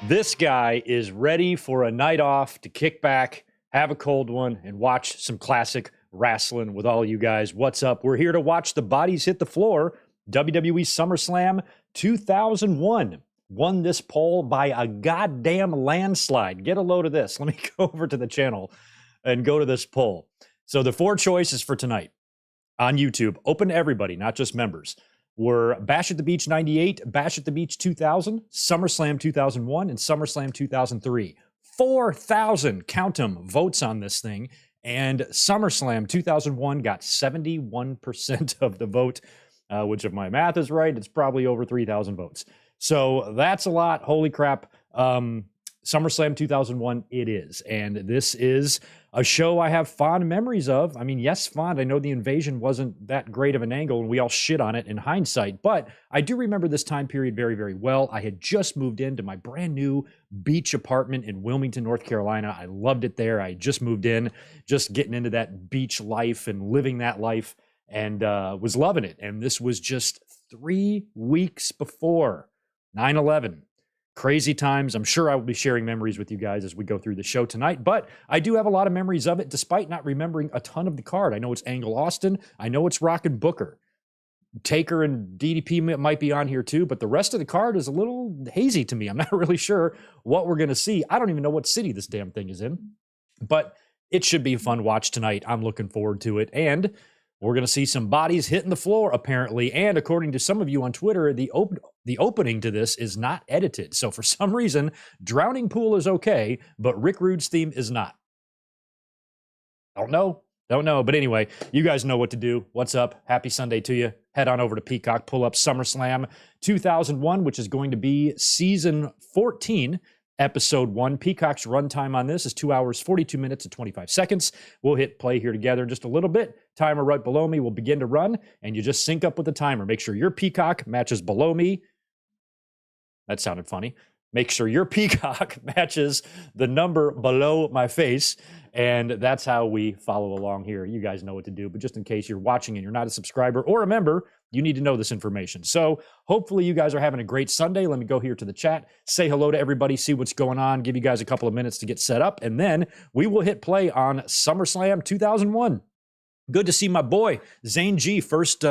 This guy is ready for a night off to kick back, have a cold one, and watch some classic wrestling with all you guys. What's up? We're here to watch the bodies hit the floor. WWE SummerSlam 2001 won this poll by a goddamn landslide. Get a load of this. Let me go over to the channel and go to this poll. So the four choices for tonight on YouTube, open to everybody, not just members, were Bash at the Beach 98, Bash at the Beach 2000, SummerSlam 2001, and SummerSlam 2003. 4,000, count them, votes on this thing. And SummerSlam 2001 got 71% of the vote, which if my math is right, it's probably over 3,000 votes. So that's a lot. Holy crap. SummerSlam 2001 it is. And this is a show I have fond memories of. I mean, yes, fond. I know the invasion wasn't that great of an angle and we all shit on it in hindsight, but I do remember this time period very, very well. I had just moved into my brand new beach apartment in Wilmington, North Carolina. I loved it there. I just moved in, just getting into that beach life and living that life, and was loving it. And this was just 3 weeks before 9/11. Crazy times. I'm sure I will be sharing memories with you guys as we go through the show tonight, but I do have a lot of memories of it despite not remembering a ton of the card. I know it's Angle Austin. I know it's Rock and Booker. Taker and DDP might be on here too, but the rest of the card is a little hazy to me. I'm not really sure what we're going to see. I don't even know what city this damn thing is in, but it should be a fun watch tonight. I'm looking forward to it. And we're going to see some bodies hitting the floor, apparently. And according to some of you on Twitter, the opening to this is not edited. So for some reason, Drowning Pool is okay, but Rick Rude's theme is not. Don't know. But anyway, you guys know what to do. What's up? Happy Sunday to you. Head on over to Peacock, pull up SummerSlam 2001, which is going to be season 14. Episode 1. Peacock's runtime on this is 2 hours, 42 minutes, and 25 seconds. We'll hit play here together in just a little bit. Timer right below me will begin to run, and you just sync up with the timer. Make sure your Peacock matches below me. That sounded funny. Make sure your Peacock matches the number below my face, and that's how we follow along here. You guys know what to do, but just in case you're watching and you're not a subscriber or a member, you need to know this information. So hopefully you guys are having a great Sunday. Let me go here to the chat, say hello to everybody, see what's going on, give you guys a couple of minutes to get set up, and then we will hit play on SummerSlam 2001. Good to see my boy, Zane G. First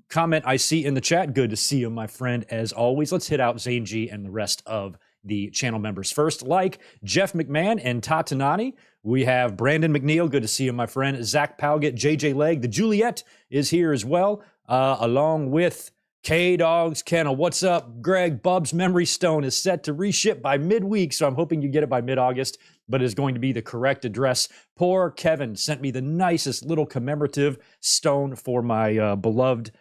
comment I see in the chat. Good to see you, my friend, as always. Let's hit out Zane G and the rest of the channel members first, like Jeff McMahon and Tatanani. We have Brandon McNeil. Good to see you, my friend. Zach Palgett, JJ Legg. The Juliet is here as well, along with K-Dogs. Kenna, what's up? Greg, Bub's Memory Stone is set to reship by midweek, so I'm hoping you get it by mid-August, but it's going to be the correct address. Poor Kevin sent me the nicest little commemorative stone for my beloved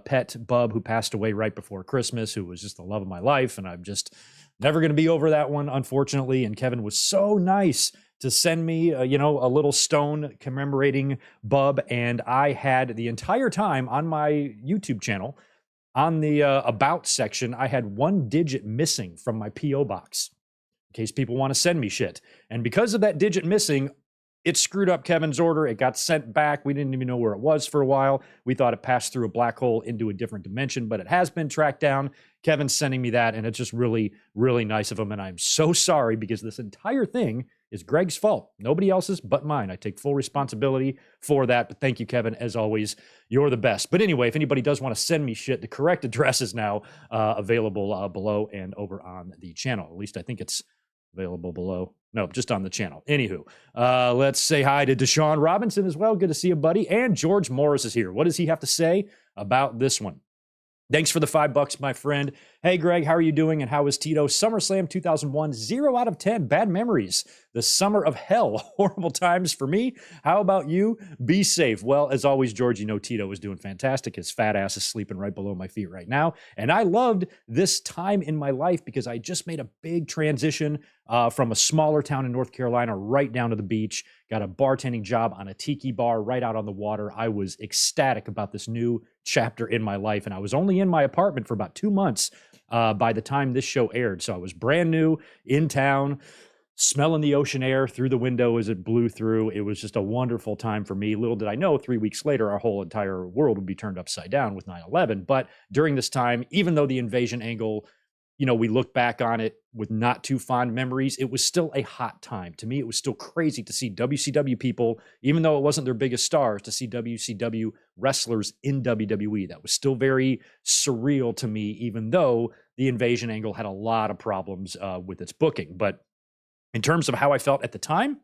pet, Bub, who passed away right before Christmas, who was just the love of my life, and I'm just never going to be over that one, unfortunately. And Kevin was so nice to send me, a little stone commemorating Bub. And I had the entire time on my YouTube channel, on the About section, I had one digit missing from my P.O. box in case people want to send me shit. And because of that digit missing, it screwed up Kevin's order. It got sent back. We didn't even know where it was for a while. We thought it passed through a black hole into a different dimension, but it has been tracked down. Kevin's sending me that, and it's just really, really nice of him. And I'm so sorry because this entire thing is Greg's fault. Nobody else's but mine. I take full responsibility for that. But thank you, Kevin. As always, you're the best. But anyway, if anybody does want to send me shit, the correct address is now available below and over on the channel. At least I think it's available below. No, just on the channel. Anywho, let's say hi to Deshaun Robinson as well. Good to see you, buddy. And George Morris is here. What does he have to say about this one? Thanks for the $5, my friend. Hey, Greg, how are you doing? And how is Tito? SummerSlam 2001, 0 out of 10. Bad memories. The summer of hell. Horrible times for me. How about you? Be safe. Well, as always, George, you know Tito is doing fantastic. His fat ass is sleeping right below my feet right now. And I loved this time in my life because I just made a big transition from a smaller town in North Carolina right down to the beach. Got a bartending job on a tiki bar right out on the water. I was ecstatic about this new chapter in my life. And I was only in my apartment for about 2 months by the time this show aired. So I was brand new in town, smelling the ocean air through the window as it blew through. It was just a wonderful time for me. Little did I know, 3 weeks later, our whole entire world would be turned upside down with 9/11. But during this time, even though the invasion angle we look back on it with not too fond memories, it was still a hot time. To me, it was still crazy to see WCW people, even though it wasn't their biggest stars, to see WCW wrestlers in WWE. That was still very surreal to me, even though the Invasion angle had a lot of problems with its booking. But in terms of how I felt at the time,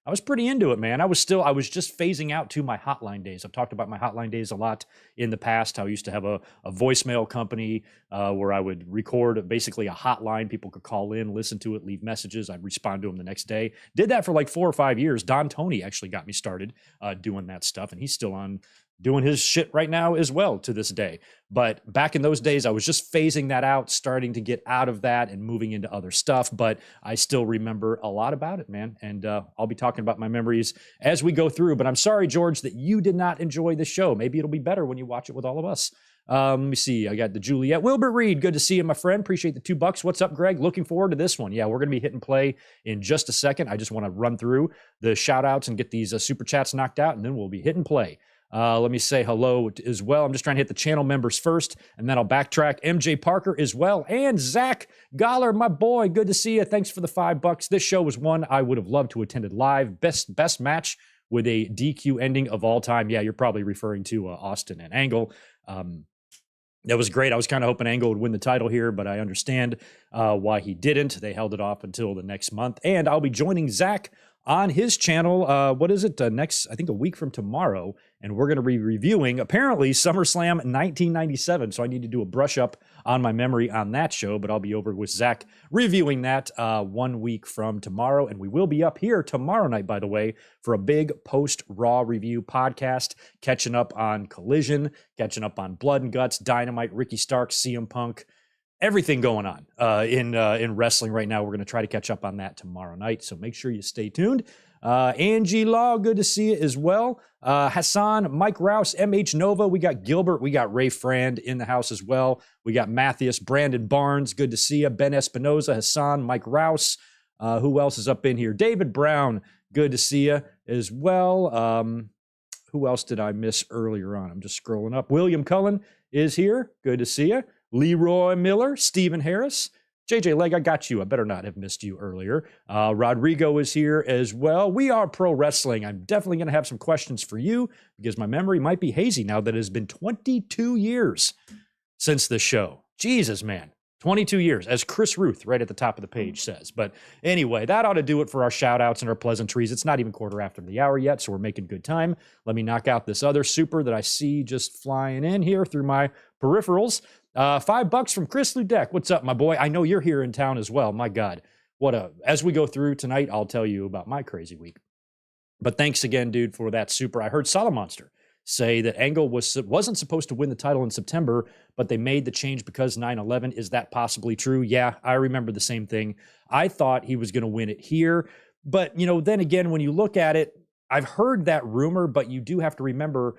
I was pretty into it, man. I was just phasing out to my hotline days. I've talked about my hotline days a lot in the past. How I used to have a voicemail company where I would record basically a hotline. People could call in, listen to it, leave messages. I'd respond to them the next day. Did that for like 4 or 5 years. Don Tony actually got me started doing that stuff, and he's still on doing his shit right now as well to this day. But back in those days, I was just phasing that out, starting to get out of that and moving into other stuff. But I still remember a lot about it, man. And I'll be talking about my memories as we go through. But I'm sorry, George, that you did not enjoy the show. Maybe it'll be better when you watch it with all of us. Let me see. I got the Juliet. Wilbur Reed, good to see you, my friend. Appreciate the $2. What's up, Greg? Looking forward to this one. Yeah, we're going to be hitting play in just a second. I just want to run through the shout outs and get these super chats knocked out, and then we'll be hitting play. Let me say hello as well. I'm just trying to hit the channel members first, and then I'll backtrack. MJ Parker as well, and Zach Goller, my boy. Good to see you. Thanks for the $5. This show was one I would have loved to attended live. Best match with a DQ ending of all time. Yeah, you're probably referring to Austin and Angle. That was great. I was kind of hoping Angle would win the title here, but I understand why he didn't. They held it off until the next month, and I'll be joining Zach on his channel. What is it? Next, I think a week from tomorrow. And we're going to be reviewing, apparently, SummerSlam 1997. So I need to do a brush up on my memory on that show. But I'll be over with Zach reviewing that 1 week from tomorrow. And we will be up here tomorrow night, by the way, for a big post-Raw review podcast, catching up on Collision, catching up on Blood and Guts, Dynamite, Ricky Starks, CM Punk, everything going on in wrestling right now. We're going to try to catch up on that tomorrow night. So make sure you stay tuned. Angie Law, good to see you as well. Hassan, Mike Rouse, MH Nova. We got Gilbert. We got Ray Frand in the house as well. We got Matthias, Brandon Barnes. Good to see you. Ben Espinoza, Hassan, Mike Rouse. Who else is up in here? David Brown. Good to see you as well. Who else did I miss earlier on? I'm just scrolling up. William Cullen is here. Good to see you. Leroy Miller, Stephen Harris, JJ Leg, I got you. I better not have missed you earlier. Rodrigo is here as well. We are pro wrestling. I'm definitely going to have some questions for you because my memory might be hazy now that it has been 22 years since the show. Jesus, man. 22 years, as Chris Ruth right at the top of the page says. But anyway, that ought to do it for our shout outs and our pleasantries. It's not even quarter after the hour yet, so we're making good time. Let me knock out this other super that I see just flying in here through my peripherals. $5 from Chris Ludek. What's up, my boy? I know you're here in town as well. My God. As we go through tonight, I'll tell you about my crazy week. But thanks again, dude, for that super. I heard Solid Monster say that Angle wasn't supposed to win the title in September, but they made the change because 9/11. Is that possibly true? Yeah, I remember the same thing. I thought he was going to win it here. But, then again, when you look at it, I've heard that rumor, but you do have to remember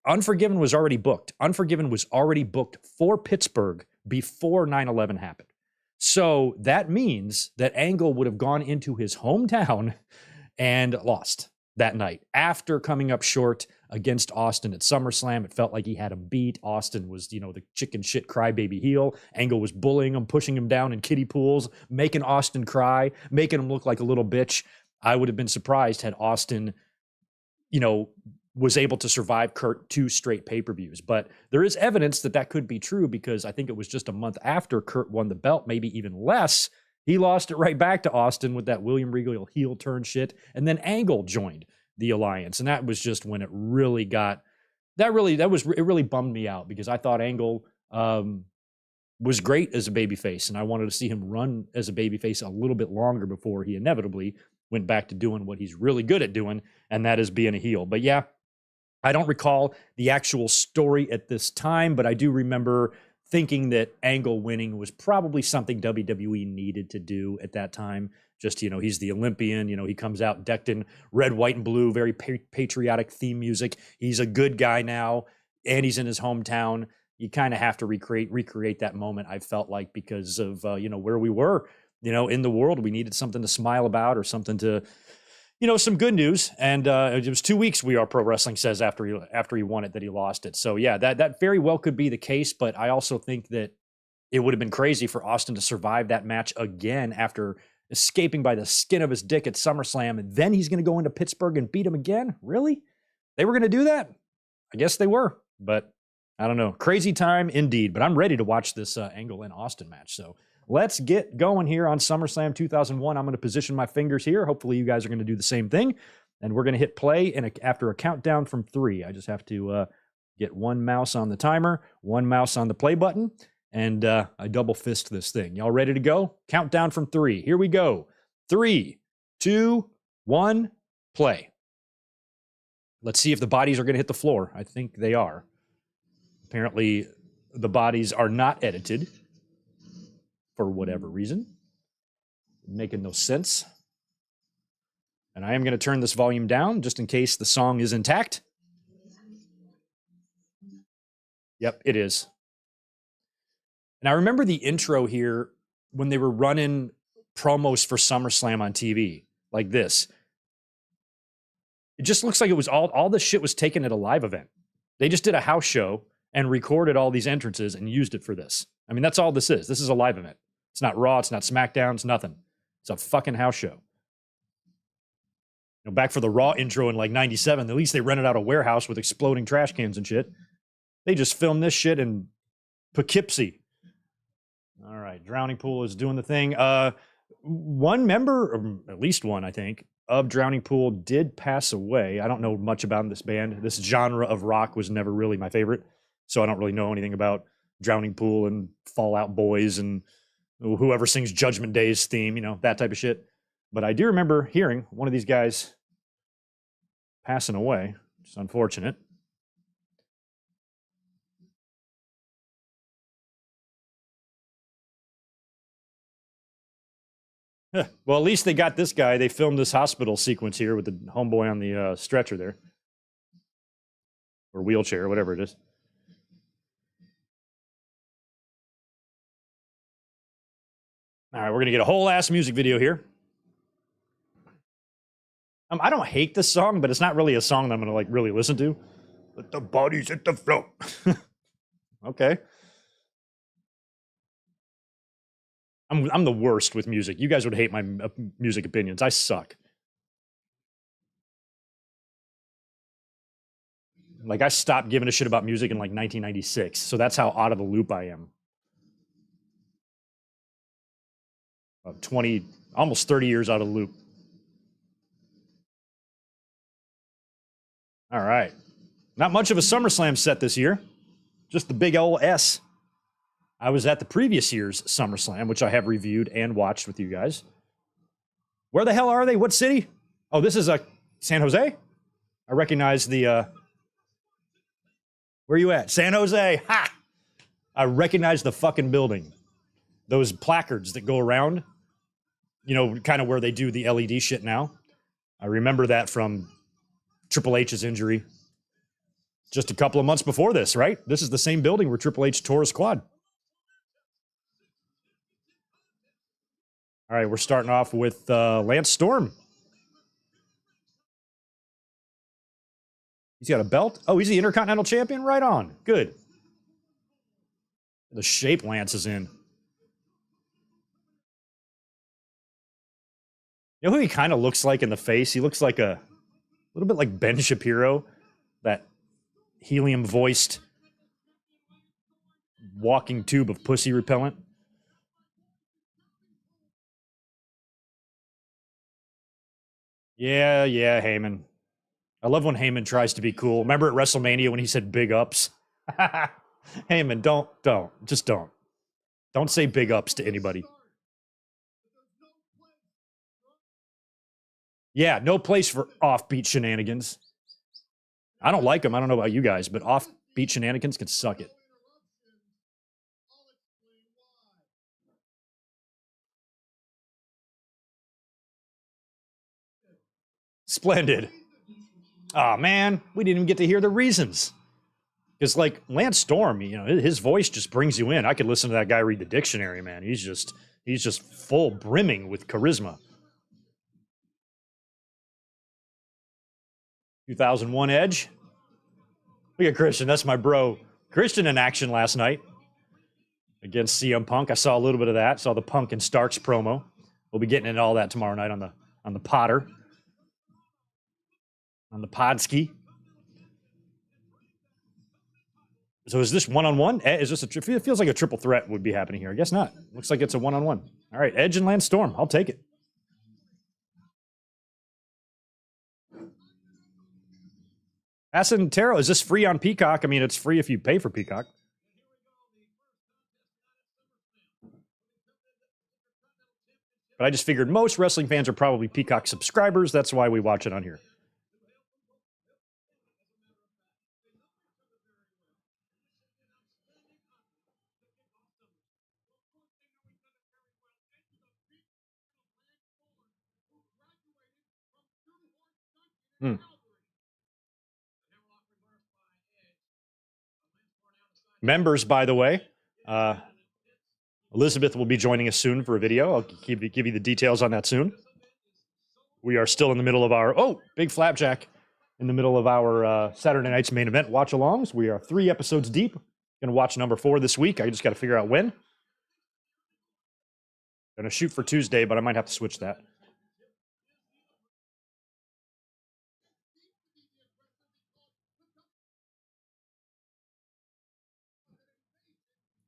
Unforgiven was already booked. Unforgiven was already booked for Pittsburgh before 9/11 happened. So that means that Angle would have gone into his hometown and lost that night after coming up short against Austin at SummerSlam. It felt like he had him beat. Austin was, the chicken shit crybaby heel. Angle was bullying him, pushing him down in kiddie pools, making Austin cry, making him look like a little bitch. I would have been surprised had Austin, was able to survive Kurt 2 straight pay-per-views. But there is evidence that could be true because I think it was just a month after Kurt won the belt, maybe even less. He lost it right back to Austin with that William Regal heel turn shit. And then Angle joined the alliance. And that was just when it really got, it really bummed me out because I thought Angle was great as a babyface. And I wanted to see him run as a babyface a little bit longer before he inevitably went back to doing what he's really good at doing. And that is being a heel. But yeah, I don't recall the actual story at this time, but I do remember thinking that Angle winning was probably something WWE needed to do at that time. Just, he's the Olympian, he comes out decked in red, white, and blue, very patriotic theme music. He's a good guy now, and he's in his hometown. You kind of have to recreate that moment, I felt like, because of, where we were, in the world. We needed something to smile about or something to, some good news. And it was 2 weeks, We Are Pro Wrestling says, after he won it, that he lost it. So yeah, that very well could be the case. But I also think that it would have been crazy for Austin to survive that match again after escaping by the skin of his dick at SummerSlam. And then he's going to go into Pittsburgh and beat him again? Really? They were going to do that? I guess they were, but I don't know. Crazy time indeed, but I'm ready to watch this Angle and Austin match. So let's get going here on SummerSlam 2001. I'm going to position my fingers here. Hopefully you guys are going to do the same thing. And we're going to hit play after a countdown from 3. I just have to get one mouse on the timer, one mouse on the play button, and I double fist this thing. Y'all ready to go? Countdown from 3. Here we go. 3, 2, 1, play. Let's see if the bodies are going to hit the floor. I think they are. Apparently, the bodies are not edited for whatever reason. Making no sense. And I am going to turn this volume down just in case the song is intact. Yep, it is. And I remember the intro here when they were running promos for SummerSlam on TV, like this. It just looks like it was all this shit was taken at a live event. They just did a house show and recorded all these entrances and used it for this. I mean, that's all this is. This is a live event. It's not Raw. It's not SmackDown. It's nothing. It's a fucking house show. You know, back for the Raw intro in like 97, at least they rented out a warehouse with exploding trash cans and shit. They just filmed this shit in Poughkeepsie. All right, Drowning Pool is doing the thing. One member, or at least one, I think, of Drowning Pool did pass away. I don't know much about this band. This genre of rock was never really my favorite, so I don't really know anything about Drowning Pool and Fall Out Boys and whoever sings Judgment Day's theme, you know, that type of shit. But I do remember hearing one of these guys passing away. It's unfortunate. Well, at least they got this guy. They filmed this hospital sequence here with the homeboy on the stretcher there. Or wheelchair, whatever it is. All right, we're going to get a whole ass music video here. I don't hate this song, but it's not really a song that I'm going to like really listen to. Let the bodies hit the floor. Okay. I'm the worst with music. You guys would hate my music opinions. I suck. Like, I stopped giving a shit about music in like 1996. So that's how out of the loop I am. 20, almost 30 years out of the loop. All right. Not much of a SummerSlam set this year. Just the big old S. I was at the previous year's SummerSlam, which I have reviewed and watched with you guys. Where the hell are they? What city? Oh, this is San Jose? I recognize the... Where are you at? San Jose. Ha! I recognize the fucking building. Those placards that go around. You know, kind of where they do the LED shit now. I remember that from Triple H's injury. Just a couple of months before this, right? This is the same building where Triple H tore his quad. All right, we're starting off with Lance Storm. He's got a belt. Oh, he's the Intercontinental Champion? Right on. Good. The shape Lance is in. You know who he kind of looks like in the face? He looks like a little bit like Ben Shapiro, that helium-voiced walking tube of pussy repellent. Yeah, Heyman. I love when Heyman tries to be cool. Remember at WrestleMania when he said big ups? Heyman, don't. Just don't. Don't say big ups to anybody. Yeah, no place for offbeat shenanigans. I don't like them. I don't know about you guys, but offbeat shenanigans can suck it. Splendid. Oh, man, we didn't even get to hear the reasons. Because, like, Lance Storm, you know, his voice just brings you in. I could listen to that guy read the dictionary, man. He's just full brimming with charisma. 2001 Edge. Look at Christian. That's my bro. Christian in action last night. against CM Punk. I saw a little bit of that. Saw the Punk and Starks promo. We'll be getting into all that tomorrow night on the Potter, on the Podski. So is this one-on-one? Is this it feels like a triple threat would be happening here. I guess not. Looks like it's a one-on-one. All right, Edge and Lance Storm. I'll take it. Acid Tarot, is this free on Peacock? I mean, it's free if you pay for Peacock. But I just figured most wrestling fans are probably Peacock subscribers. That's why we watch it on here. Members, by the way, Elizabeth will be joining us soon for a video. I'll give you the details on that soon. We are still in the middle of our, big flapjack, in the middle of our Saturday night's main event watch-alongs. We are 3 episodes deep. Going to watch number 4 this week. I just got to figure out when. Going to shoot for Tuesday, but I might have to switch that.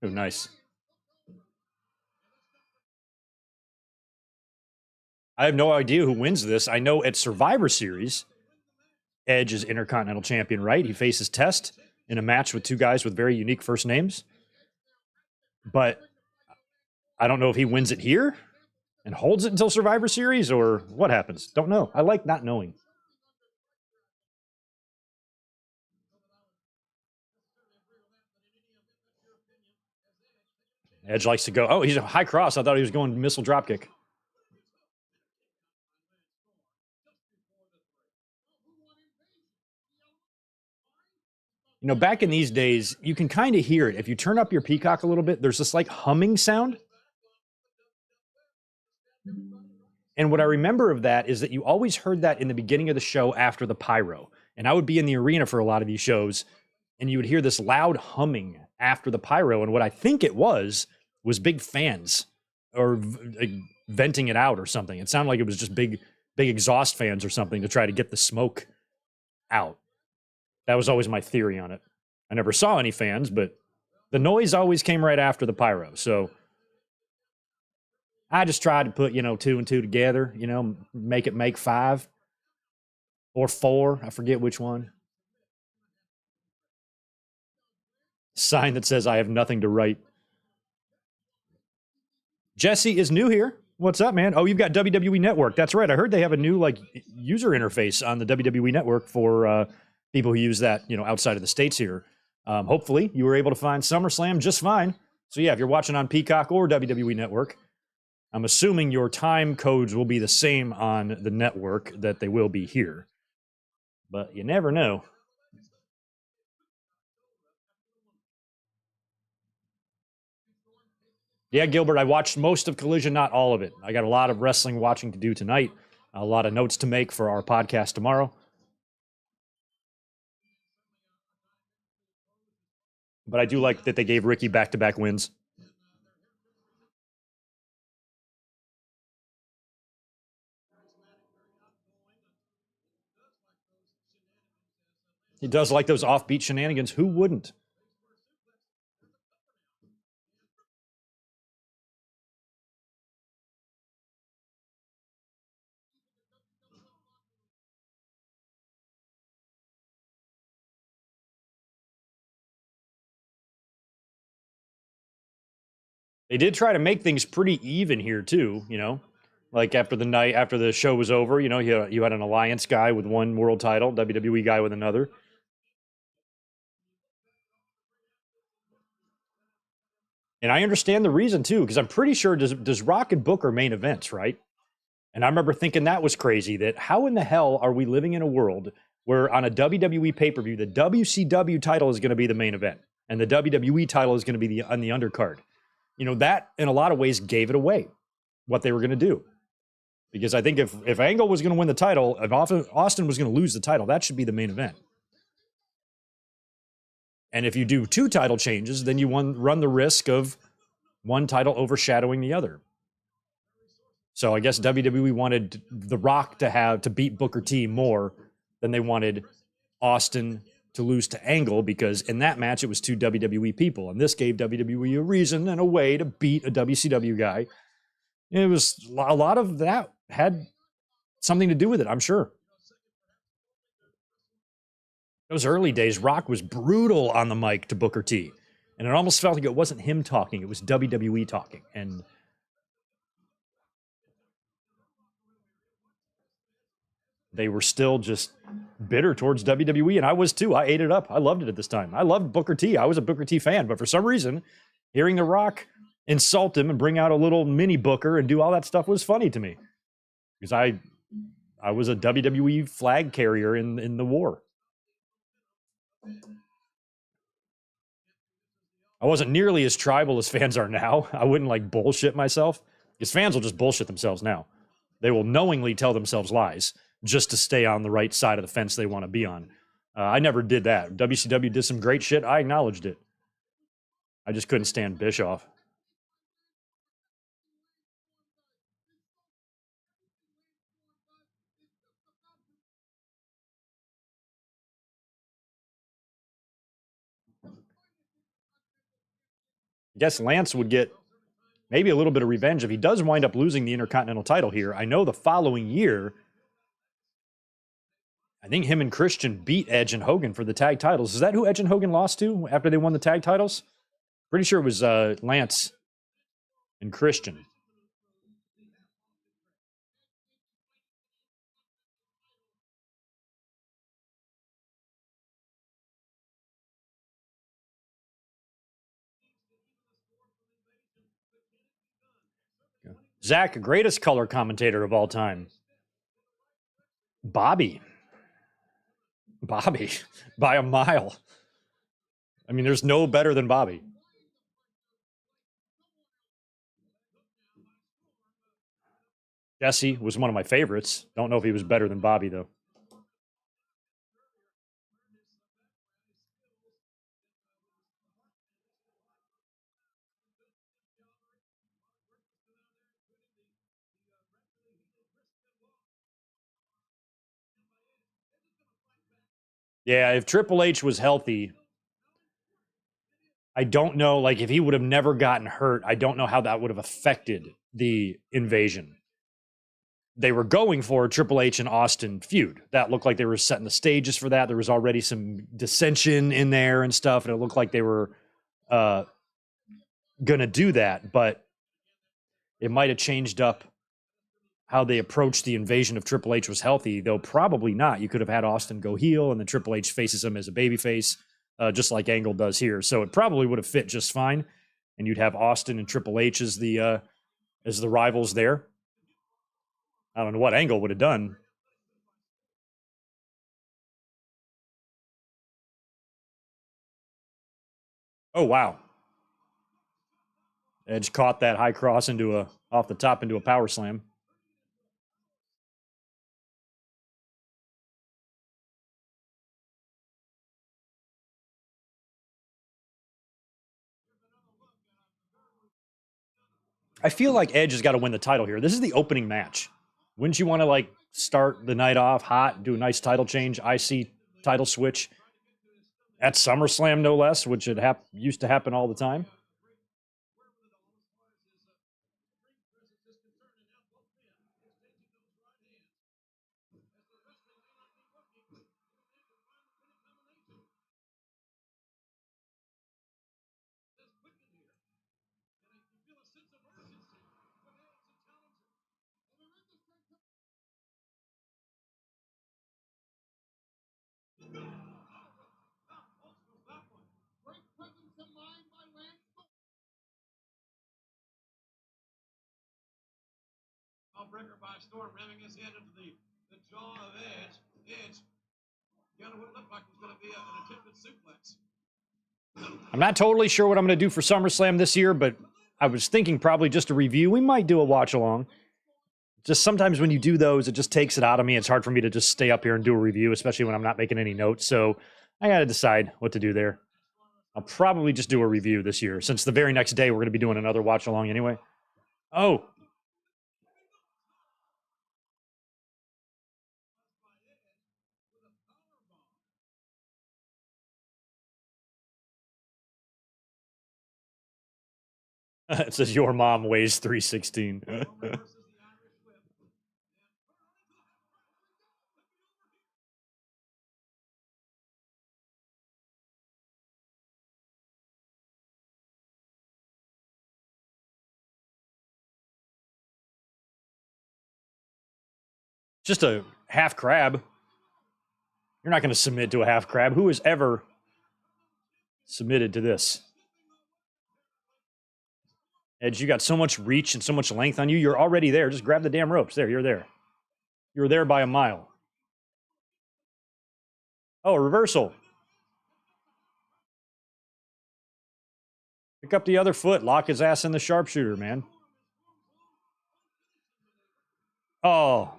Oh, nice. I have no idea who wins this. I know at Survivor Series, Edge is Intercontinental Champion, right? He faces Test in a match with 2 guys with very unique first names. But I don't know if he wins it here and holds it until Survivor Series or what happens. Don't know. I like not knowing. Edge likes to go, he's a high cross. I thought he was going missile dropkick. You know, back in these days, you can kind of hear it. If you turn up your Peacock a little bit, there's this like humming sound. And what I remember of that is that you always heard that in the beginning of the show after the pyro. And I would be in the arena for a lot of these shows, and you would hear this loud humming after the pyro. And what I think it was big fans or venting it out or something. It sounded like it was just big exhaust fans or something to try to get the smoke out. That was always my theory on it. I never saw any fans, but the noise always came right after the pyro. So I just tried to put, 2 and 2 together, make it make 5 or 4. I forget which one. Sign that says I have nothing to write. Jesse is new here. What's up, man? Oh, you've got WWE Network. That's right. I heard they have a new user interface on the WWE Network for people who use that, outside of the States here. Hopefully you were able to find SummerSlam just fine. So yeah, if you're watching on Peacock or WWE Network, I'm assuming your time codes will be the same on the network that they will be here. But you never know. Yeah, Gilbert, I watched most of Collision, not all of it. I got a lot of wrestling watching to do tonight, a lot of notes to make for our podcast tomorrow. But I do like that they gave Ricky back-to-back wins. He does like those offbeat shenanigans. Who wouldn't? They did try to make things pretty even here too, like after the show was over, you had an Alliance guy with one world title, WWE guy with another. And I understand the reason too, because I'm pretty sure does Rock and Booker main events, right? And I remember thinking that was crazy, that how in the hell are we living in a world where on a WWE pay-per-view, the WCW title is going to be the main event and the WWE title is going to be on the undercard? That in a lot of ways gave it away, what they were going to do. Because I think if Angle was going to win the title, if Austin was going to lose the title, that should be the main event. And if you do 2 title changes, then you run the risk of one title overshadowing the other. So I guess WWE wanted The Rock to beat Booker T more than they wanted Austin to lose to Angle, because in that match it was two WWE people, and this gave WWE a reason and a way to beat a WCW guy. It was a lot of that had something to do with it, I'm sure. Those early days, Rock was brutal on the mic to Booker T, and it almost felt like it wasn't him talking, it was WWE talking. And they were still just bitter towards WWE, and I was too. I ate it up. I loved it at this time. I loved Booker T. I was a Booker T fan, but for some reason, hearing The Rock insult him and bring out a little mini Booker and do all that stuff was funny to me, because I was a WWE flag carrier in the war. I wasn't nearly as tribal as fans are now. I wouldn't like bullshit myself, because fans will just bullshit themselves now. They will knowingly tell themselves lies just to stay on the right side of the fence they want to be on. I never did that. WCW did some great shit. I acknowledged it. I just couldn't stand Bischoff. I guess Lance would get maybe a little bit of revenge if he does wind up losing the Intercontinental title here. I know the following year, I think him and Christian beat Edge and Hogan for the tag titles. Is that who Edge and Hogan lost to after they won the tag titles? Pretty sure it was Lance and Christian. Zach, greatest color commentator of all time. Bobby, by a mile. I mean, there's no better than Bobby. Jesse was one of my favorites. Don't know if he was better than Bobby, though. Yeah, if Triple H was healthy, I don't know, like if he would have never gotten hurt, I don't know how that would have affected the invasion. They were going for a Triple H and Austin feud. That looked like they were setting the stages for that. There was already some dissension in there and stuff, and it looked like they were going to do that, but it might have changed up how they approached the invasion if Triple H was healthy, though probably not. You could have had Austin go heel, and then Triple H faces him as a babyface, just like Angle does here. So it probably would have fit just fine, and you'd have Austin and Triple H as the rivals there. I don't know what Angle would have done. Oh, wow. Edge caught that high cross off the top into a power slam. I feel like Edge has got to win the title here. This is the opening match. Wouldn't you want to like start the night off hot, do a nice title change, IC title switch at SummerSlam, no less, which used to happen all the time? Breaker by storm, ramming his head into the jaw of Edge. Edge got what looked like was going to be an attempted suplex. I'm not totally sure what I'm going to do for SummerSlam this year, but I was thinking probably just a review. We might do a watch along. Just sometimes when you do those, it just takes it out of me. It's hard for me to just stay up here and do a review, especially when I'm not making any notes. So I got to decide what to do there. I'll probably just do a review this year, since the very next day we're going to be doing another watch along anyway. Oh. It says your mom weighs 316. Just a half crab. You're not going to submit to a half crab. Who has ever submitted to this? Edge, you got so much reach and so much length on you. You're already there. Just grab the damn ropes. There, you're there. You're there by a mile. Oh, a reversal. Pick up the other foot. Lock his ass in the sharpshooter, man. Oh.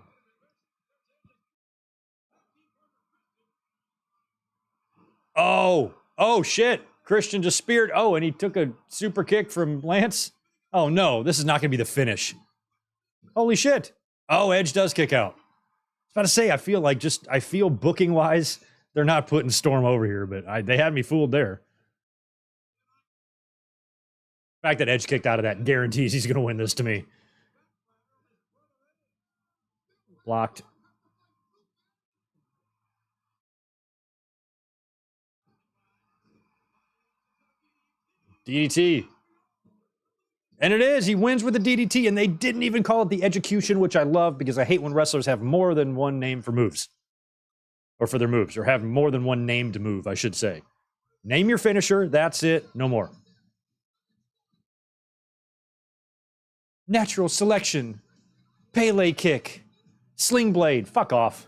Oh, shit. Christian just speared. Oh, and he took a super kick from Lance. Oh, no. This is not going to be the finish. Holy shit. Oh, Edge does kick out. I was about to say, I feel booking wise, they're not putting Storm over here, but they had me fooled there. The fact that Edge kicked out of that guarantees he's going to win this to me. Blocked. DDT. And it is. He wins with the DDT, and they didn't even call it the execution, which I love because I hate when wrestlers have more than one name for moves. Or for their moves, or have more than one named move, I should say. Name your finisher. That's it. No more. Natural selection. Pele kick. Sling blade. Fuck off.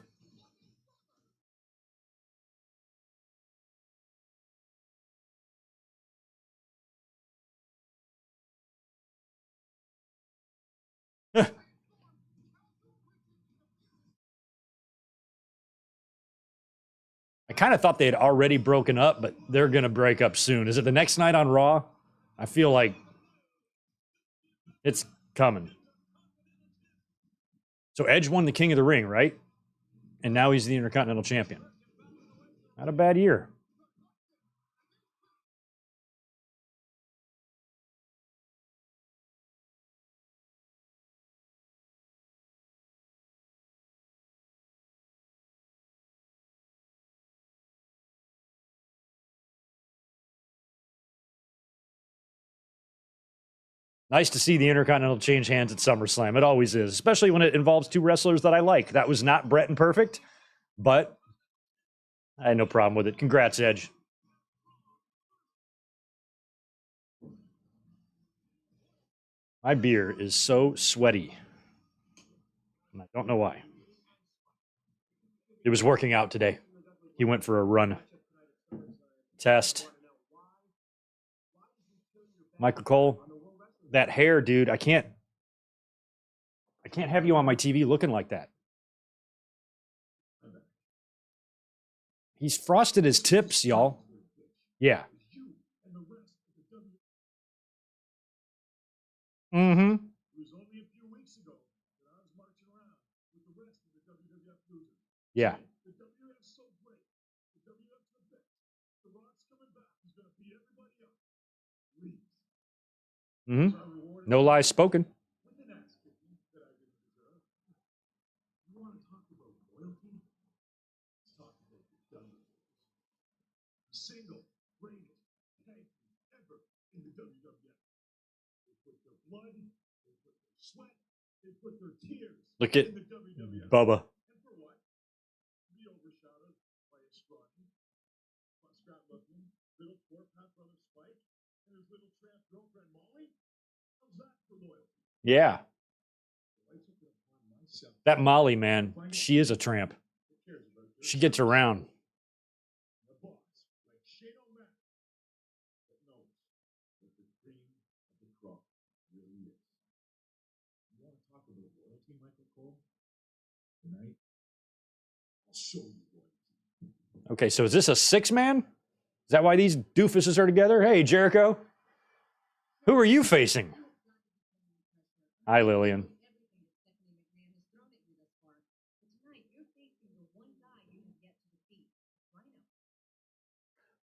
I kind of thought they had already broken up, but they're going to break up soon. Is it the next night on Raw? I feel like it's coming. So Edge won the King of the Ring, right? And now he's the Intercontinental Champion. Not a bad year. Nice to see the Intercontinental change hands at SummerSlam. It always is, especially when it involves two wrestlers that I like. That was not Brett and Perfect, but I had no problem with it. Congrats, Edge. My beer is so sweaty, and I don't know why. It was working out today. He went for a run. Test. Michael Cole, that hair, dude, I can't have you on my TV looking like that. He's frosted his tips, y'all. Yeah. Mm-hmm. Yeah. Mm-hmm. No lies spoken. Single greatest tag team ever in the WWF. They put their blood, they put their sweat, they put their tears Look at in the WWF. Bubba. And for what? To be overshadowed by a scrawny, scrap-looking little four-pound brother Spike and his little tramp girlfriend Molly? How's that for loyalty? Yeah. That Molly, man, she is a tramp. She gets around. Okay, so is this a 6-man? Is that why these doofuses are together? Hey, Jericho. Who are you facing? Hi, Lillian.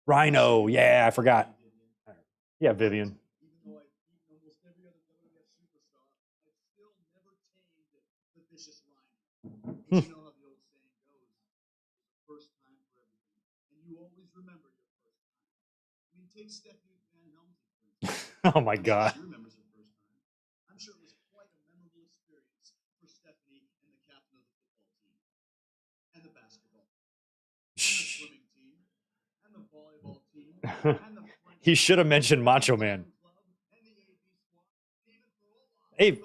Rhino. Yeah, I forgot. Yeah, Vivian. Even though I've beaten almost every other WWF superstar, I've still never tamed the vicious Rhino. But you know how the old saying goes, there's a first time for everything. And you always remember your first time. I mean, take Stephanie Van Helmsley, for instance. Oh, my God. She remembers her first time. I'm sure it was quite a memorable experience for Stephanie and the captain of the football team, and the basketball, and the swimming team, and the volleyball team, and the He should have mentioned Macho Man. Hey,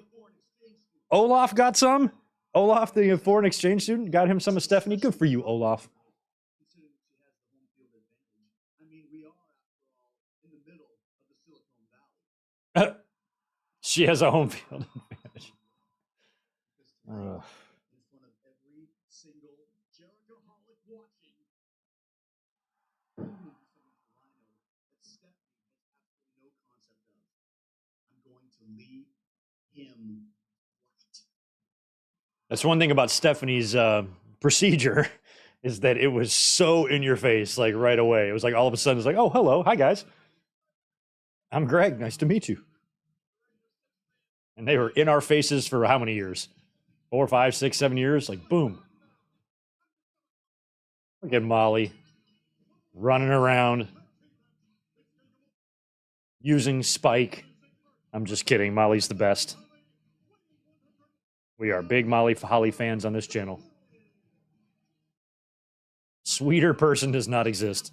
Olaf got some? Olaf, the foreign exchange student, got him some of Stephanie. Good for you, Olaf. I mean, we are, after all, in the middle of the Silicon Valley. She has a home field advantage. In front of every single Jericho-holic watching, I'm going to do something for Rhino that Stephanie has absolutely no concept of. I'm going to leave him right. That's one thing about Stephanie's procedure is that it was so in your face, like right away. It was like all of a sudden, it's like, oh, hello. Hi, guys. I'm Greg. Nice to meet you. And they were in our faces for how many years? 4, 5, 6, 7 years? Like, boom. Look at Molly running around using Spike. I'm just kidding. Molly's the best. We are big Molly Holly fans on this channel. Sweeter person does not exist.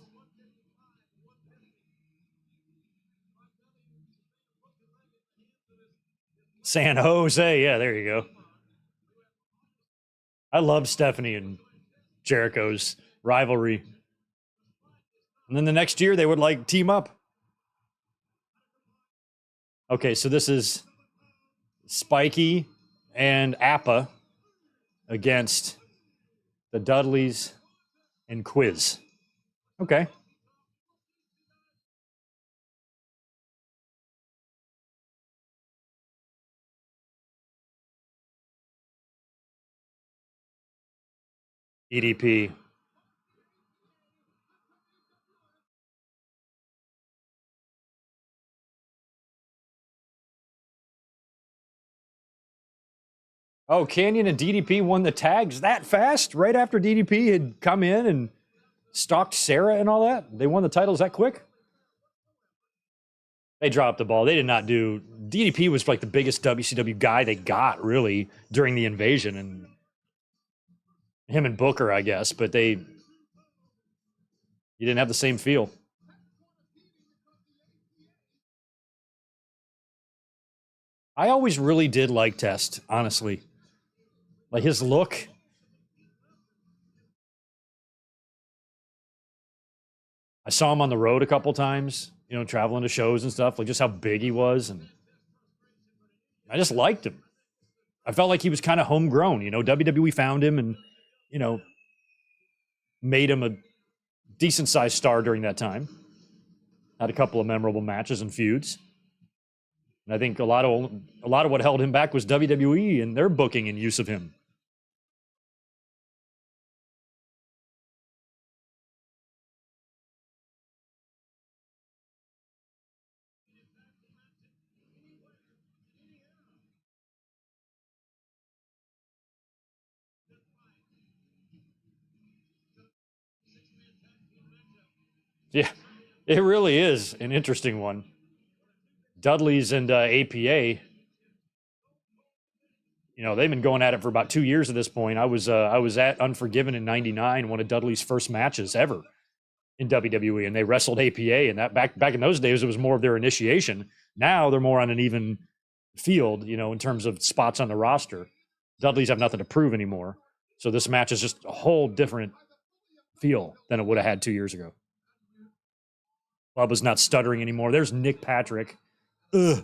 San Jose. Yeah, there you go. I love Stephanie and Jericho's rivalry. And then the next year they would like team up. Okay, so this is Spikey and Appa against the Dudleys and Quiz. Okay. EDP. Oh, Canyon and DDP won the tags that fast? Right after DDP had come in and stalked Sarah and all that? They won the titles that quick? They dropped the ball. They did not do. DDP was like the biggest WCW guy they got, really, during the invasion. And him and Booker, I guess. But you didn't have the same feel. I always really did like Test, honestly. Like his look. I saw him on the road a couple times, traveling to shows and stuff, like just how big he was. And I just liked him. I felt like he was kind of homegrown. WWE found him and, made him a decent sized star during that time. Had a couple of memorable matches and feuds. And I think a lot of what held him back was WWE and their booking and use of him. Yeah, it really is an interesting one. Dudley's and APA, they've been going at it for about 2 years at this point. I was at Unforgiven in '99, one of Dudley's first matches ever in WWE, and they wrestled APA. And that back in those days, it was more of their initiation. Now they're more on an even field, in terms of spots on the roster. Dudley's have nothing to prove anymore, so this match is just a whole different feel than it would have had 2 years ago. Bubba's not stuttering anymore. There's Nick Patrick. Ugh.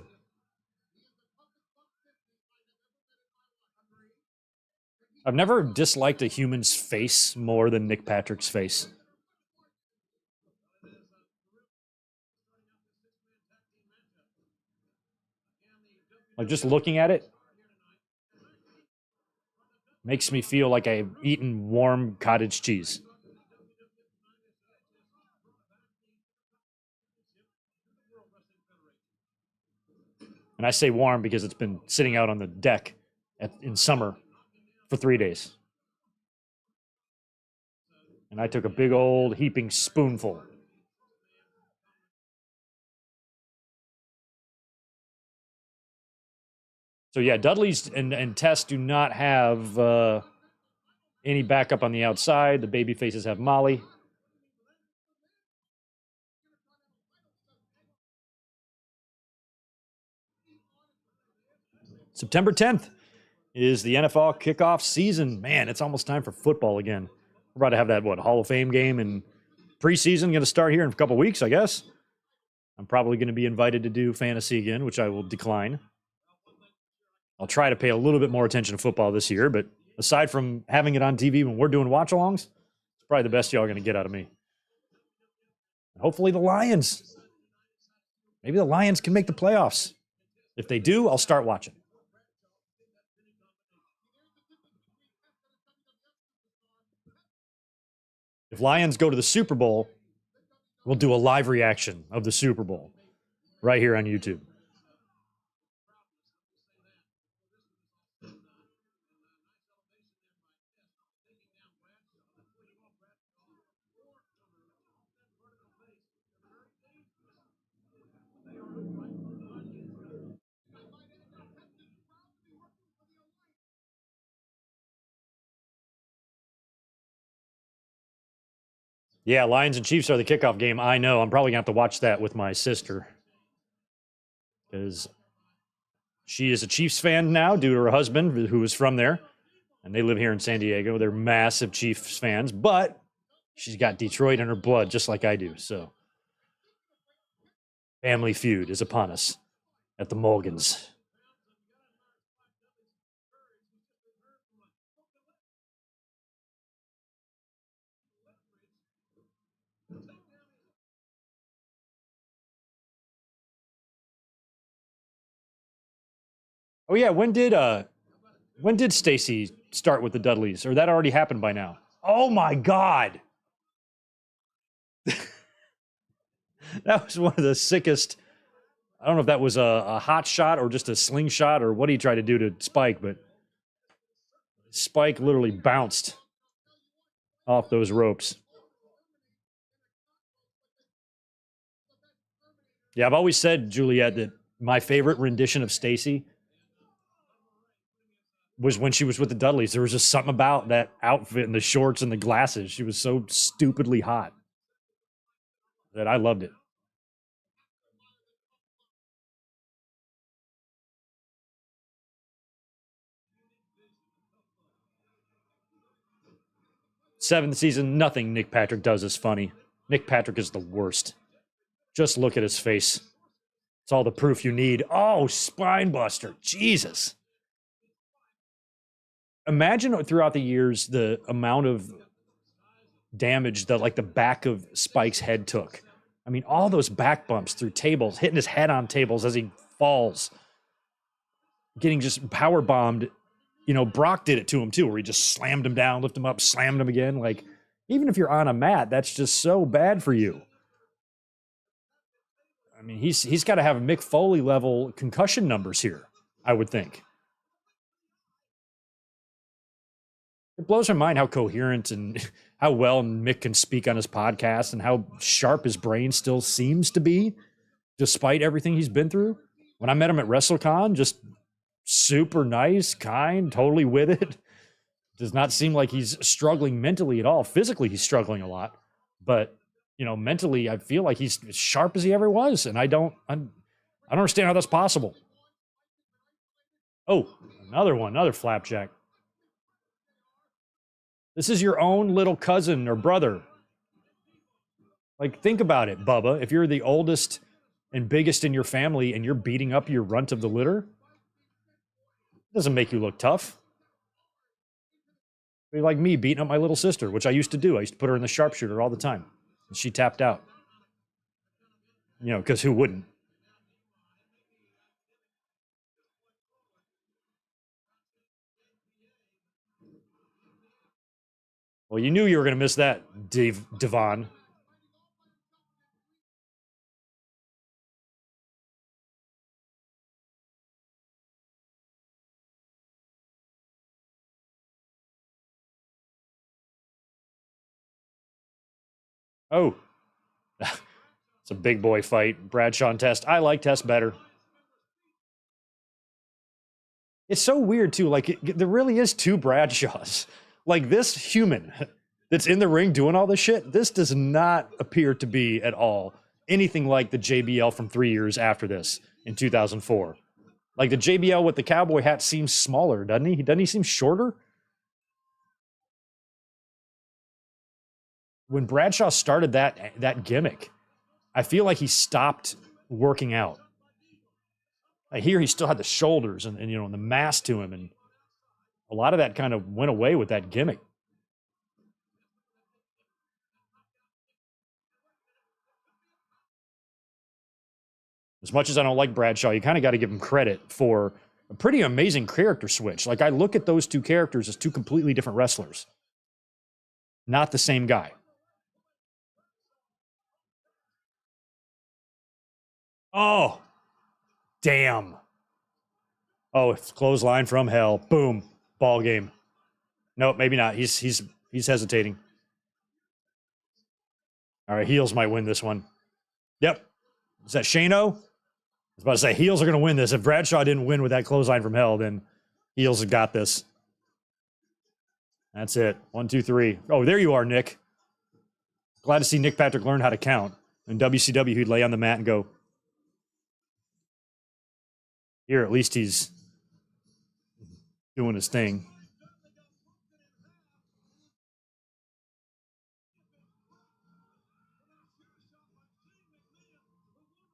I've never disliked a human's face more than Nick Patrick's face. Like just looking at it makes me feel like I've eaten warm cottage cheese. And I say warm because it's been sitting out on the deck in summer for 3 days. And I took a big old heaping spoonful. So yeah, Dudley's and Tess do not have any backup on the outside. The baby faces have Molly. September 10th is the NFL kickoff season. Man, it's almost time for football again. We're about to have that, Hall of Fame game and preseason going to start here in a couple weeks, I guess. I'm probably going to be invited to do fantasy again, which I will decline. I'll try to pay a little bit more attention to football this year, but aside from having it on TV when we're doing watch-alongs, it's probably the best y'all are going to get out of me. Hopefully the Lions. Maybe the Lions can make the playoffs. If they do, I'll start watching. If Lions go to the Super Bowl, we'll do a live reaction of the Super Bowl right here on YouTube. Yeah, Lions and Chiefs are the kickoff game. I know. I'm probably going to have to watch that with my sister because she is a Chiefs fan now due to her husband, who is from there, and they live here in San Diego. They're massive Chiefs fans, but she's got Detroit in her blood just like I do. So Family Feud is upon us at the Mulligans. Oh yeah, when did Stacy start with the Dudleys? Or that already happened by now? Oh my God. That was one of the sickest. I don't know if that was a hot shot or just a slingshot or what he tried to do to Spike, but Spike literally bounced off those ropes. Yeah, I've always said, Juliet, that my favorite rendition of Stacy was when she was with the Dudleys. There was just something about that outfit and the shorts and the glasses. She was so stupidly hot that I loved it. Seventh season, nothing Nick Patrick does is funny. Nick Patrick is the worst. Just look at his face. It's all the proof you need. Oh, spine buster. Jesus. Imagine throughout the years the amount of damage that like the back of Spike's head took. I mean, all those back bumps through tables, hitting his head on tables as he falls, getting just power bombed. You know, Brock did it to him too, where he just slammed him down, lifted him up, slammed him again. Like, even if you're on a mat, that's just so bad for you. I mean, he's got to have Mick Foley level concussion numbers here, I would think. It blows my mind how coherent and how well Mick can speak on his podcast and how sharp his brain still seems to be, despite everything he's been through. When I met him at WrestleCon, just super nice, kind, totally with it. Does not seem like he's struggling mentally at all. Physically, he's struggling a lot, but you know, mentally, I feel like he's as sharp as he ever was, and I don't understand how that's possible. Oh, another flapjack. This is your own little cousin or brother. Like, think about it, Bubba. If you're the oldest and biggest in your family and you're beating up your runt of the litter, it doesn't make you look tough. Be like me beating up my little sister, which I used to do. I used to put her in the sharpshooter all the time. And she tapped out. You know, because who wouldn't? Well, you knew you were going to miss that, Devon. Oh, it's a big boy fight. Bradshaw and Test. I like Test better. It's so weird too. Like there really is two Bradshaws. Like this human that's in the ring doing all this shit. This does not appear to be at all anything like the JBL from 3 years after this in 2004. Like the JBL with the cowboy hat seems smaller, doesn't he? Doesn't he seem shorter? When Bradshaw started that gimmick, I feel like he stopped working out. I hear he still had the shoulders and you know and the mass to him, and a lot of that kind of went away with that gimmick. As much as I don't like Bradshaw, you kind of got to give him credit for a pretty amazing character switch. Like I look at those two characters as two completely different wrestlers, not the same guy. Oh, damn. Oh, it's clothesline from hell. Boom. Ball game. Nope, maybe not. He's hesitating. All right, heels might win this one. Yep. Is that Shano? I was about to say heels are going to win this. If Bradshaw didn't win with that clothesline from hell, then heels have got this. That's it. 1, 2, 3. Oh, there you are, Nick. Glad to see Nick Patrick learn how to count. In WCW, he'd lay on the mat and go. Here, at least he's doing his thing.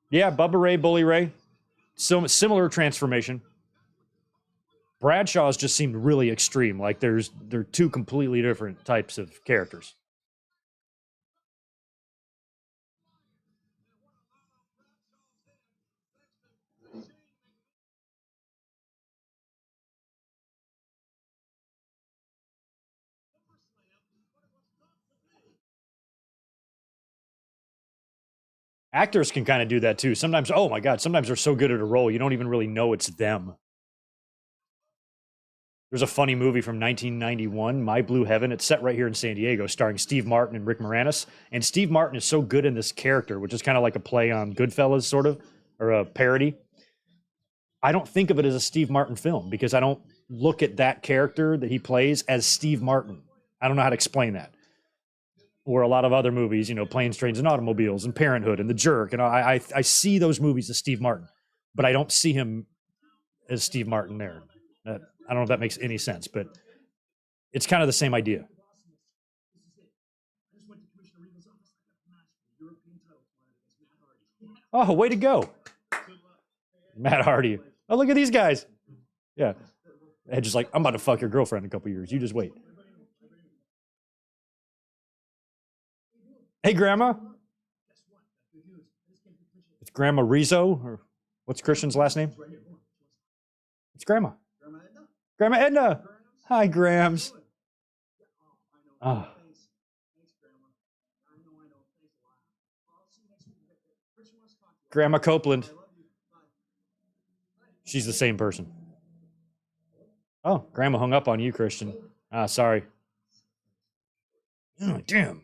Yeah, Bubba Ray, Bully Ray. So similar transformation. Bradshaw's just seemed really extreme. Like they're two completely different types of characters. Actors can kind of do that too. Sometimes, oh my God, sometimes they're so good at a role, you don't even really know it's them. There's a funny movie from 1991, My Blue Heaven. It's set right here in San Diego, starring Steve Martin and Rick Moranis. And Steve Martin is so good in this character, which is kind of like a play on Goodfellas, sort of, or a parody. I don't think of it as a Steve Martin film because I don't look at that character that he plays as Steve Martin. I don't know how to explain that. Or a lot of other movies, you know, Planes, Trains, and Automobiles, and Parenthood, and The Jerk. And I see those movies as Steve Martin, but I don't see him as Steve Martin there. I don't know if that makes any sense, but it's kind of the same idea. Oh, way to go. Matt Hardy. Oh, look at these guys. Yeah. Edge is like, I'm about to fuck your girlfriend in a couple years. You just wait. Hey, Grandma. It's Grandma Rizzo, or what's Christian's last name? It's Grandma. Grandma Edna. Hi, Grams. Oh. Grandma Copeland. She's the same person. Oh, Grandma hung up on you, Christian. Ah, sorry. Oh, damn.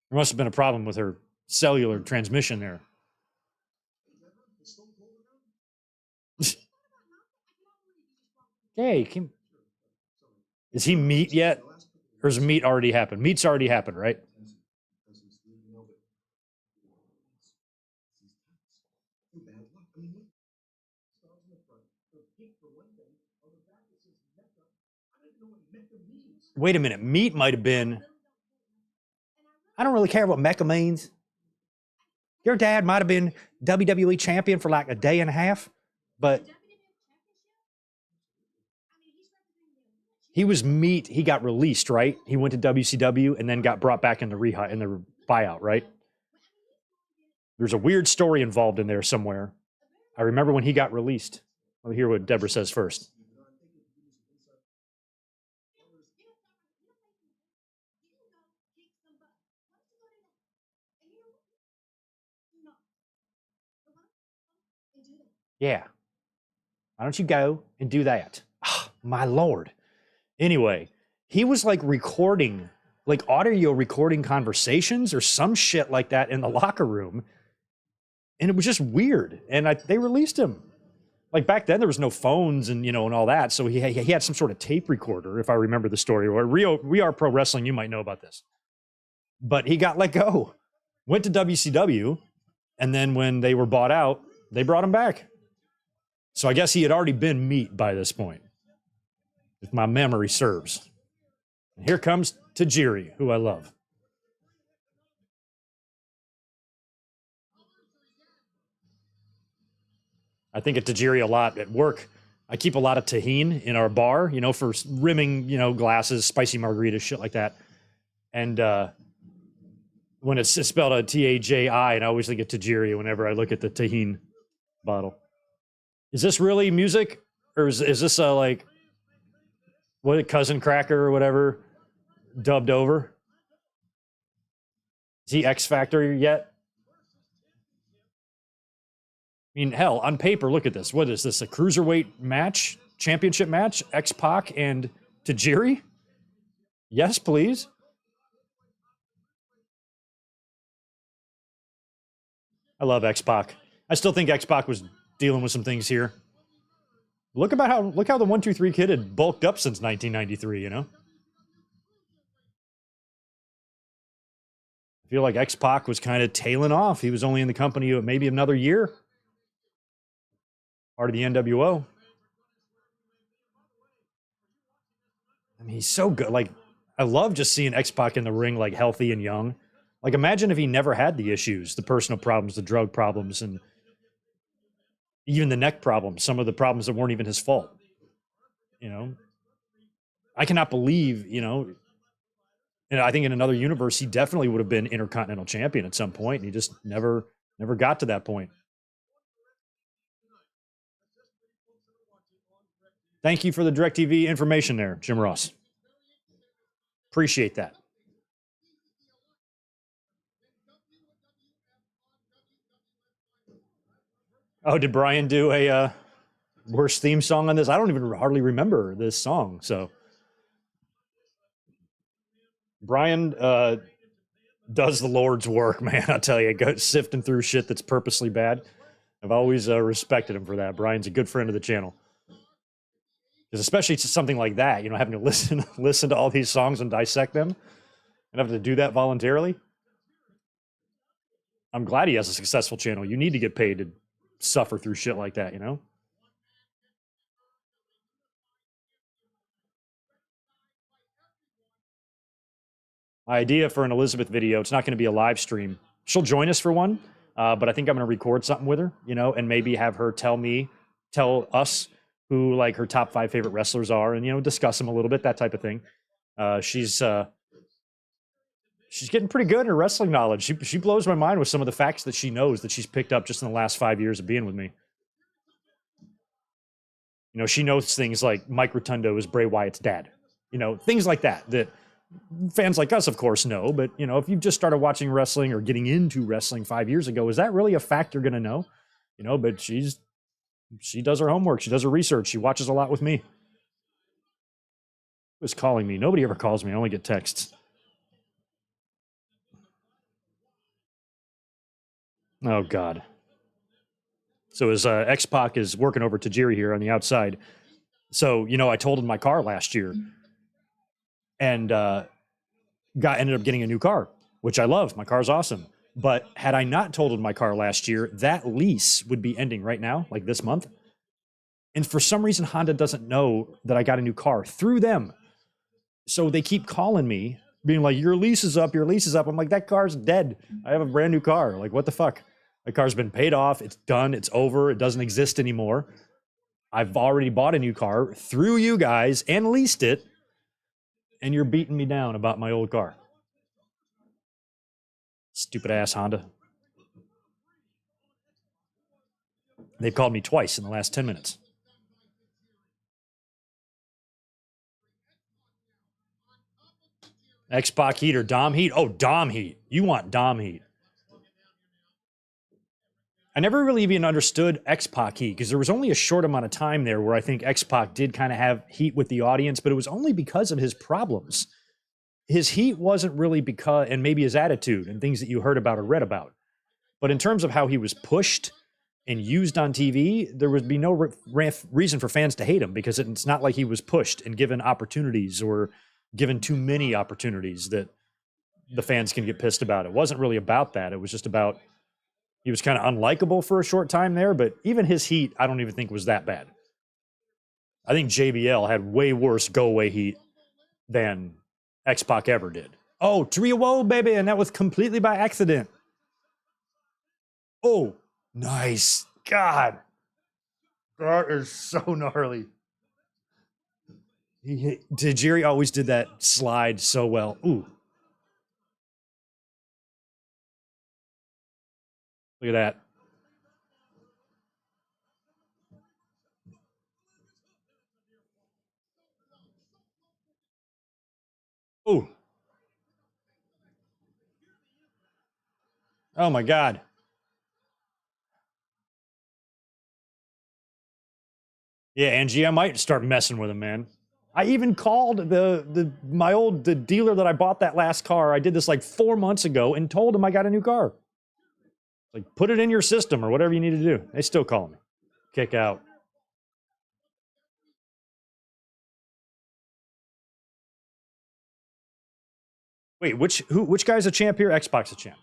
There must have been a problem with her cellular transmission there. Hey, is he meat yet? Or has meat already happened? Meat's already happened, right? Wait a minute. Meat might have been. I don't really care what Mecca means. Your dad might have been WWE champion for like a day and a half, but he was meat. He got released, right? He went to WCW and then got brought back in the buyout, right? There's a weird story involved in there somewhere. I remember when he got released. Let me hear what Deborah says first. Yeah. Why don't you go and do that? Oh, my Lord. Anyway, he was like recording, like audio recording conversations or some shit like that in the locker room. And it was just weird. And they released him. Like back then, there was no phones and, and all that. So he had some sort of tape recorder, if I remember the story. Or We Are Pro Wrestling, you might know about this. But he got let go, went to WCW. And then when they were bought out, they brought him back. So I guess he had already been meat by this point, if my memory serves. And here comes Tajiri, who I love. I think of Tajiri a lot at work. I keep a lot of tahini in our bar, for rimming, glasses, spicy margaritas, shit like that. And when it's spelled a T-A-J-I, and I always think of Tajiri whenever I look at the tahini bottle. Is this really music? Or is this like, what, Cousin Cracker or whatever, dubbed over? Is he X Factor yet? I mean, hell, on paper, look at this. What is this, a cruiserweight match, championship match? X-Pac and Tajiri? Yes, please. I love X-Pac. I still think X-Pac was dealing with some things here. Look how the 1-2-3 Kid had bulked up since 1993, I feel like X-Pac was kind of tailing off. He was only in the company maybe another year. Part of the NWO. I mean, he's so good. Like, I love just seeing X-Pac in the ring, like, healthy and young. Like, imagine if he never had the issues, the personal problems, the drug problems, and even the neck problems, some of the problems that weren't even his fault. I cannot believe, and I think in another universe, he definitely would have been Intercontinental Champion at some point, and he just never got to that point. Thank you for the DirecTV information there, Jim Ross. Appreciate that. Oh, did Brian do a worst theme song on this? I don't even hardly remember this song. So Brian does the Lord's work, man. I'll tell you, go sifting through shit that's purposely bad. I've always respected him for that. Brian's a good friend of the channel. Because especially to something like that, having to listen to all these songs and dissect them and have to do that voluntarily. I'm glad he has a successful channel. You need to get paid to suffer through shit like that, My idea for an Elizabeth video, it's not going to be a live stream. She'll join us for one, but I think I'm going to record something with her, and maybe have her tell us who like her top 5 favorite wrestlers are, and discuss them a little bit, that type of thing. She's getting pretty good in her wrestling knowledge. She blows my mind with some of the facts that she knows that she's picked up just in the last 5 years of being with me. She knows things like Mike Rotundo is Bray Wyatt's dad. Things like that fans like us, of course, know. But, if you've just started watching wrestling or getting into wrestling 5 years ago, is that really a fact you're going to know? But she does her homework. She does her research. She watches a lot with me. Who's calling me? Nobody ever calls me. I only get texts. Oh, God. So as X-Pac is working over Tajiri here on the outside. So, I totaled my car last year and ended up getting a new car, which I love. My car's awesome. But had I not totaled my car last year, that lease would be ending right now, like this month. And for some reason, Honda doesn't know that I got a new car through them. So they keep calling me, being like, your lease is up, your lease is up. I'm like, that car's dead. I have a brand new car. Like, what the fuck? My car's been paid off. It's done. It's over. It doesn't exist anymore. I've already bought a new car through you guys and leased it. And you're beating me down about my old car. Stupid ass Honda. They've called me twice in the last 10 minutes. X-Pac heat or Dom heat? Oh, Dom heat. You want Dom heat. I never really even understood X-Pac heat because there was only a short amount of time there where I think X-Pac did kind of have heat with the audience, but it was only because of his problems. His heat wasn't really because, and maybe his attitude and things that you heard about or read about. But in terms of how he was pushed and used on TV, there would be no reason for fans to hate him because it's not like he was pushed and given opportunities or given too many opportunities that the fans can get pissed about. It wasn't really about that. It was just about he was kind of unlikable for a short time there, but even his heat, I don't even think was that bad. I think JBL had way worse go away heat than X-Pac ever did. Oh, 3-0, baby, and that was completely by accident. Oh, nice. God. That is so gnarly. Jerry always did that slide so well. Ooh. Look at that. Ooh. Oh my God. Yeah, Angie, I might start messing with him, man. I even called the dealer that I bought that last car. I did this like 4 months ago and told him I got a new car. Like, put it in your system or whatever you need to do. They still call me. Kick out. Wait, which guy's a champ here? Xbox a champ.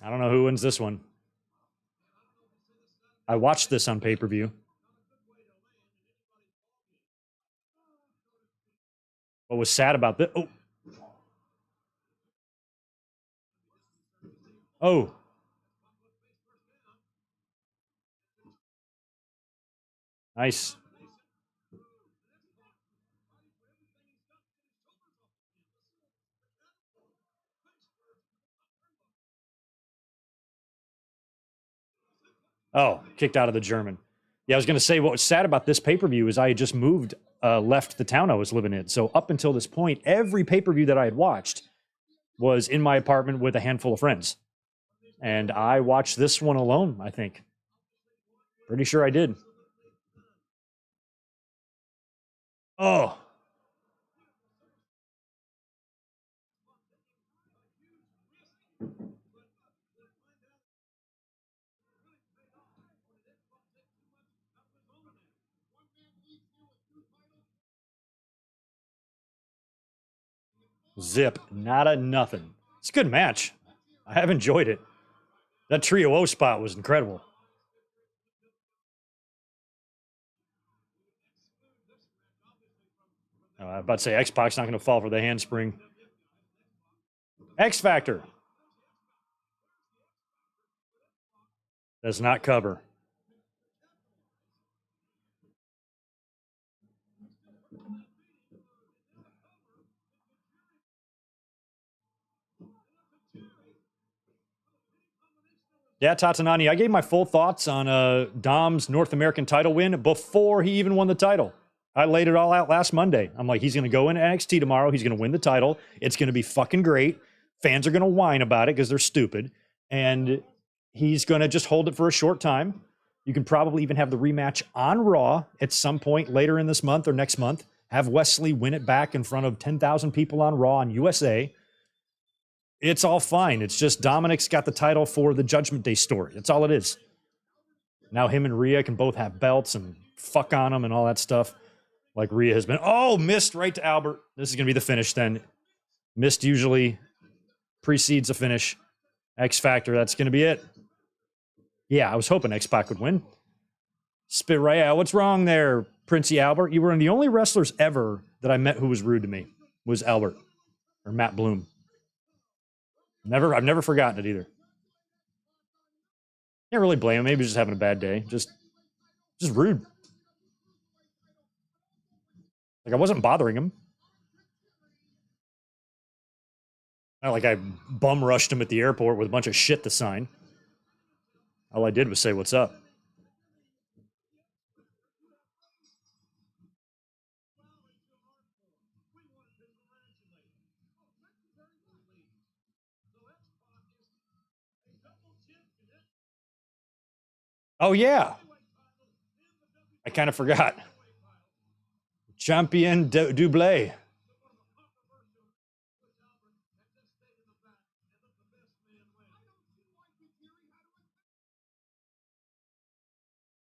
I don't know who wins this one. I watched this on pay-per-view. What was sad about this? Oh. Oh. Nice. Oh, kicked out of the German. Yeah, I was going to say what was sad about this pay-per-view is I had just moved, left the town I was living in. So up until this point, every pay-per-view that I had watched was in my apartment with a handful of friends. And I watched this one alone, I think. Pretty sure I did. Oh. Zip. Nada nothing. It's a good match. I have enjoyed it. That Trio O spot was incredible. I was about to say X-Pac's not going to fall for the handspring. X Factor does not cover. Yeah, Tatanani, I gave my full thoughts on Dom's North American title win before he even won the title. I laid it all out last Monday. I'm like, he's going to go into NXT tomorrow. He's going to win the title. It's going to be fucking great. Fans are going to whine about it because they're stupid. And he's going to just hold it for a short time. You can probably even have the rematch on Raw at some point later in this month or next month. Have Wesley win it back in front of 10,000 people on Raw on USA. It's all fine. It's just Dominic's got the title for the Judgment Day story. That's all it is. Now him and Rhea can both have belts and fuck on them and all that stuff. Like Rhea has been. Oh, missed right to Albert. This is going to be the finish then. Missed usually precedes a finish. X Factor, that's going to be it. Yeah, I was hoping X-Pac would win. Spit right out. What's wrong there, Princey Albert? You were one of the only wrestlers ever that I met who was rude to me. Was Albert or Matt Bloom. I've never forgotten it either. Can't really blame him. Maybe he's just having a bad day. Just rude. Like I wasn't bothering him. Not like I bum rushed him at the airport with a bunch of shit to sign. All I did was say, "What's up?" Oh, yeah. I kind of forgot. Champion Dublé.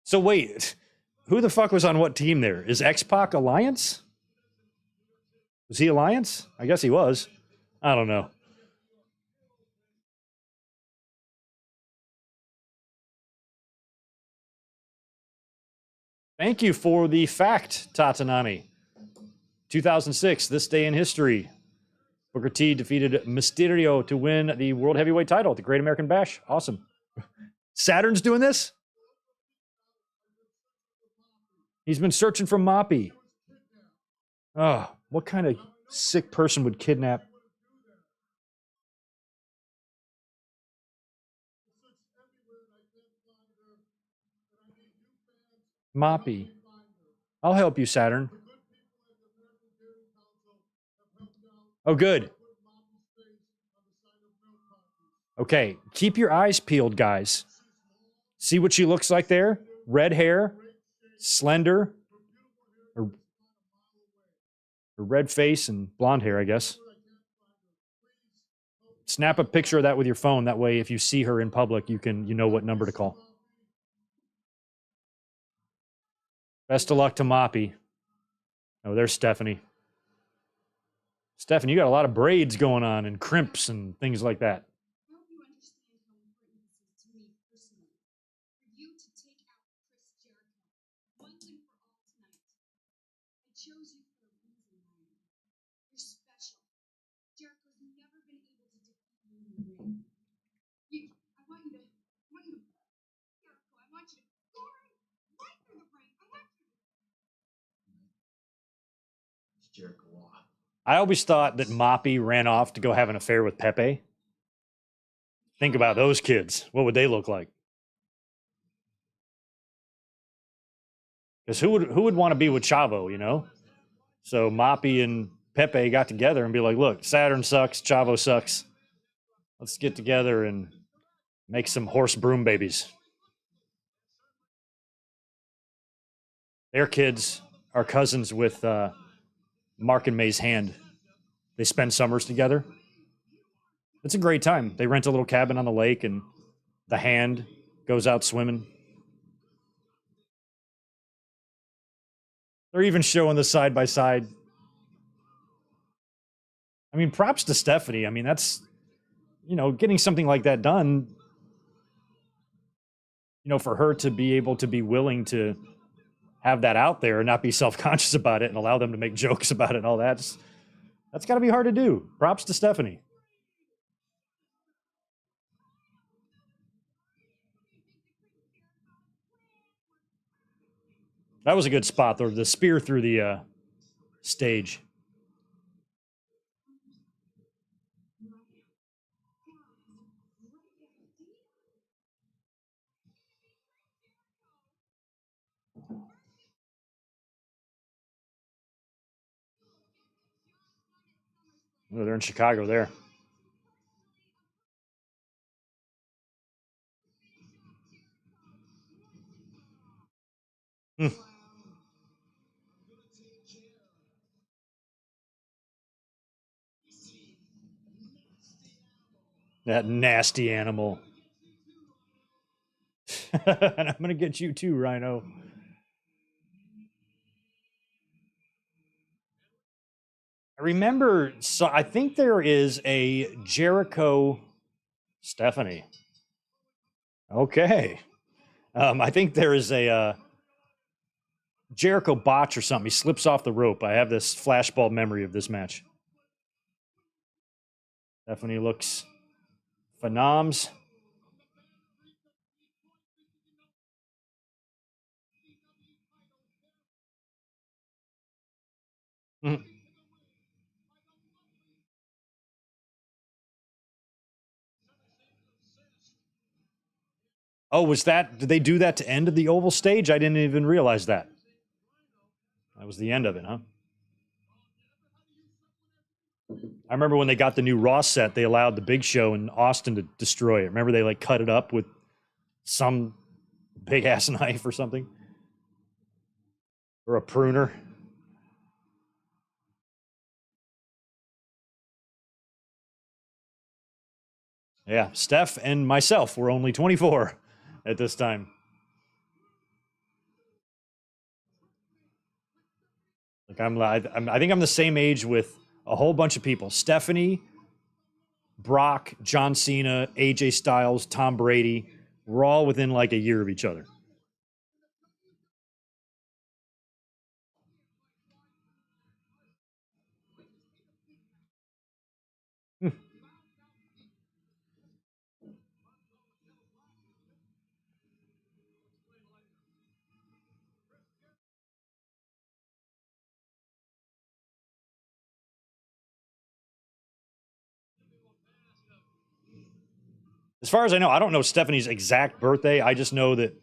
So wait, who the fuck was on what team there? Is X-Pac Alliance? Was he Alliance? I guess he was. I don't know. Thank you for the fact, Tatanani. 2006, this day in history. Booker T defeated Mysterio to win the World Heavyweight title at the Great American Bash. Awesome. Saturn's doing this? He's been searching for Moppy. Oh, what kind of sick person would kidnap Moppy? I'll help you, Saturn. Oh, good. Okay, keep your eyes peeled, guys. See what she looks like there? Red hair, slender, or red face and blonde hair, I guess. Snap a picture of that with your phone. That way, if you see her in public, you know what number to call. Best of luck to Moppy. Oh, there's Stephanie. Stephanie, you got a lot of braids going on and crimps and things like that. I hope you understand how important this is to me personally. For you to take out Chris Jericho once and for all tonight. I chose you for a reason, Ryan. You're special. Jericho's never been able to defeat you in the ring. I want you to, Jericho, I want you to go right through the ring. I want you to. It's Jericho off. I always thought that Moppy ran off to go have an affair with Pepe. Think about those kids. What would they look like? Because who would want to be with Chavo, you know? So Moppy and Pepe got together and be like, look, Saturn sucks, Chavo sucks. Let's get together and make some horse broom babies. Their kids are cousins with Mark and May's Hand. They spend summers together. It's a great time. They rent a little cabin on the lake and the Hand goes out swimming. They're even showing the side by side. I mean, props to Stephanie. I mean, that's, getting something like that done, for her to be able to be willing to have that out there and not be self-conscious about it and allow them to make jokes about it and all that. That's got to be hard to do. Props to Stephanie. That was a good spot, though. The spear through the stage. Oh, they're in Chicago there. Hmm. That nasty animal. And I'm going to get you too, Rhino. I remember, so I think there is a Jericho Stephanie. Okay. I think there is a Jericho botch or something. He slips off the rope. I have this flashbulb memory of this match. Stephanie looks phenoms. Mm. Oh, did they do that to end of the oval stage? I didn't even realize that. That was the end of it, huh? I remember when they got the new Raw set, they allowed the Big Show and Austin to destroy it. Remember they cut it up with some big ass knife or something, or a pruner. Yeah, Steph and myself were only 24 at this time. Like I think I'm the same age with a whole bunch of people. Stephanie, Brock, John Cena, AJ Styles, Tom Brady. We're all within like a year of each other. As far as I know, I don't know Stephanie's exact birthday. I just know that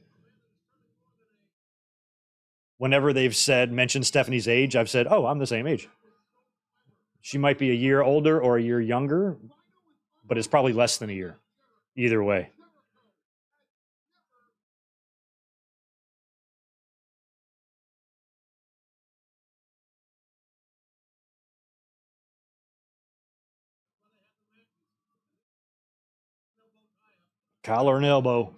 whenever they've mentioned Stephanie's age, I've said, oh, I'm the same age. She might be a year older or a year younger, but it's probably less than a year. Either way. Collar and elbow.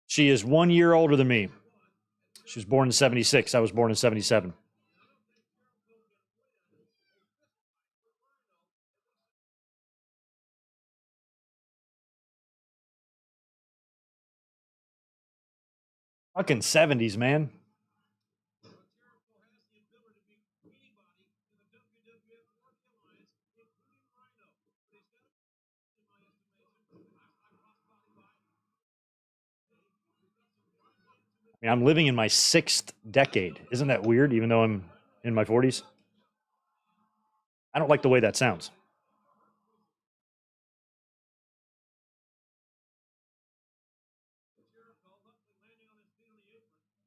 She is 1 year older than me. She was born in 76. I was born in 77. Fucking 70s, man. I mean, I'm living in my 6th decade. Isn't that weird, even though I'm in my 40s? I don't like the way that sounds.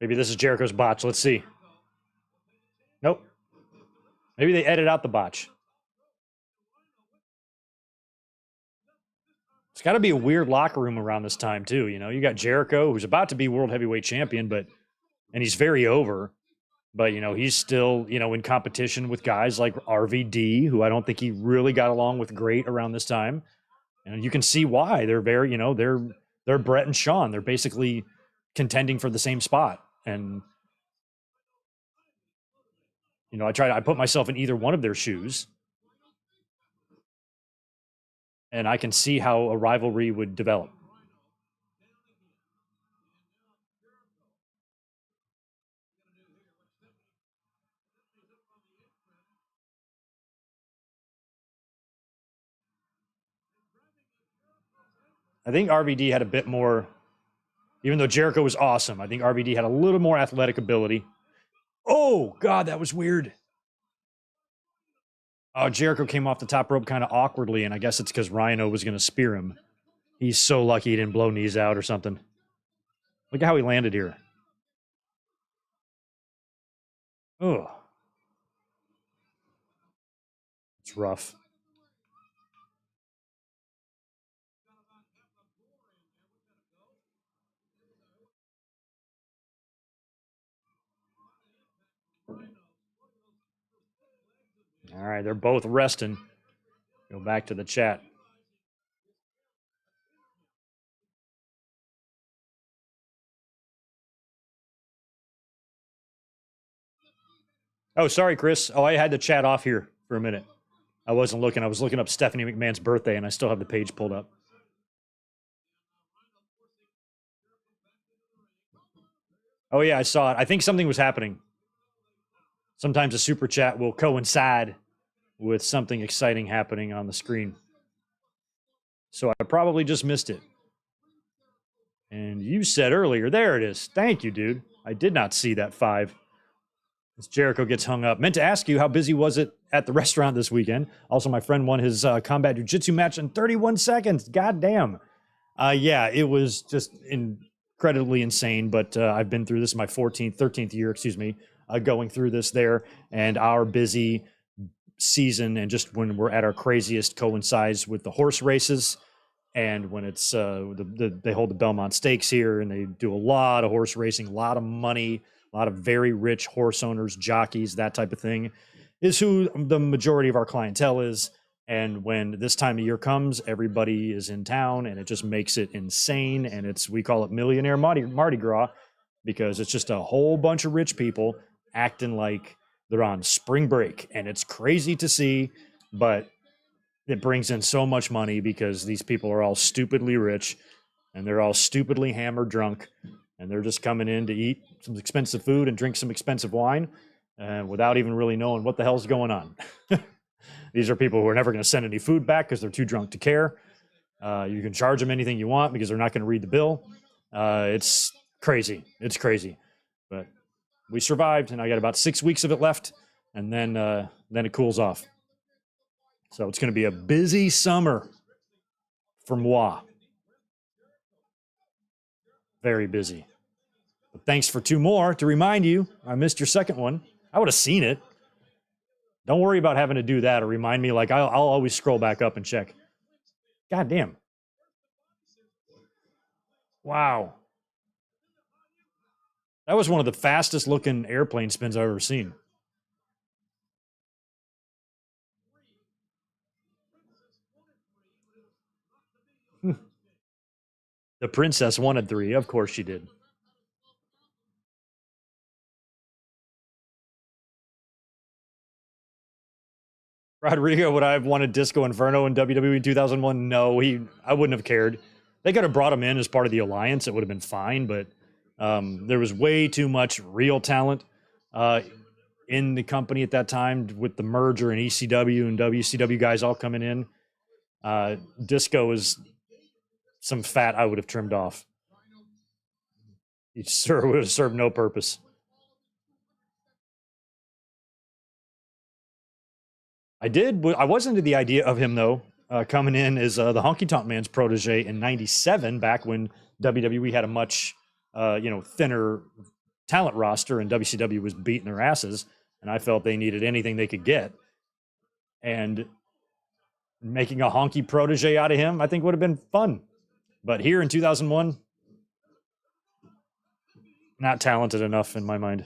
Maybe this is Jericho's botch. Let's see. Nope. Maybe they edit out the botch. It's got to be a weird locker room around this time, too. You know, you got Jericho, who's about to be world heavyweight champion, and he's very over. But, you know, he's still, you know, in competition with guys like RVD, who I don't think he really got along with great around this time. And you can see why. They're very, you know, they're Brett and Sean. They're basically contending for the same spot. And, you know, I put myself in either one of their shoes. And I can see how a rivalry would develop. I think RVD had a bit more, even though Jericho was awesome, I think RVD had a little more athletic ability. Oh, God, that was weird. Oh, Jericho came off the top rope kind of awkwardly, and I guess it's because Rhino was going to spear him. He's so lucky he didn't blow knees out or something. Look at how he landed here. Oh. It's rough. All right, they're both resting. Go back to the chat. Oh, sorry, Chris. Oh, I had the chat off here for a minute. I wasn't looking. I was looking up Stephanie McMahon's birthday, and I still have the page pulled up. Oh, yeah, I saw it. I think something was happening. Sometimes a super chat will coincide with something exciting happening on the screen. So I probably just missed it. And you said earlier, there it is. Thank you, dude. I did not see that 5. As Jericho gets hung up. Meant to ask you, how busy was it at the restaurant this weekend? Also, my friend won his combat jiu-jitsu match in 31 seconds. God damn. Yeah, it was just incredibly insane, but I've been through this, my 13th year, going through this there, and our busy season and just when we're at our craziest coincides with the horse races. And when it's they hold the Belmont Stakes here, and they do a lot of horse racing, a lot of money, a lot of very rich horse owners, jockeys, that type of thing, is who the majority of our clientele is. And when this time of year comes, everybody is in town, and it just makes it insane. And we call it Millionaire Mardi Gras, because it's just a whole bunch of rich people acting like they're on spring break, and it's crazy to see, but it brings in so much money because these people are all stupidly rich, and they're all stupidly hammered drunk, and they're just coming in to eat some expensive food and drink some expensive wine without even really knowing what the hell's going on. These are people who are never going to send any food back because they're too drunk to care. You can charge them anything you want because they're not going to read the bill. It's crazy. It's crazy. But we survived, and I got about 6 weeks of it left, and then it cools off. So it's going to be a busy summer for moi. Very busy. But thanks for 2 more to remind you. I missed your second one. I would have seen it. Don't worry about having to do that or remind me. Like, I'll always scroll back up and check. God damn. Wow. That was one of the fastest looking airplane spins I've ever seen. The princess wanted 3. Of course she did. Rodrigo, would I have wanted Disco Inferno in WWE in 2001? No, I wouldn't have cared. They could have brought him in as part of the alliance. It would have been fine, but there was way too much real talent in the company at that time with the merger and ECW and WCW guys all coming in. Disco is some fat I would have trimmed off. He would have served no purpose. I was into the idea of him, though, coming in as the Honky Tonk Man's protege in '97, back when WWE had a much, thinner talent roster and WCW was beating their asses, and I felt they needed anything they could get. And making a honky protege out of him, I think would have been fun. But here in 2001, not talented enough in my mind.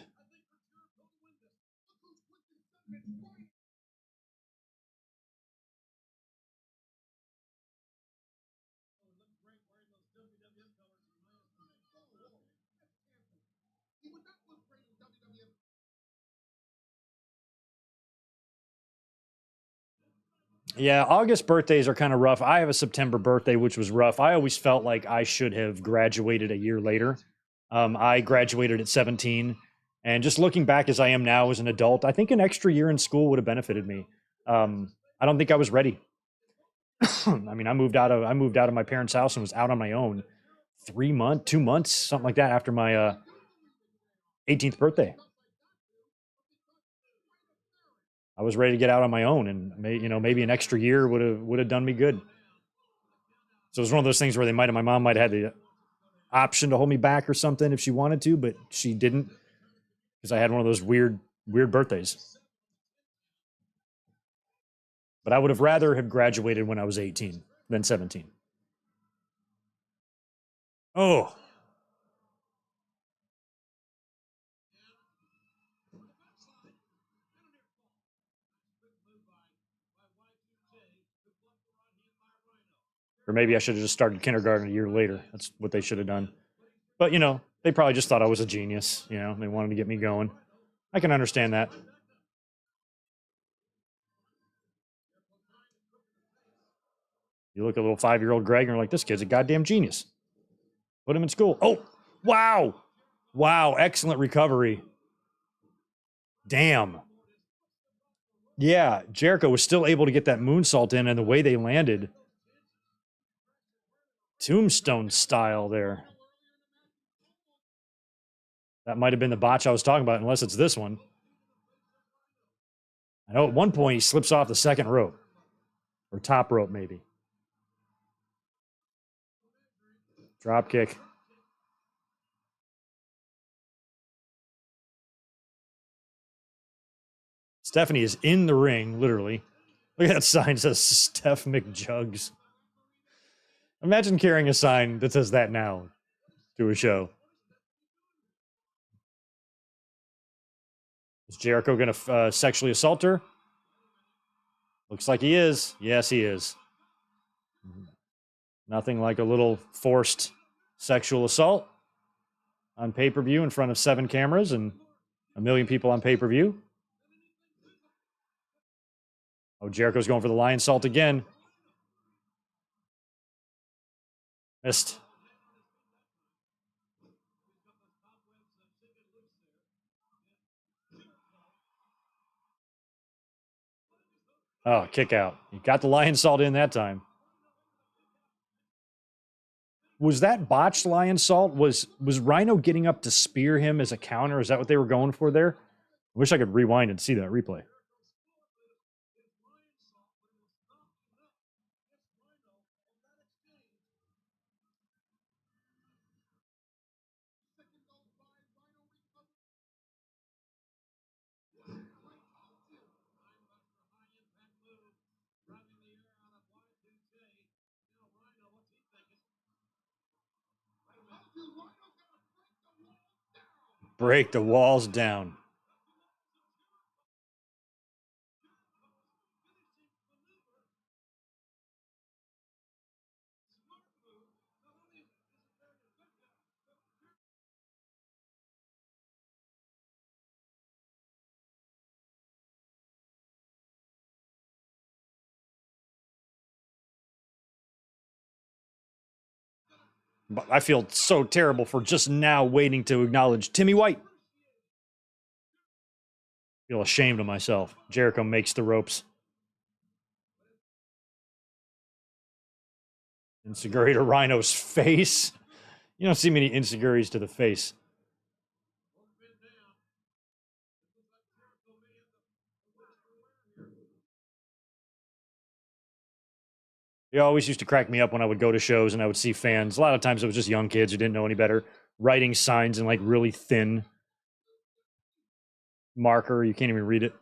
Yeah, August birthdays are kind of rough. I have a September birthday, which was rough. I always felt like I should have graduated a year later. I graduated at 17. And just looking back as I am now as an adult, I think an extra year in school would have benefited me. I don't think I was ready. I mean, I moved out of my parents' house and was out on my own 2 months, something like that, after my 18th birthday. I was ready to get out on my own, and maybe an extra year would have done me good. So it was one of those things where my mom might have had the option to hold me back or something if she wanted to, but she didn't, because I had one of those weird birthdays. But I would have rather have graduated when I was 18 than 17. Oh. Or maybe I should have just started kindergarten a year later. That's what they should have done. But, they probably just thought I was a genius. They wanted to get me going. I can understand that. You look at a little 5-year-old Greg and you're like, this kid's a goddamn genius. Put him in school. Oh, wow. Wow. Excellent recovery. Damn. Yeah. Jericho was still able to get that moonsault in, and the way they landed. Tombstone style there. That might have been the botch I was talking about, unless it's this one. I know at one point he slips off the second rope. Or top rope, maybe. Drop kick. Stephanie is in the ring, literally. Look at that sign that says Steph McJugs. Imagine carrying a sign that says that now to a show. Is Jericho going to sexually assault her? Looks like he is. Yes, he is. Nothing like a little forced sexual assault on pay-per-view in front of 7 cameras and 1 million people on pay-per-view. Oh, Jericho's going for the lion salt again. Missed. Oh, kick out. He got the lion salt in that time. Was that botched lion salt? Was Rhino getting up to spear him as a counter? Is that what they were going for there? I wish I could rewind and see that replay. Break the walls down. But I feel so terrible for just now waiting to acknowledge Timmy White. Feel ashamed of myself. Jericho makes the ropes. Enzuigiri to Rhino's face. You don't see many Enzuigiris to the face. It always used to crack me up when I would go to shows and I would see fans. A lot of times it was just young kids who didn't know any better, writing signs in like really thin marker. You can't even read it.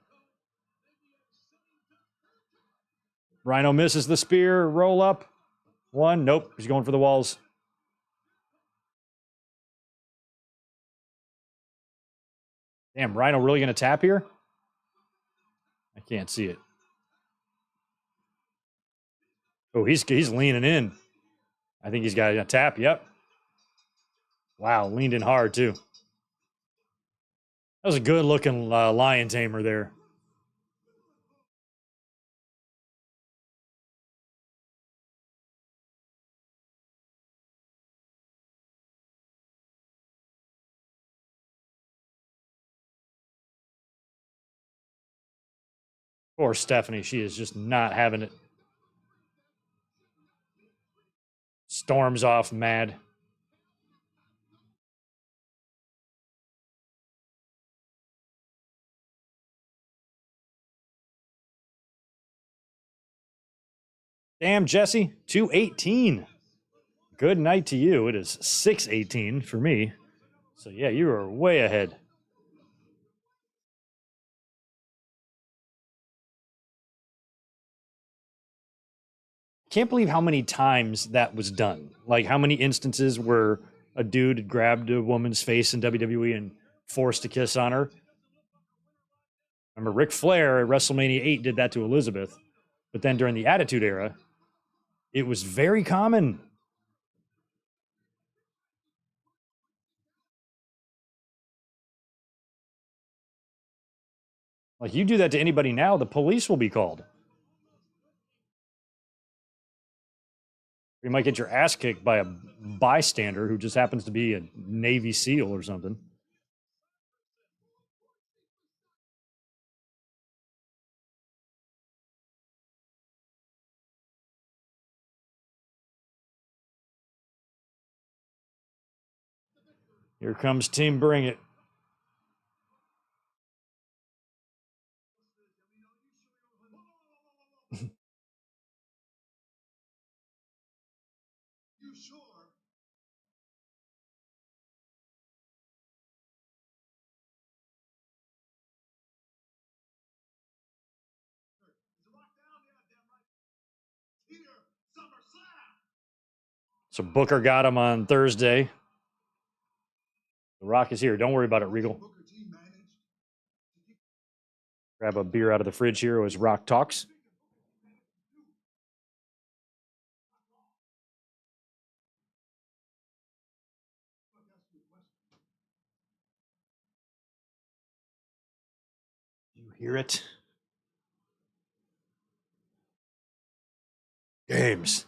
Rhino misses the spear. Roll up. 1. Nope. He's going for the walls. Damn, Rhino really going to tap here? I can't see it. Oh, he's leaning in. I think he's got a tap. Yep. Wow, leaned in hard too. That was a good looking lion tamer there. Poor Stephanie, she is just not having it. Storms off mad. Damn, Jesse, 218. Good night to you. It is 618 for me. So yeah, you are way ahead. Can't believe how many times that was done. Like how many instances where a dude grabbed a woman's face in WWE and forced a kiss on her. Remember, Ric Flair at WrestleMania 8 did that to Elizabeth. But then during the Attitude Era, it was very common. Like you do that to anybody now, the police will be called. You might get your ass kicked by a bystander who just happens to be a Navy SEAL or something. Here comes Team Bring It. So Booker got him on Thursday. The Rock is here. Don't worry about it, Regal. Grab a beer out of the fridge here as Rock talks. You hear it? Games.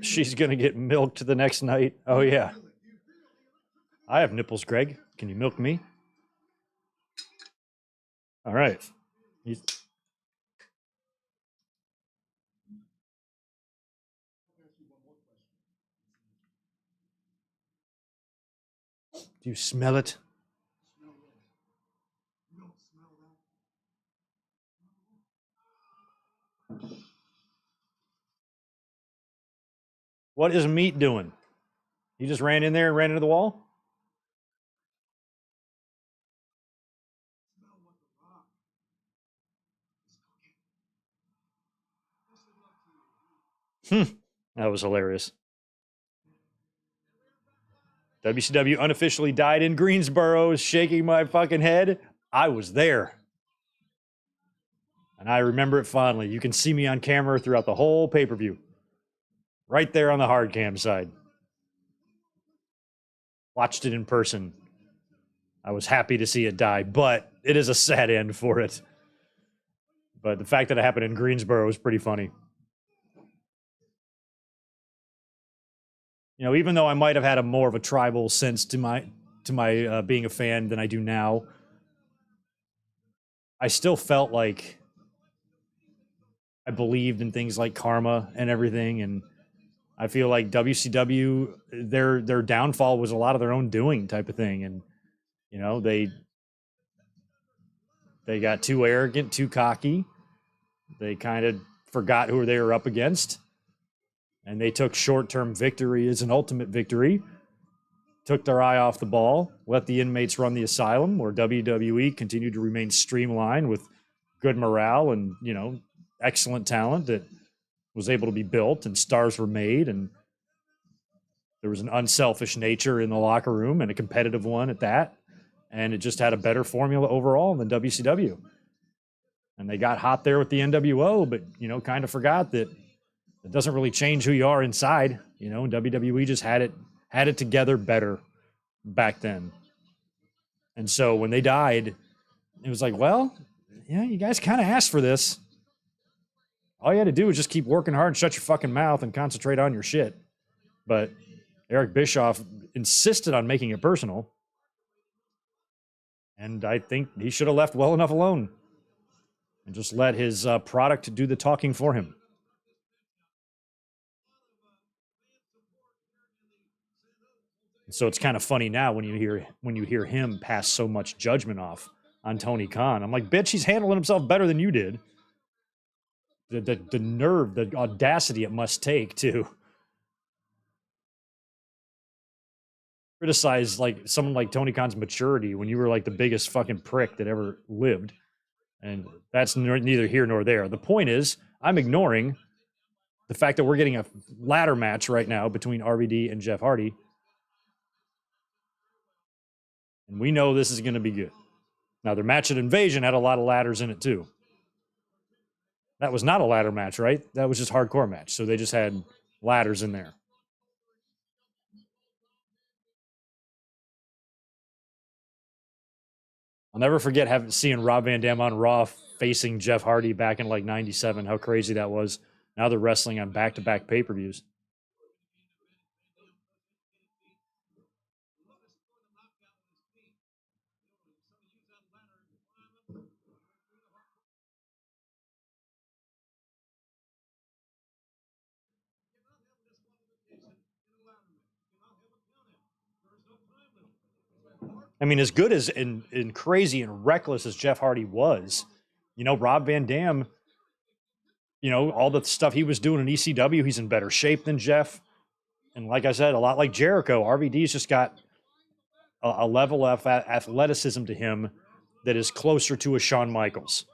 She's going to get milked the next night. Oh, yeah. I have nipples, Greg. Can you milk me? All right. Do you smell it? What is Meat doing? He just ran in there and ran into the wall? That was hilarious. WCW unofficially died in Greensboro, shaking my fucking head. I was there. And I remember it fondly. You can see me on camera throughout the whole pay-per-view. Right there on the hard cam side. Watched it in person. I was happy to see it die, but it is a sad end for it. But the fact that it happened in Greensboro is pretty funny. You know, even though I might have had a more of a tribal sense to my being a fan than I do now, I still felt like I believed in things like karma and everything, and I feel like WCW, their downfall was a lot of their own doing type of thing, and you know they got too arrogant, too cocky. They kind of forgot who they were up against, and they took short-term victory as an ultimate victory. Took their eye off the ball, let the inmates run the asylum, where WWE continued to remain streamlined with good morale and, you know, excellent talent that was able to be built and stars were made. And there was an unselfish nature in the locker room and a competitive one at that. And it just had a better formula overall than WCW. And they got hot there with the NWO, but, you know, kind of forgot that it doesn't really change who you are inside. You know, WWE just had it together better back then. And so when they died, it was like, well, yeah, you guys kind of asked for this. All you had to do was just keep working hard and shut your fucking mouth and concentrate on your shit. But Eric Bischoff insisted on making it personal. And I think he should have left well enough alone and just let his product do the talking for him. So it's kind of funny now when you hear him pass so much judgment off on Tony Khan. I'm like, bitch, he's handling himself better than you did. The nerve, the audacity it must take to criticize like someone like Tony Khan's maturity when you were like the biggest fucking prick that ever lived. And that's neither here nor there. The point is, I'm ignoring the fact that we're getting a ladder match right now between RVD and Jeff Hardy. And we know this is going to be good. Now, their match at Invasion had a lot of ladders in it, too. That was not a ladder match, right? That was just hardcore match. So they just had ladders in there. I'll never forget seeing Rob Van Dam on Raw facing Jeff Hardy back in like 97. How crazy that was. Now they're wrestling on back-to-back pay-per-views. I mean, as good as and crazy and reckless as Jeff Hardy was, you know, Rob Van Dam, you know, all the stuff he was doing in ECW, he's in better shape than Jeff. And like I said, a lot like Jericho, RVD's just got a level of athleticism to him that is closer to a Shawn Michaels.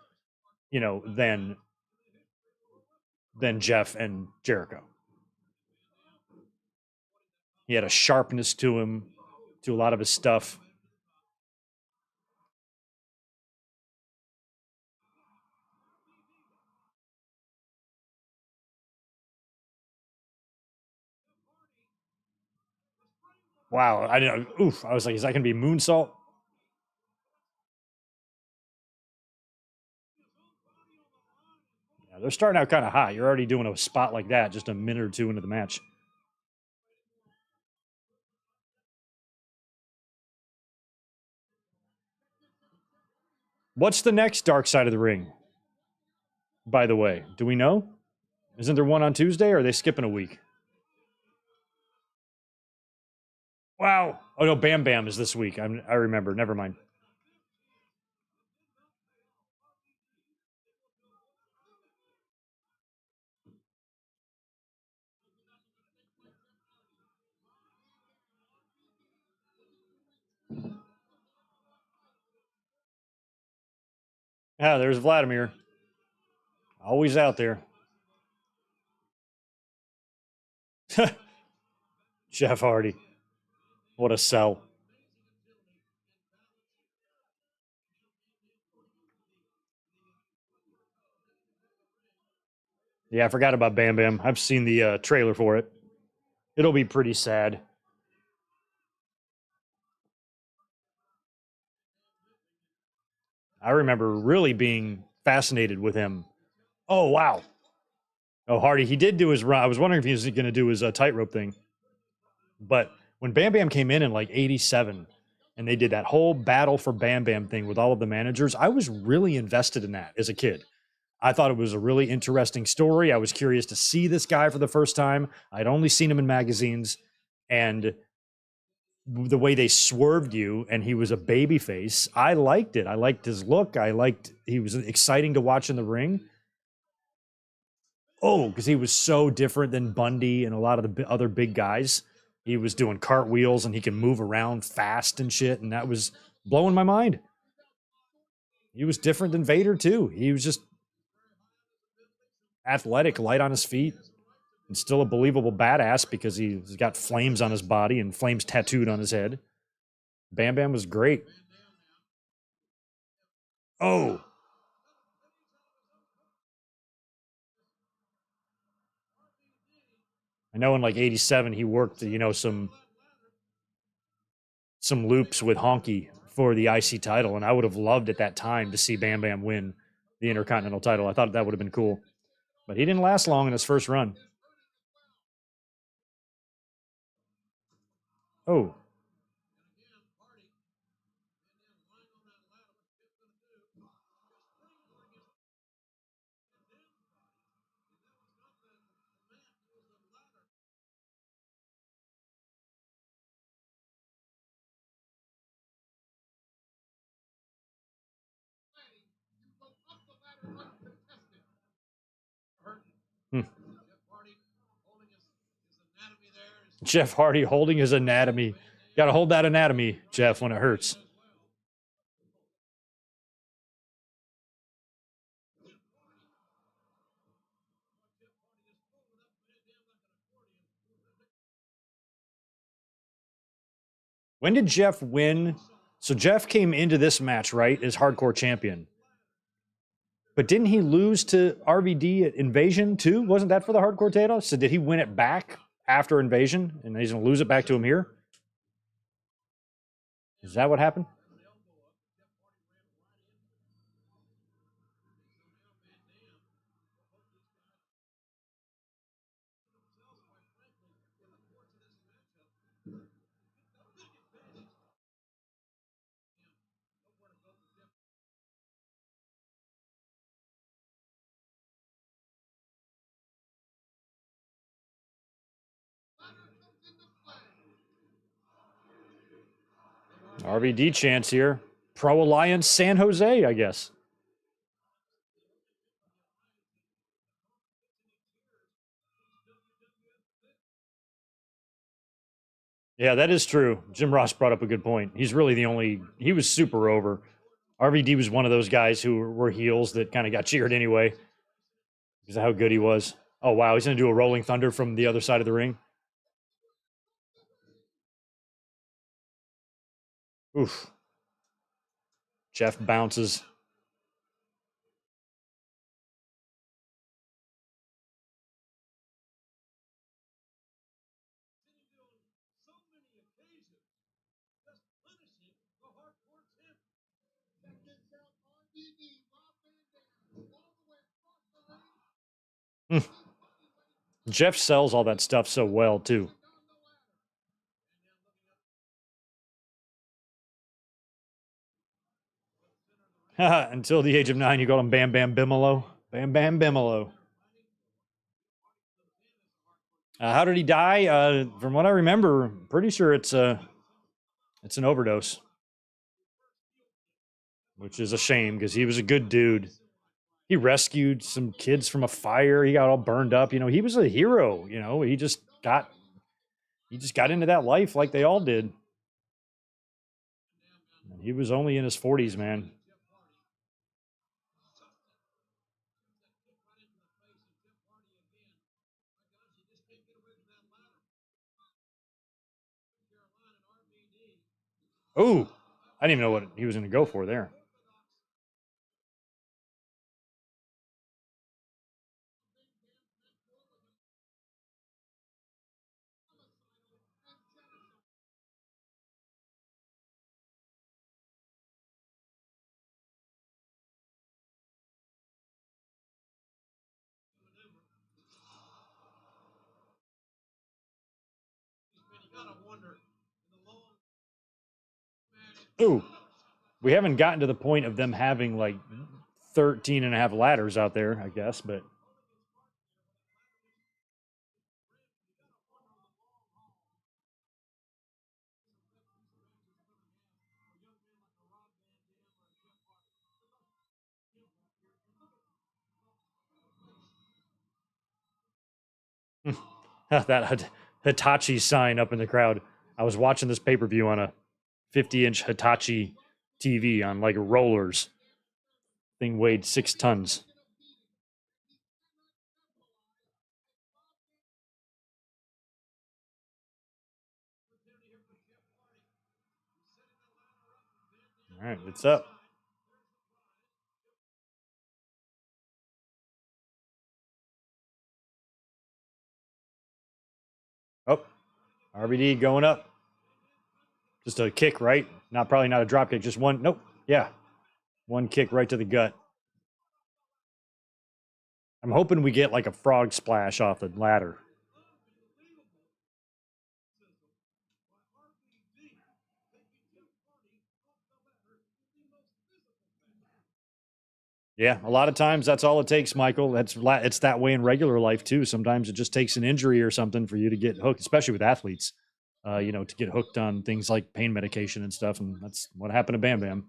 than Jeff and Jericho. He had a sharpness to him, to a lot of his stuff. Wow, I didn't. Oof! I was like, is that going to be moonsault? Yeah, they're starting out kind of hot. You're already doing a spot like that just a minute or two into the match. What's the next Dark Side of the Ring? By the way, do we know? Isn't there one on Tuesday, or are they skipping a week? Wow. Oh no, Bam Bam is this week. I remember. Never mind. Yeah, there's Vladimir. Always out there. Jeff Hardy. What a sell. Yeah, I forgot about Bam Bam. I've seen the trailer for it. It'll be pretty sad. I remember really being fascinated with him. Oh, wow. Oh, Hardy, he did do his run. I was wondering if he was going to do his tightrope thing. But when Bam Bam came in like 87 and they did that whole battle for Bam Bam thing with all of the managers, I was really invested in that as a kid. I thought it was a really interesting story. I was curious to see this guy for the first time. I'd only seen him in magazines, and the way they swerved you and he was a baby face, I liked it. I liked his look. He was exciting to watch in the ring. Oh, because he was so different than Bundy and a lot of the other big guys. He was doing cartwheels and he can move around fast and shit. And that was blowing my mind. He was different than Vader, too. He was just athletic, light on his feet, and still a believable badass because he's got flames on his body and flames tattooed on his head. Bam Bam was great. Oh, I know in like 87 he worked, some loops with Honky for the IC title, and I would have loved at that time to see Bam Bam win the Intercontinental title. I thought that would have been cool. But he didn't last long in his first run. Oh. Hmm. Jeff Hardy holding his anatomy. Got to hold that anatomy, Jeff, when it hurts. When did Jeff win? So Jeff came into this match, right, as hardcore champion. But didn't he lose to RVD at Invasion too? Wasn't that for the hardcore title? So did he win it back after Invasion and he's going to lose it back to him here? Is that what happened? RVD chance here. Pro Alliance San Jose, I guess. Yeah, that is true. Jim Ross brought up a good point. He's really the only, he was super over. RVD was one of those guys who were heels that kind of got cheered anyway because of how good he was. Oh, wow. He's going to do a Rolling Thunder from the other side of the ring. Oof. Jeff bounces. Jeff sells all that stuff so well, too. Until the age of 9, you called him Bam Bam Bimolo. Bam Bam Bimolo. How did he die? From what I remember, I'm pretty sure it's an overdose, which is a shame because he was a good dude. He rescued some kids from a fire. He got all burned up. You know, he was a hero. You know, he just got into that life like they all did. He was only in his 40s, man. Ooh, I didn't even know what he was going to go for there. Ooh, we haven't gotten to the point of them having like 13 and a half ladders out there, I guess, but that Hitachi sign up in the crowd. I was watching this pay-per-view on a 50-inch Hitachi TV on like rollers. Thing weighed 6 tons. All right, it's up. Oh, RVD going up. Just a kick, right? Probably not a drop kick, just one. Nope. Yeah. One kick right to the gut. I'm hoping we get like a frog splash off the ladder. Yeah, a lot of times that's all it takes, Michael. It's that way in regular life too. Sometimes it just takes an injury or something for you to get hooked, especially with athletes. To get hooked on things like pain medication and stuff, and that's what happened to Bam Bam.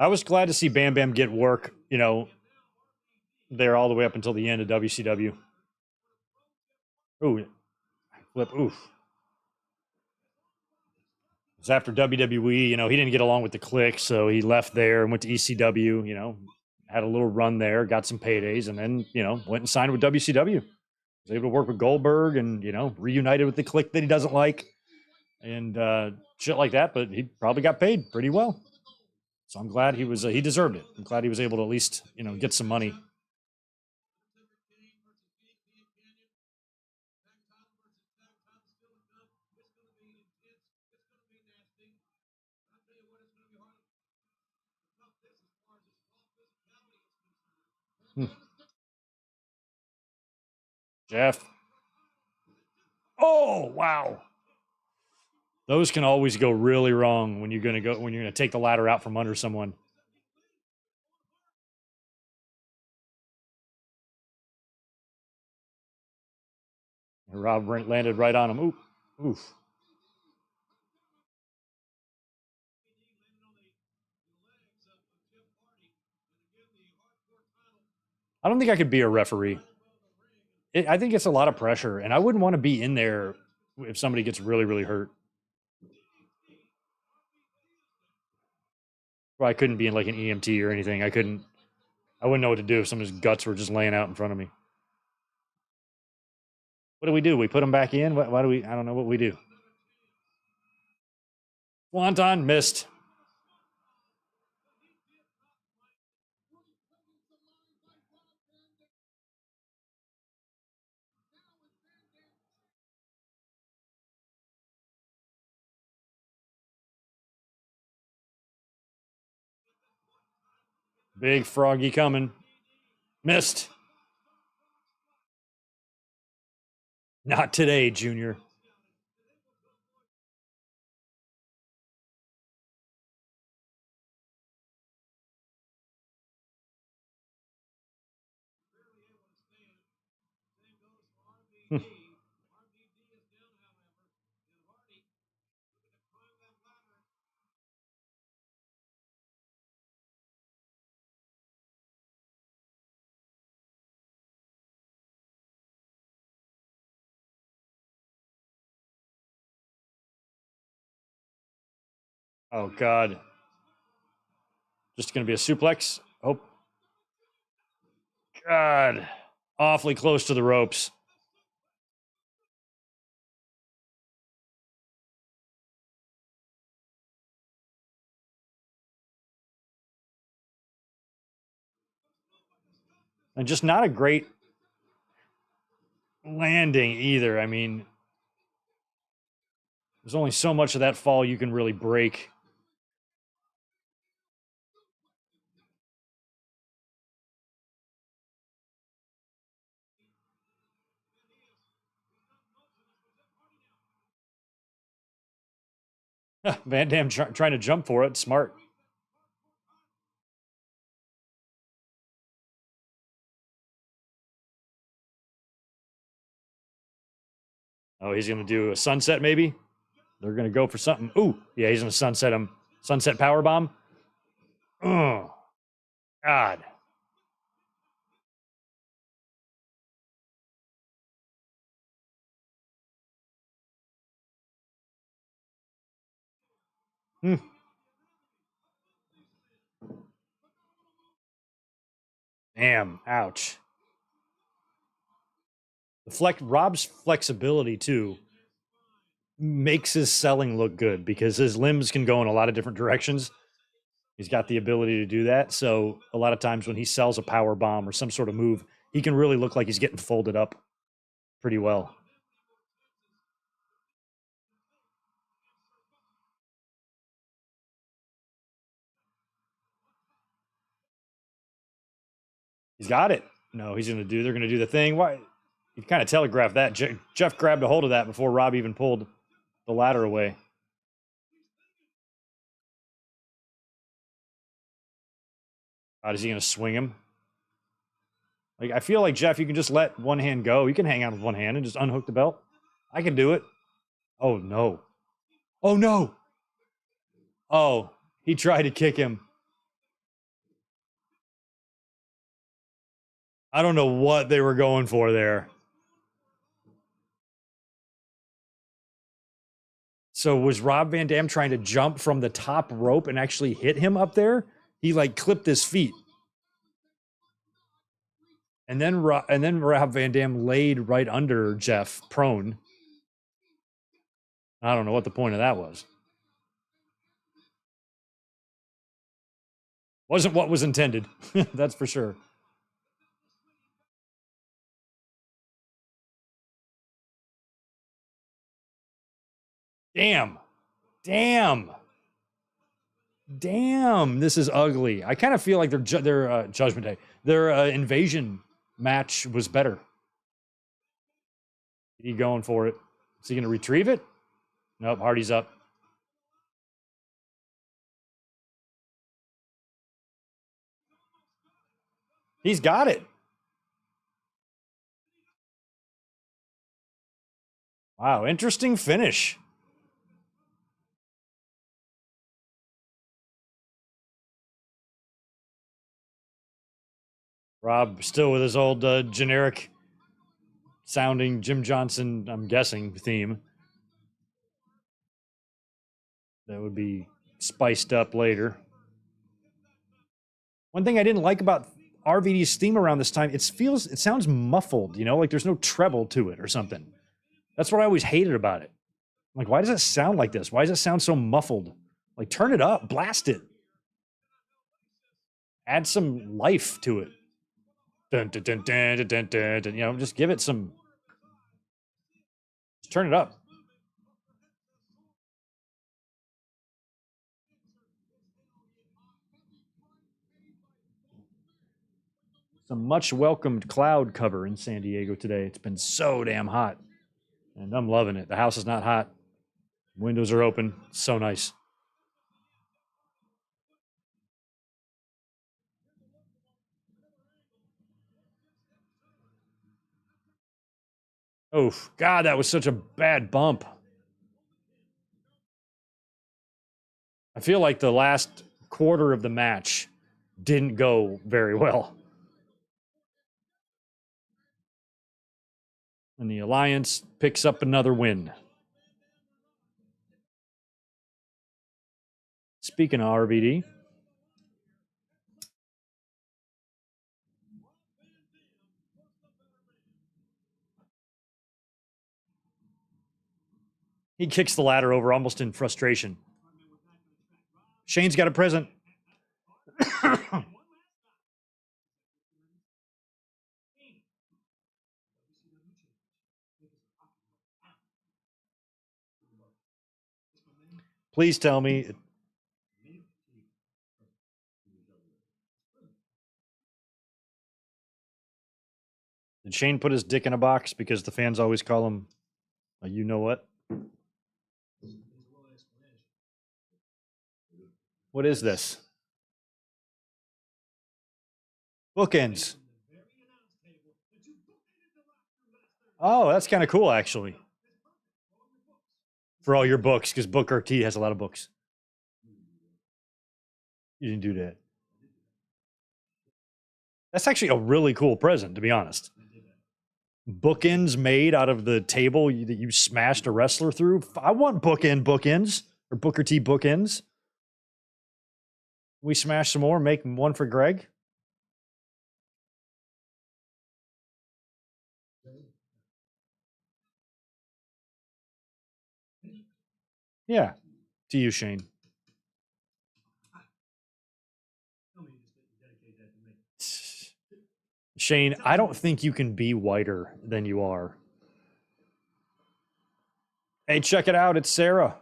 I was glad to see Bam Bam get work. There all the way up until the end of WCW. Ooh, flip. Oof. It was after WWE. He didn't get along with the Click, so he left there and went to ECW. Had a little run there, got some paydays, and then went and signed with WCW. Was able to work with Goldberg and reunited with the Click that he doesn't like, and shit like that. But he probably got paid pretty well, so I'm glad he deserved it. I'm glad he was able to at least get some money. Jeff. Oh wow. Those can always go really wrong when you're gonna take the ladder out from under someone. And Rob landed right on him. Oof. Oof. I don't think I could be a referee. I think it's a lot of pressure, and I wouldn't want to be in there if somebody gets really, really hurt. Well, I couldn't be in like an EMT or anything. I wouldn't know what to do if someone's guts were just laying out in front of me. What do? We put them back in? Why do we? I don't know what we do. Swanton missed. Big froggy coming. Missed. Not today, Junior. Oh, God. Just going to be a suplex. Oh, God. Awfully close to the ropes. And just not a great landing either. I mean, there's only so much of that fall you can really break. Van Dam trying to jump for it. Smart. Oh, he's going to do a sunset maybe? They're going to go for something. Ooh, yeah, he's going to sunset him. Sunset power bomb. Oh, God. Hmm. Damn. Ouch. Rob's flexibility, too, makes his selling look good because his limbs can go in a lot of different directions. He's got the ability to do that. So a lot of times when he sells a power bomb or some sort of move, he can really look like he's getting folded up pretty well. He's got it. No, they're going to do the thing. Why? You kind of telegraphed that. Jeff grabbed a hold of that before Rob even pulled the ladder away. Is he going to swing him? Like, I feel like, Jeff, you can just let one hand go. You can hang out with one hand and just unhook the belt. I can do it. Oh, no. Oh, no. Oh, he tried to kick him. I don't know what they were going for there. So was Rob Van Dam trying to jump from the top rope and actually hit him up there? He like clipped his feet. And then Rob Van Dam laid right under Jeff prone. I don't know what the point of that was. Wasn't what was intended. That's for sure. Damn. This is ugly. I kind of feel like their Judgment Day, their Invasion match was better. He going for it. Is he going to retrieve it? Nope. Hardy's up. He's got it. Wow, interesting finish. Rob still with his old generic sounding Jim Johnson, I'm guessing, theme. That would be spiced up later. One thing I didn't like about RVD's theme around this time, it sounds muffled, like there's no treble to it or something. That's what I always hated about it. Like, why does it sound like this? Why does it sound so muffled? Like, turn it up, blast it. Add some life to it. Dun, dun, dun, dun, dun, dun, dun, just give it some. Just turn it up. Some much welcomed cloud cover in San Diego today. It's been so damn hot. And I'm loving it. The house is not hot. Windows are open. So nice. Oh, God, that was such a bad bump. I feel like the last quarter of the match didn't go very well. And the Alliance picks up another win. Speaking of RVD, he kicks the ladder over almost in frustration. Shane's got a present. Please tell me. Did Shane put his dick in a box because the fans always call him a you know what? What is this? Bookends. Oh, that's kind of cool, actually. For all your books, because Booker T has a lot of books. You didn't do that. That's actually a really cool present, to be honest. Bookends made out of the table that you smashed a wrestler through. I want bookends or Booker T bookends. We smash some more, make one for Greg. Yeah, to you, Shane. Shane, I don't think you can be whiter than you are. Hey, check it out. It's Sarah.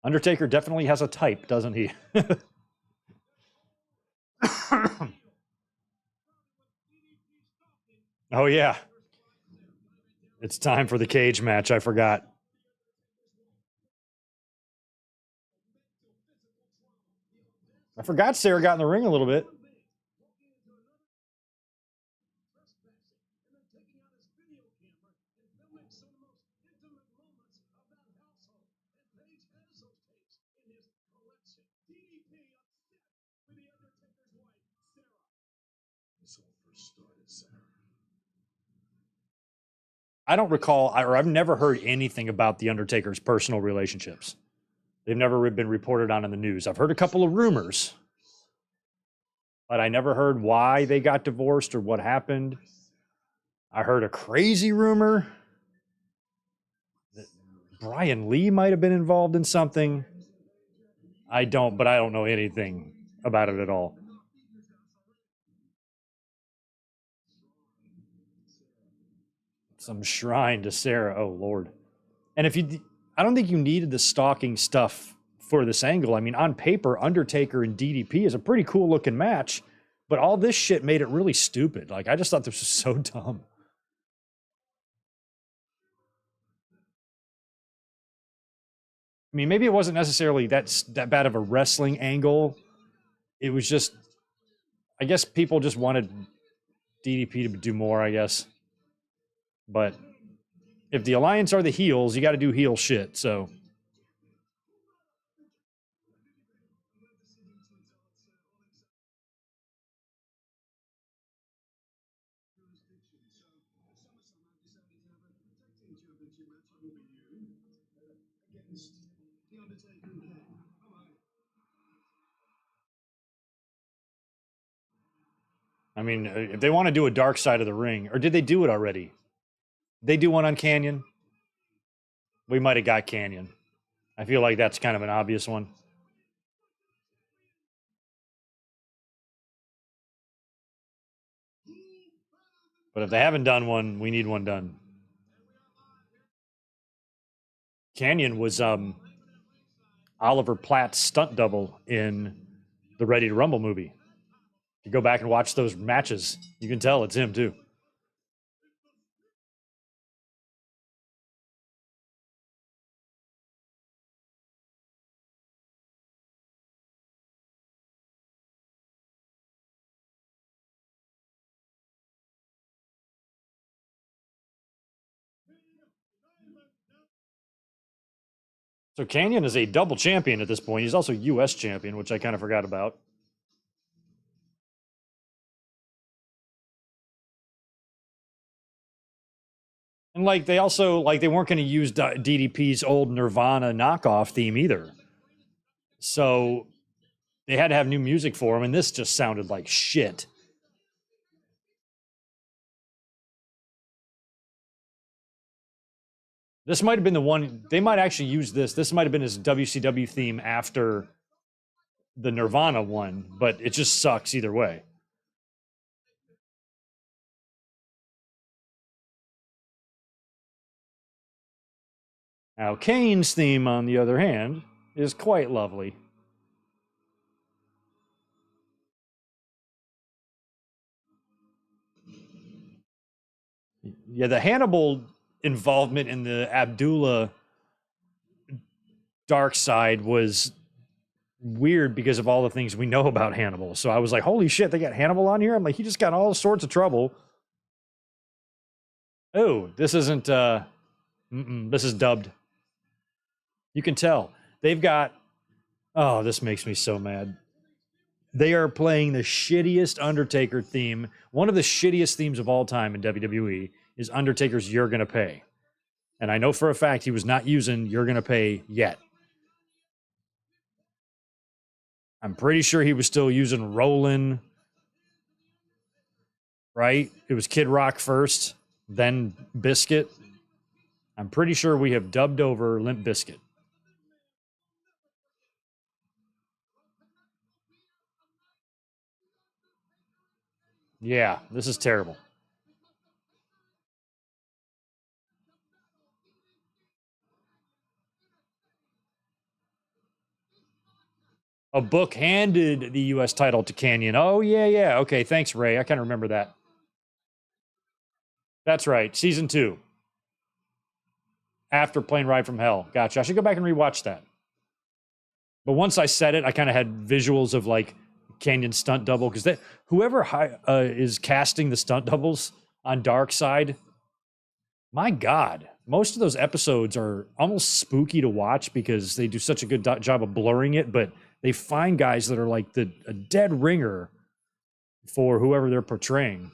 Undertaker definitely has a type, doesn't he? Oh, yeah. It's time for the cage match. I forgot. I forgot Sarah got in the ring a little bit. I don't recall, or I've never heard anything about the Undertaker's personal relationships. They've never been reported on in the news. I've heard a couple of rumors, but I never heard why they got divorced or what happened. I heard a crazy rumor that Brian Lee might have been involved in something. I don't know anything about it at all. Some shrine to Sarah. Oh, Lord. And I don't think you needed the stalking stuff for this angle. I mean, on paper, Undertaker and DDP is a pretty cool looking match, but all this shit made it really stupid. Like, I just thought this was so dumb. I mean, maybe it wasn't necessarily that bad of a wrestling angle. It was just, I guess people just wanted DDP to do more, I guess. But if the Alliance are the heels, you got to do heel shit. So I mean, if they want to do a dark side of the ring, or did they do it already? They do one on Canyon. We might have got Canyon. I feel like that's kind of an obvious one. But if they haven't done one, we need one done. Canyon was Oliver Platt's stunt double in the Ready to Rumble movie. If you go back and watch those matches, you can tell it's him too. So Canyon is a double champion at this point. He's also U.S. champion, which I kind of forgot about. And like they also like they weren't going to use DDP's old Nirvana knockoff theme either. So they had to have new music for him, and this just sounded like shit. This might have been the one they might actually use this. This might have been his WCW theme after the Nirvana one, but it just sucks either way. Now, Kane's theme, on the other hand, is quite lovely. Yeah, the Hannibal involvement in the Abdullah dark side was weird because of all the things we know about Hannibal. So I was like, holy shit, they got Hannibal on here? I'm like, he just got all sorts of trouble. Oh, this isn't, this is dubbed. You can tell. They've got, oh, this makes me so mad. They are playing the shittiest Undertaker theme. One of the shittiest themes of all time in WWE is Undertaker's You're Gonna Pay. And I know for a fact he was not using You're Gonna Pay yet. I'm pretty sure he was still using Rollin', right? It was Kid Rock first, then Biscuit. I'm pretty sure we have dubbed over Limp Biscuit. Yeah, this is terrible. A book handed the U.S. title to Canyon. Oh, yeah. Okay, thanks, Ray. I kind of remember that. That's right. Season 2. After Plane Ride from Hell. Gotcha. I should go back and rewatch that. But once I said it, I kind of had visuals of like Canyon stunt double because whoever is casting the stunt doubles on Dark Side, my God, most of those episodes are almost spooky to watch because they do such a good job of blurring it, but they find guys that are like a dead ringer for whoever they're portraying.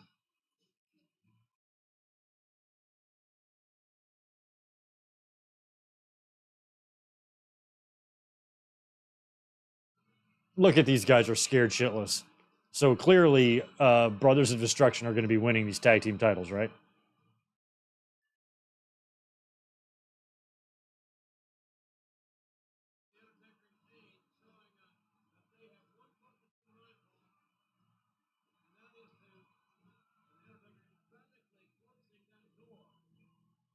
Look at these guys are scared shitless. So clearly, Brothers of Destruction are going to be winning these tag team titles, right?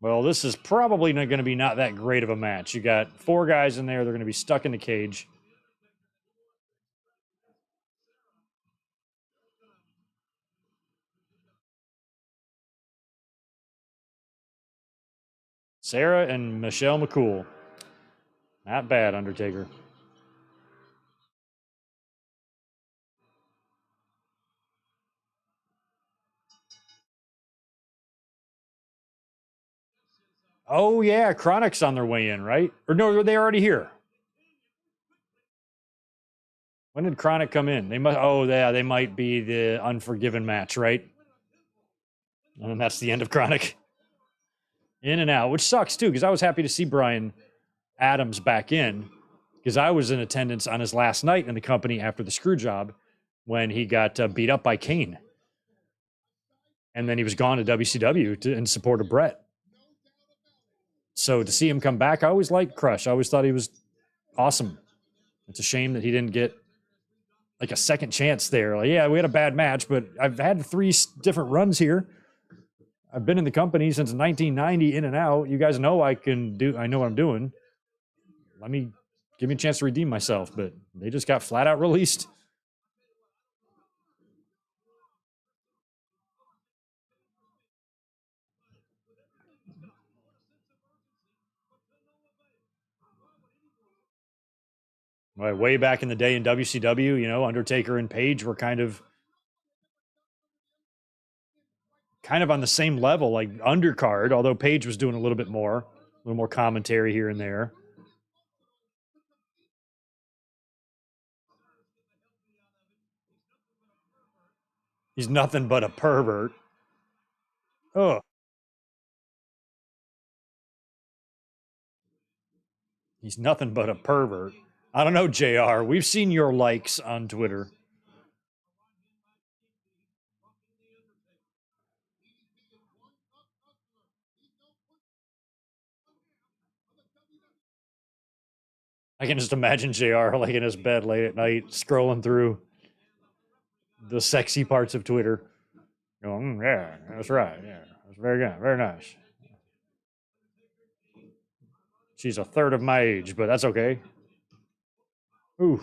Well, this is probably not going to be not that great of a match. You got 4 guys in there. They're going to be stuck in the cage. Sarah and Michelle McCool. Not bad, Undertaker. Oh, yeah. Chronic's on their way in, right? Or no, are they already here? When did Chronic come in? They must. Oh, yeah. They might be the Unforgiven match, right? And then that's the end of Chronic. In and out, which sucks too, because I was happy to see Brian Adams back in, because I was in attendance on his last night in the company after the screw job when he got beat up by Kane. And then he was gone to WCW in support of Brett. So to see him come back, I always liked Crush. I always thought he was awesome. It's a shame that he didn't get like a second chance there. Like, yeah, we had a bad match, but I've had 3 different runs here. I've been in the company since 1990, in and out. You guys know I know what I'm doing. Give me a chance to redeem myself, but they just got flat out released. Way back in the day in WCW, Undertaker and Page were kind of on the same level, like undercard, although Page was doing a little more commentary here and there. He's nothing but a pervert. Oh. He's nothing but a pervert. I don't know, JR. We've seen your likes on Twitter. I can just imagine JR like in his bed late at night, scrolling through the sexy parts of Twitter. Going, yeah, that's right. Yeah, that's very good. Very nice. She's a third of my age, but that's okay. Ooh.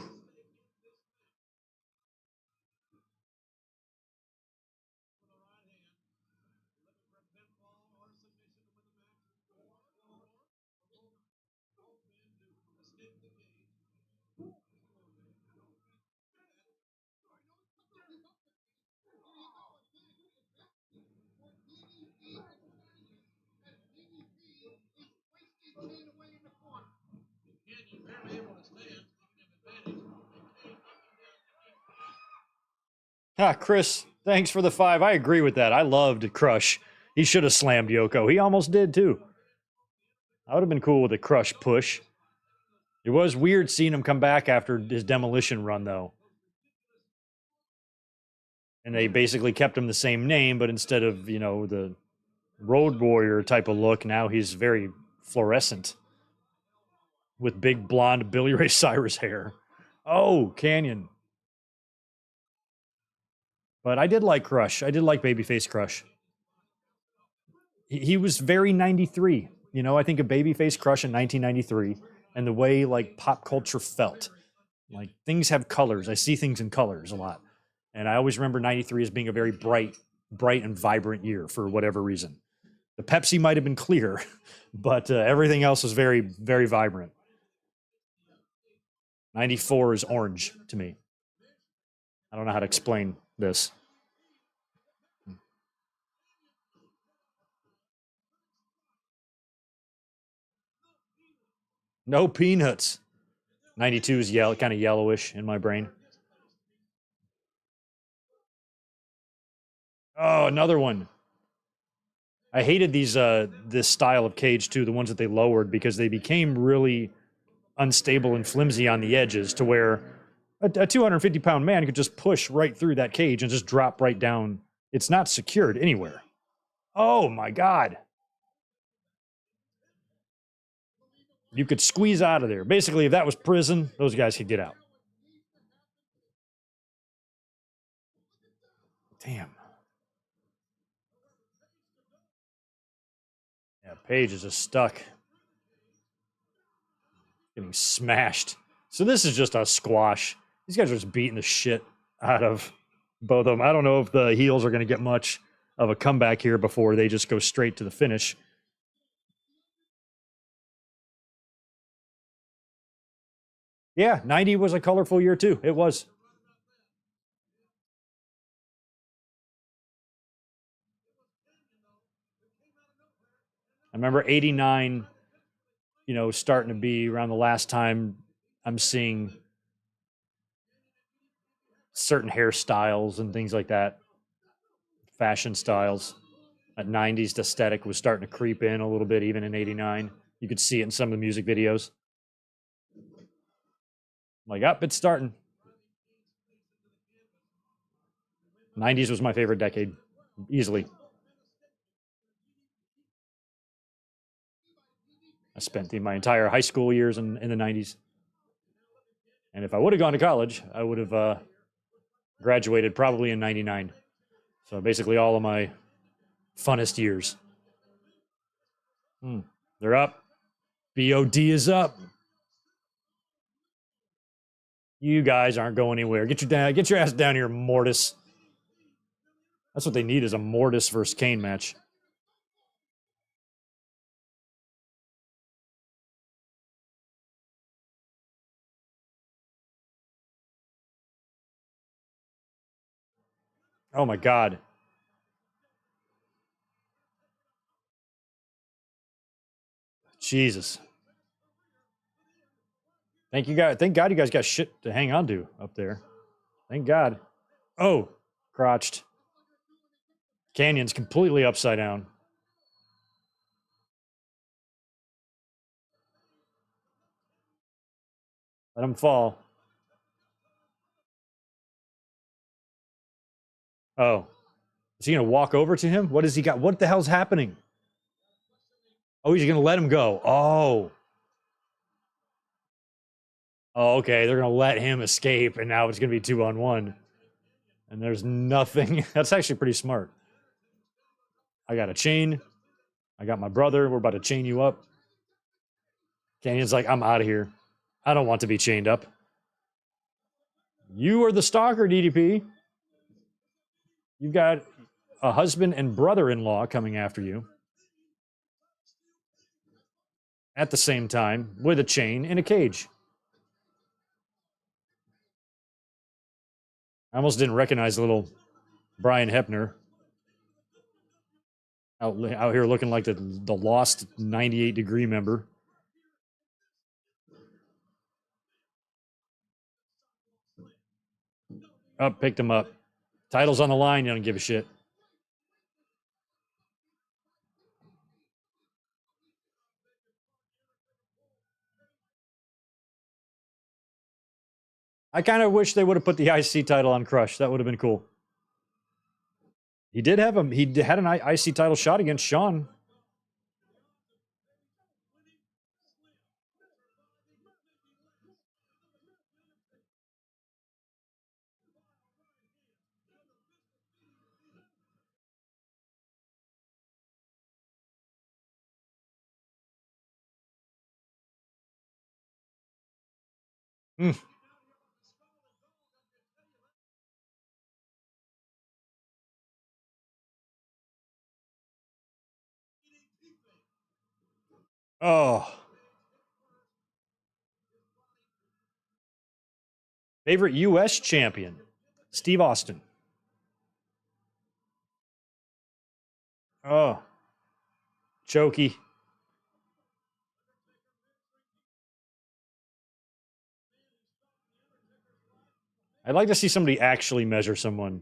Chris, thanks for the 5. I agree with that. I loved Crush. He should have slammed Yoko. He almost did too. I would have been cool with a Crush push. It was weird seeing him come back after his demolition run, though. And they basically kept him the same name, but instead of, the Road Warrior type of look, now he's very fluorescent with big blonde Billy Ray Cyrus hair. Oh, Canyon. But I did like Crush. I did like Babyface Crush. He was very 93. I think of Babyface Crush in 1993 and the way like pop culture felt. Like things have colors. I see things in colors a lot. And I always remember 93 as being a very bright and vibrant year for whatever reason. The Pepsi might have been clear, but everything else was very, very vibrant. 94 is orange to me. I don't know how to explain this. No peanuts. 92 is kind of yellowish in my brain. Oh, another one. I hated this style of cage too, the ones that they lowered, because they became really unstable and flimsy on the edges to where a 250-pound man could just push right through that cage and just drop right down. It's not secured anywhere. Oh my God. You could squeeze out of there. Basically, if that was prison, those guys could get out. Damn. Yeah, Paige is just stuck. Getting smashed. So this is just a squash. These guys are just beating the shit out of both of them. I don't know if the heels are going to get much of a comeback here before they just go straight to the finish. Yeah, 90 was a colorful year too. It was. I remember 89, starting to be around the last time I'm seeing certain hairstyles and things like that, fashion styles. That 90s aesthetic was starting to creep in a little bit, even in 89. You could see it in some of the music videos. Like, up, it's starting. 90s was my favorite decade, easily. I spent my entire high school years in the 90s. And if I would have gone to college, I would have graduated probably in 99. So basically all of my funnest years. They're up. BOD is up. You guys aren't going anywhere. Get your ass down here, Mortis. That's what they need is a Mortis versus Kane match. Oh my God. Jesus. Thank you guys. Thank God you guys got shit to hang on to up there. Thank God. Oh, crotched. Canyon's completely upside down. Let him fall. Oh. Is he going to walk over to him? What has he got? What the hell's happening? Oh, he's going to let him go. Oh. Oh, okay. They're going to let him escape, and now it's going to be 2-on-1. And there's nothing. That's actually pretty smart. I got a chain. I got my brother. We're about to chain you up. Canyon's like, I'm out of here. I don't want to be chained up. You are the stalker, DDP. You've got a husband and brother-in-law coming after you at the same time with a chain in a cage. I almost didn't recognize little Brian Hepner out here looking like the lost 98-degree member. Up, picked him up. Title's on the line. You don't give a shit. I kind of wish they would have put the IC title on Crush. That would have been cool. He did have him. He had an IC title shot against Shawn. Mm. Oh. Favorite U.S. champion, Steve Austin. Oh. Chokey. I'd like to see somebody actually measure someone.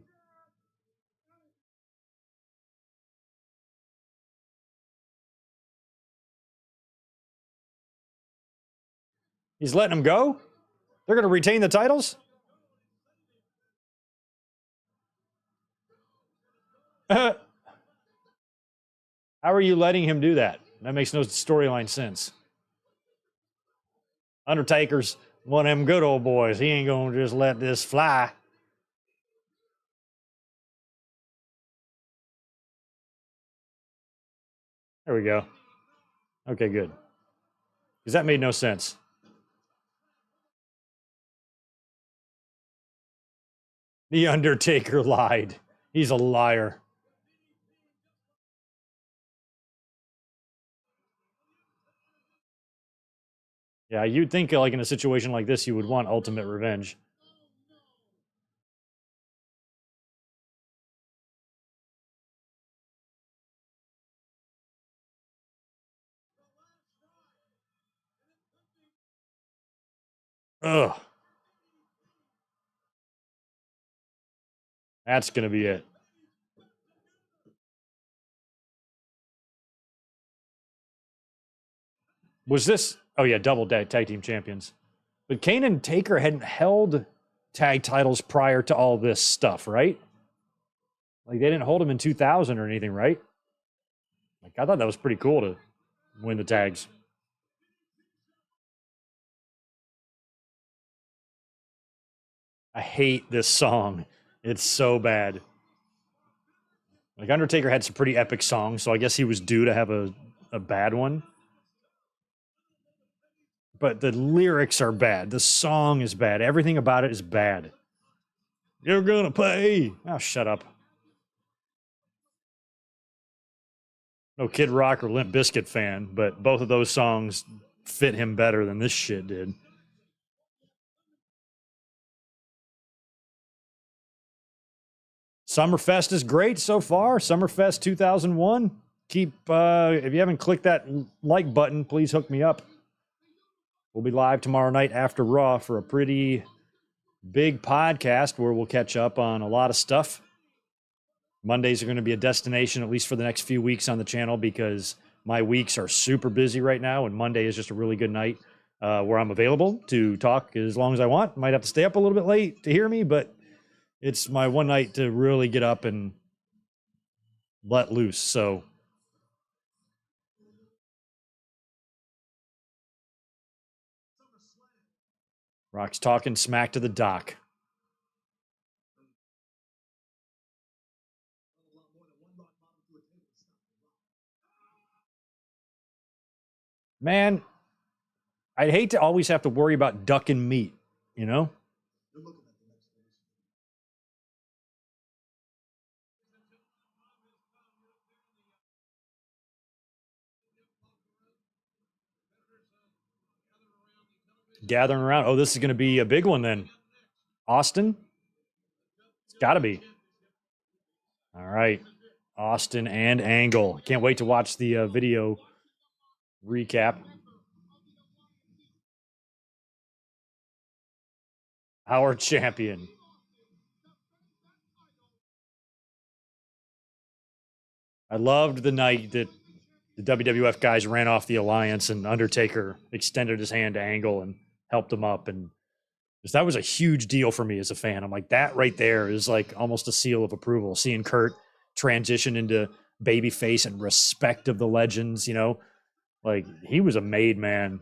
He's letting them go? They're going to retain the titles? How are you letting him do that? That makes no storyline sense. Undertaker's one of them good old boys. He ain't going to just let this fly. There we go. Okay, good. Because that made no sense. The Undertaker lied. He's a liar. Yeah, you'd think like in a situation like this, you would want ultimate revenge. Ugh. That's going to be it. Was this? Oh yeah, double tag team champions. But Kane and Taker hadn't held tag titles prior to all this stuff, right? Like they didn't hold them in 2000 or anything, right? Like I thought that was pretty cool to win the tags. I hate this song. It's so bad. Like Undertaker had some pretty epic songs, so I guess he was due to have a bad one. But the lyrics are bad. The song is bad. Everything about it is bad. You're gonna pay. Oh, shut up. No Kid Rock or Limp Bizkit fan, but both of those songs fit him better than this shit did. Summerfest is great so far. Summerfest 2001. Keep if you haven't clicked that like button, please hook me up. We'll be live tomorrow night after Raw for a pretty big podcast where we'll catch up on a lot of stuff. Mondays are going to be a destination, at least for the next few weeks on the channel, because my weeks are super busy right now, and Monday is just a really good night where I'm available to talk as long as I want. Might have to stay up a little bit late to hear me, but it's my one night to really get up and let loose. So Rock's talking smack to the doc. Man, I'd hate to always have to worry about ducking meat, you know? Gathering around. Oh, this is going to be a big one then. Austin? It's got to be. All right. Austin and Angle. Can't wait to watch the video recap. Our champion. I loved the night that the WWF guys ran off the alliance and Undertaker extended his hand to Angle and helped him up. And that was a huge deal for me as a fan. I'm like, that right there is like almost a seal of approval. Seeing Kurt transition into babyface and respect of the legends, you know, like he was a made man.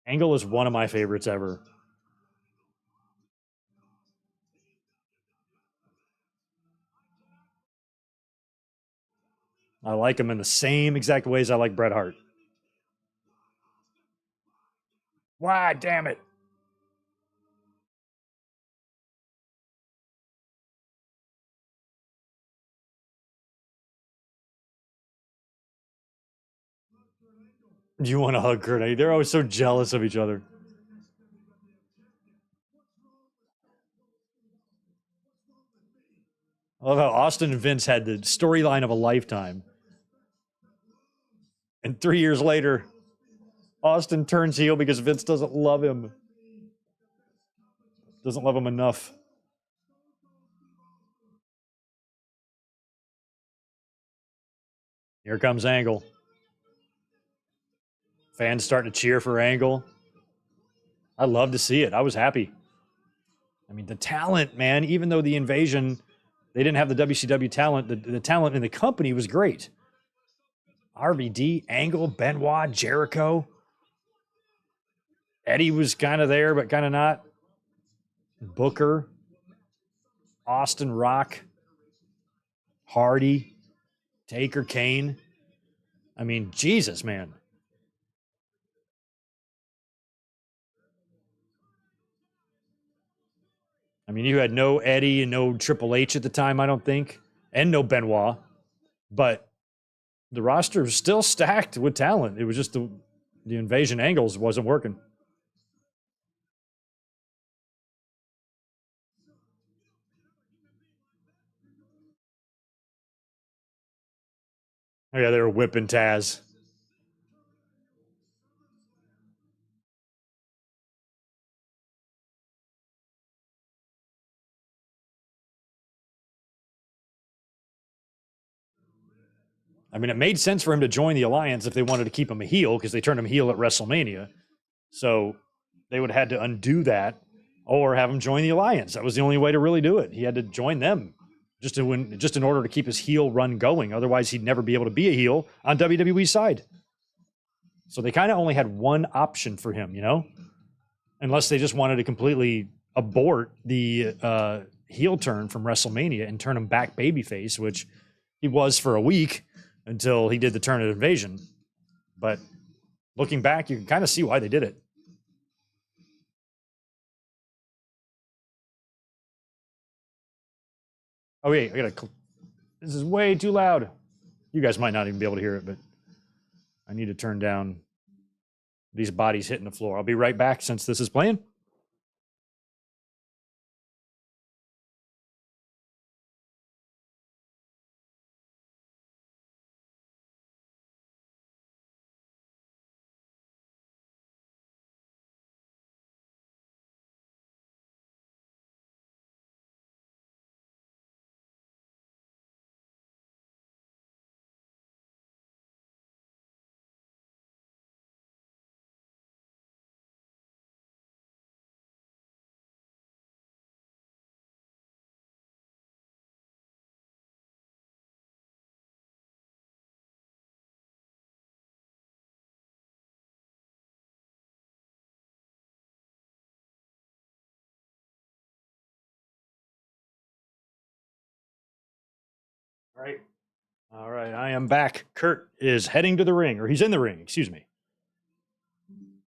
Angle is one of my favorites ever. I like him in the same exact ways I like Bret Hart. Why, damn it. You want to hug Kurt? They're always so jealous of each other. I love how Austin and Vince had the storyline of a lifetime. And 3 years later, Austin turns heel because Vince doesn't love him. Doesn't love him enough. Here comes Angle. Fans starting to cheer for Angle. I love to see it. I was happy. I mean, the talent, man, even though the invasion, they didn't have the WCW talent, the talent in the company was great. RVD, Angle, Benoit, Jericho. Eddie was kind of there, but kind of not. Booker, Austin, Rock, Hardy, Taker, Kane. I mean, Jesus, man. I mean, you had no Eddie and no Triple H at the time, I don't think, and no Benoit. But the roster was still stacked with talent. It was just the invasion angles wasn't working. Oh, yeah, they were whipping Taz. I mean, it made sense for him to join the Alliance if they wanted to keep him a heel because they turned him heel at WrestleMania. So they would have had to undo that or have him join the Alliance. That was the only way to really do it. He had to join them just in order to keep his heel run going. Otherwise, he'd never be able to be a heel on WWE's side. So they kind of only had one option for him, you know, unless they just wanted to completely abort the heel turn from WrestleMania and turn him back babyface, which he was for a week until he did the turn at Invasion. But looking back, you can kind of see why they did it. Oh, wait, this is way too loud. You guys might not even be able to hear it, but I need to turn down these bodies hitting the floor. I'll be right back since this is playing. All right. All right. I am back. Kurt is heading to the ring, or he's in the ring, excuse me.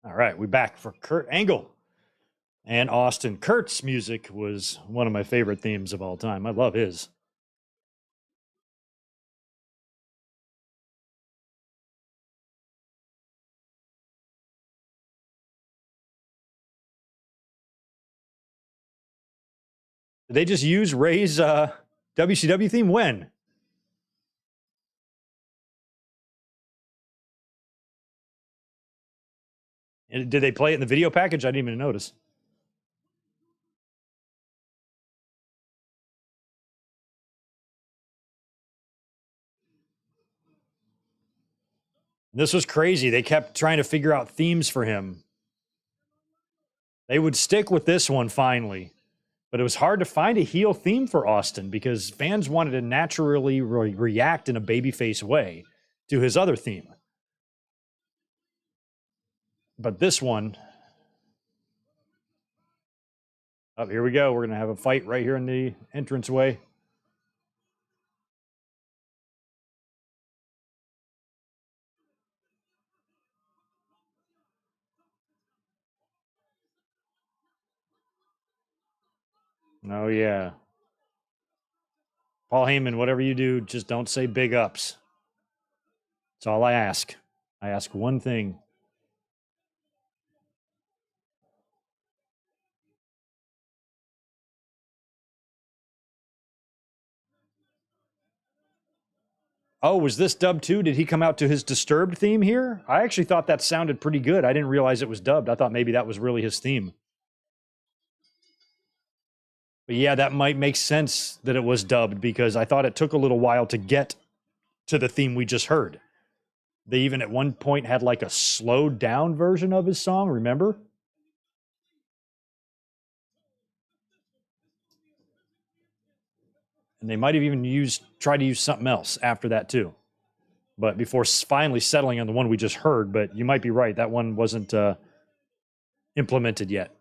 All right. We're back for Kurt Angle and Austin. Kurt's music was one of my favorite themes of all time. I love his. Did they just use Ray's WCW theme? When? And did they play it in the video package? I didn't even notice. This was crazy. They kept trying to figure out themes for him. They would stick with this one finally, but it was hard to find a heel theme for Austin because fans wanted to naturally react in a babyface way to his other theme. But this one, oh, here we go. We're going to have a fight right here in the entranceway. Oh, yeah. Paul Heyman, whatever you do, just don't say big ups. That's all I ask. I ask one thing. Oh, was this dubbed too? Did he come out to his Disturbed theme here? I actually thought that sounded pretty good. I didn't realize it was dubbed. I thought maybe that was really his theme. But yeah, that might make sense that it was dubbed because I thought it took a little while to get to the theme we just heard. They even at one point had like a slowed down version of his song, remember? And they might have even tried to use something else after that too. But before finally settling on the one we just heard, but you might be right. That one wasn't implemented yet.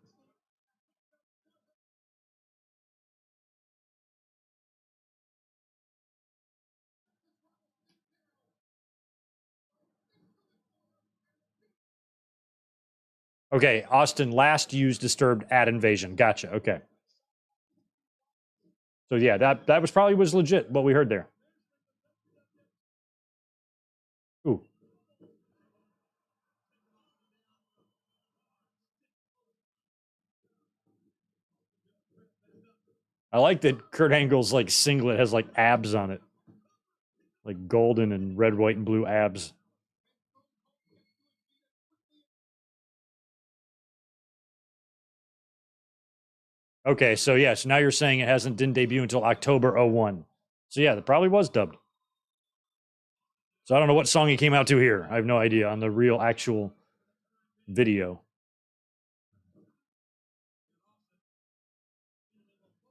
Okay, Austin last used Disturbed at Invasion. Gotcha. Okay. So yeah, that was legit what we heard there. Ooh. I like that Kurt Angle's like singlet has like abs on it. Like golden and red, white, and blue abs. Okay, so yeah, so now you're saying didn't debut until October 01. So yeah, that probably was dubbed. So I don't know what song he came out to here. I have no idea on the real actual video.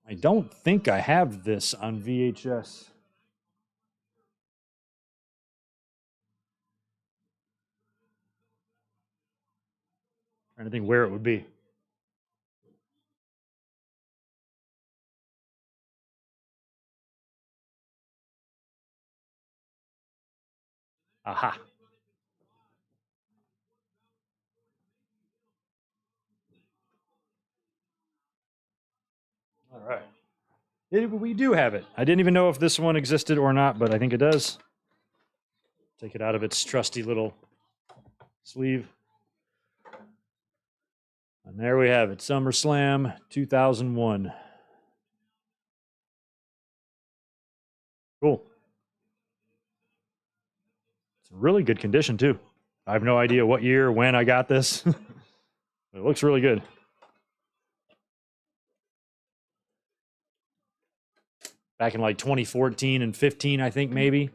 I don't think I have this on VHS. Trying to think where it would be. Aha. All right. We do have it. I didn't even know if this one existed or not, but I think it does. Take it out of its trusty little sleeve. And there we have it. SummerSlam 2001. Cool. It's in really good condition, too. I have no idea what year, when I got this. It looks really good. Back in like 2014 and 15, I think maybe.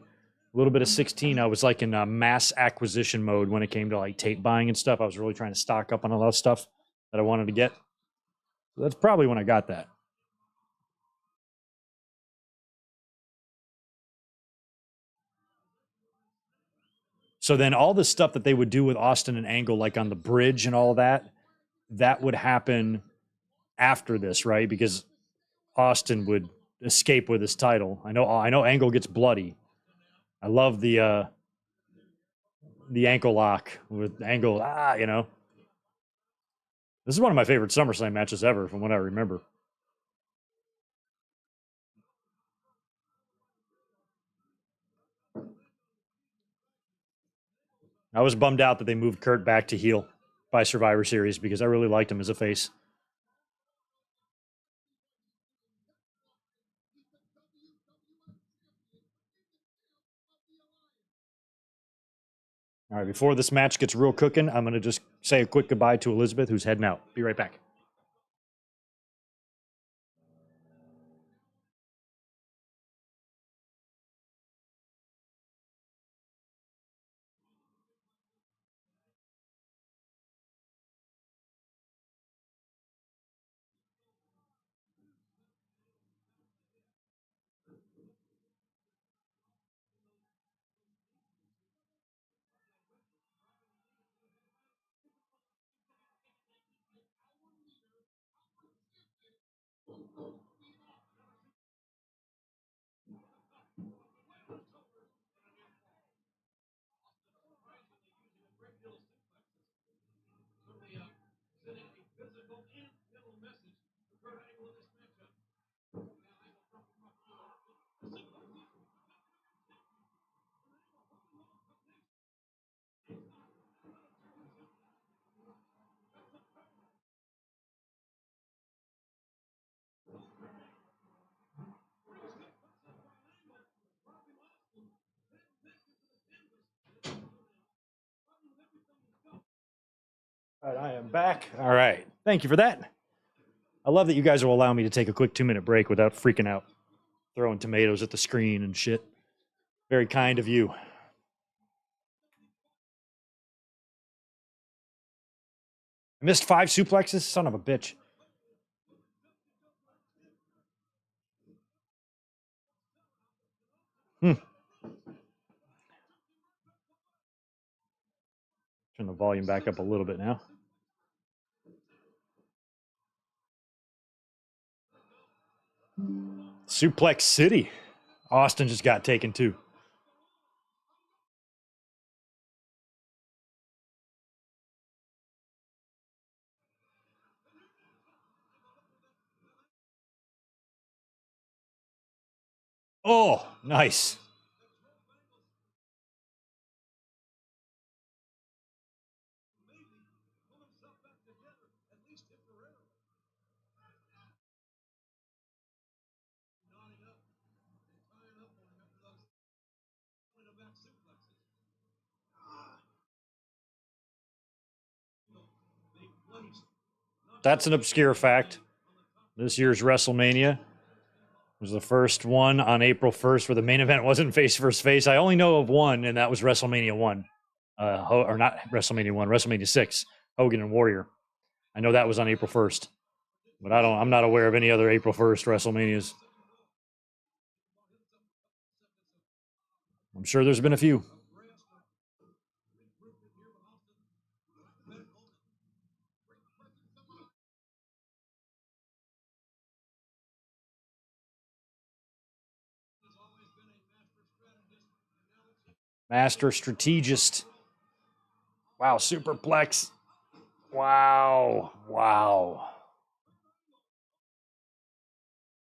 A little bit of 16. I was like in mass acquisition mode when it came to like tape buying and stuff. I was really trying to stock up on a lot of stuff that I wanted to get. So that's probably when I got that. So then all the stuff that they would do with Austin and Angle, like on the bridge and all that, that would happen after this, right? Because Austin would escape with his title. I know Angle gets bloody. I love the ankle lock with Angle. This is one of my favorite SummerSlam matches ever, from what I remember. I was bummed out that they moved Kurt back to heel by Survivor Series because I really liked him as a face. All right, before this match gets real cooking, I'm going to just say a quick goodbye to Elizabeth, who's heading out. Be right back. All right, I am back. All right. Thank you for that. I love that you guys will allow me to take a quick 2-minute break without freaking out, throwing tomatoes at the screen and shit. Very kind of you. I missed 5 suplexes? Son of a bitch. Turn the volume back up a little bit now. Suplex City. Austin just got taken too. Oh, nice. That's an obscure fact. This year's WrestleMania was the first one on April 1st where the main event wasn't face versus face. I only know of one, and that was WrestleMania 1. Or not WrestleMania 1, WrestleMania 6, Hogan and Warrior. I know that was on April 1st. But I'm not aware of any other April 1st WrestleManias. I'm sure there's been a few. Master strategist. Wow, superplex. Wow.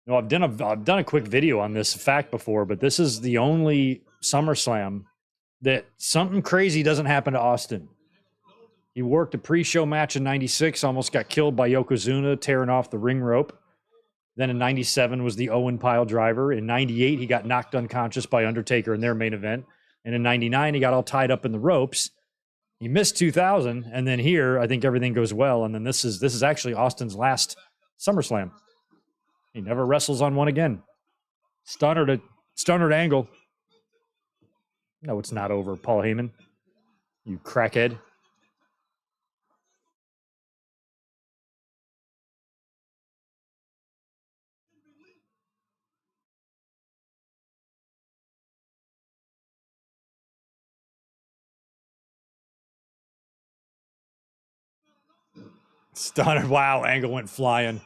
No, I've done a quick video on this fact before, but this is the only SummerSlam that something crazy doesn't happen to Austin. He worked a pre-show match in 96, almost got killed by Yokozuna, tearing off the ring rope. Then in 97 was the Owen pile driver. In 98, he got knocked unconscious by Undertaker in their main event. And in 99, he got all tied up in the ropes. He missed 2000, and then here, I think everything goes well. And then this is actually Austin's last SummerSlam. He never wrestles on one again. Stunner to Angle. No, it's not over, Paul Heyman. You crackhead. Stunner. Wow, Angle went flying.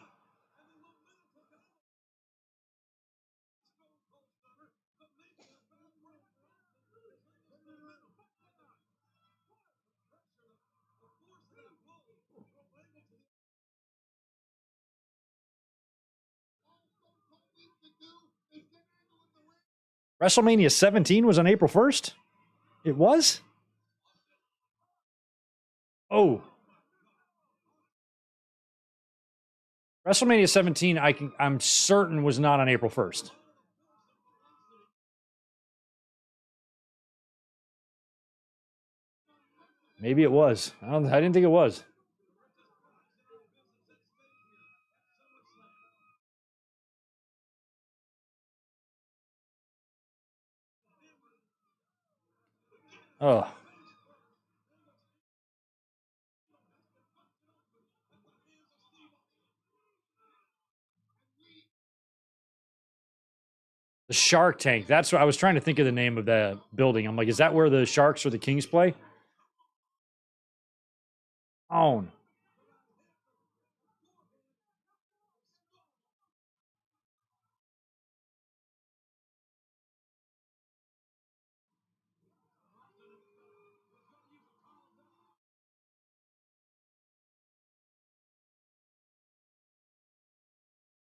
WrestleMania 17 was on April 1st? It was? Oh. WrestleMania 17, I'm certain was not on April 1st. Maybe it was. I didn't think it was. Oh. The Shark Tank. That's what I was trying to think of the name of the building. I'm like, is that where the Sharks or the Kings play? Oh.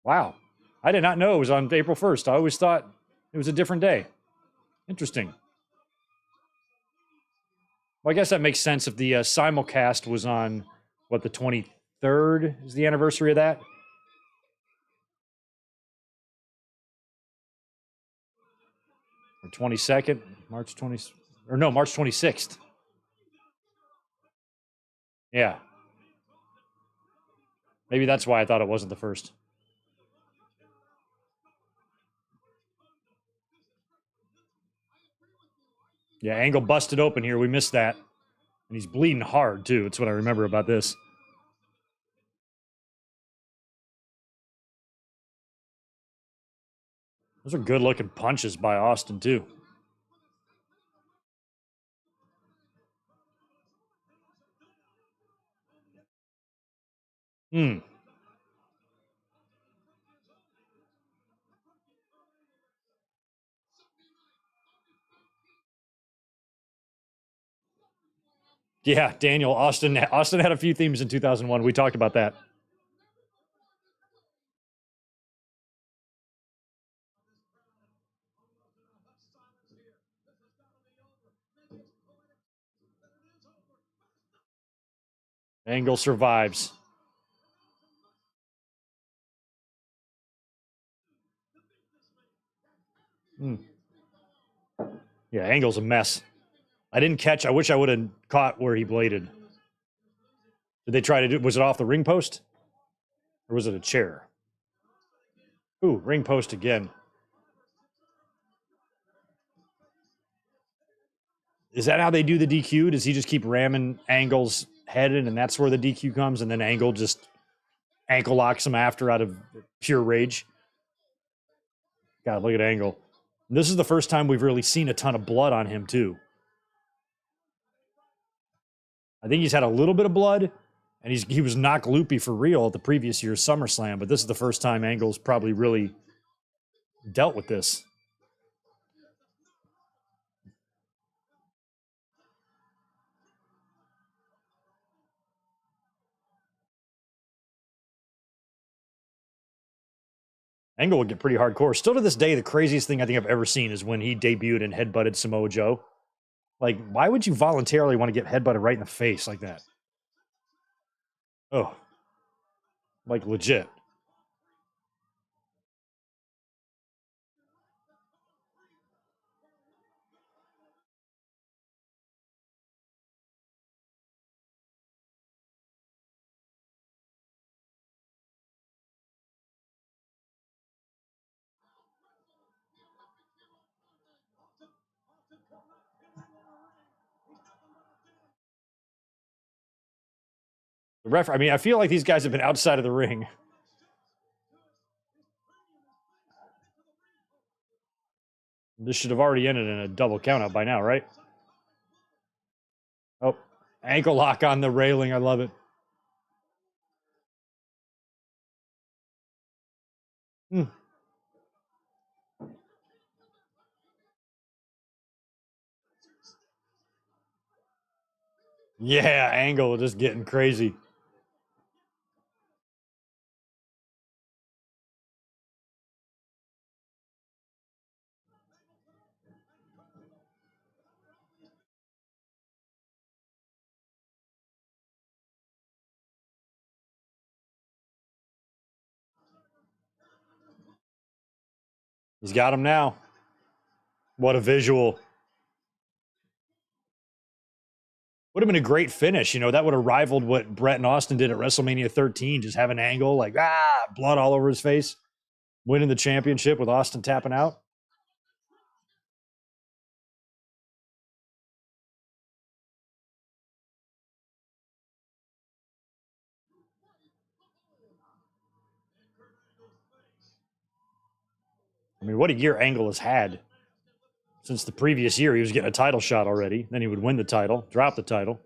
Wow. I did not know it was on April 1st. I always thought it was a different day. Interesting. Well, I guess that makes sense if the simulcast was on, what, the 23rd is the anniversary of that? Or 22nd? March 20th? Or no, March 26th. Yeah. Maybe that's why I thought it wasn't the first. Yeah, Angle busted open here. We missed that. And he's bleeding hard, too. That's what I remember about this. Those are good-looking punches by Austin, too. Hmm. Yeah, Daniel, Austin had a few themes in 2001. We talked about that. Angle survives. Hmm. Yeah, Angle's a mess. I didn't catch. I wish I would have caught where he bladed. Did they try to do? Was it off the ring post, or was it a chair? Ooh, ring post again. Is that how they do the DQ? Does he just keep ramming Angle's head in, and that's where the DQ comes, and then Angle just ankle locks him after out of pure rage? God, look at Angle. This is the first time we've really seen a ton of blood on him, too. I think he's had a little bit of blood, and he was knock loopy for real at the previous year's SummerSlam, but this is the first time Angle's probably really dealt with this. Angle would get pretty hardcore. Still to this day, the craziest thing I think I've ever seen is when he debuted and headbutted Samoa Joe. Like, why would you voluntarily want to get headbutted right in the face like that? Oh, like legit. The ref, I mean, I feel like these guys have been outside of the ring. This should have already ended in a double countout by now, right? Oh, ankle lock on the railing. I love it. Hmm. Yeah, Angle just getting crazy. He's got him now. What a visual. Would have been a great finish. You know, that would have rivaled what Brett and Austin did at WrestleMania 13. Just have an Angle, like, blood all over his face, winning the championship with Austin tapping out. I mean, what a year Angle has had. Since the previous year, he was getting a title shot already. Then he would win the title, drop the title.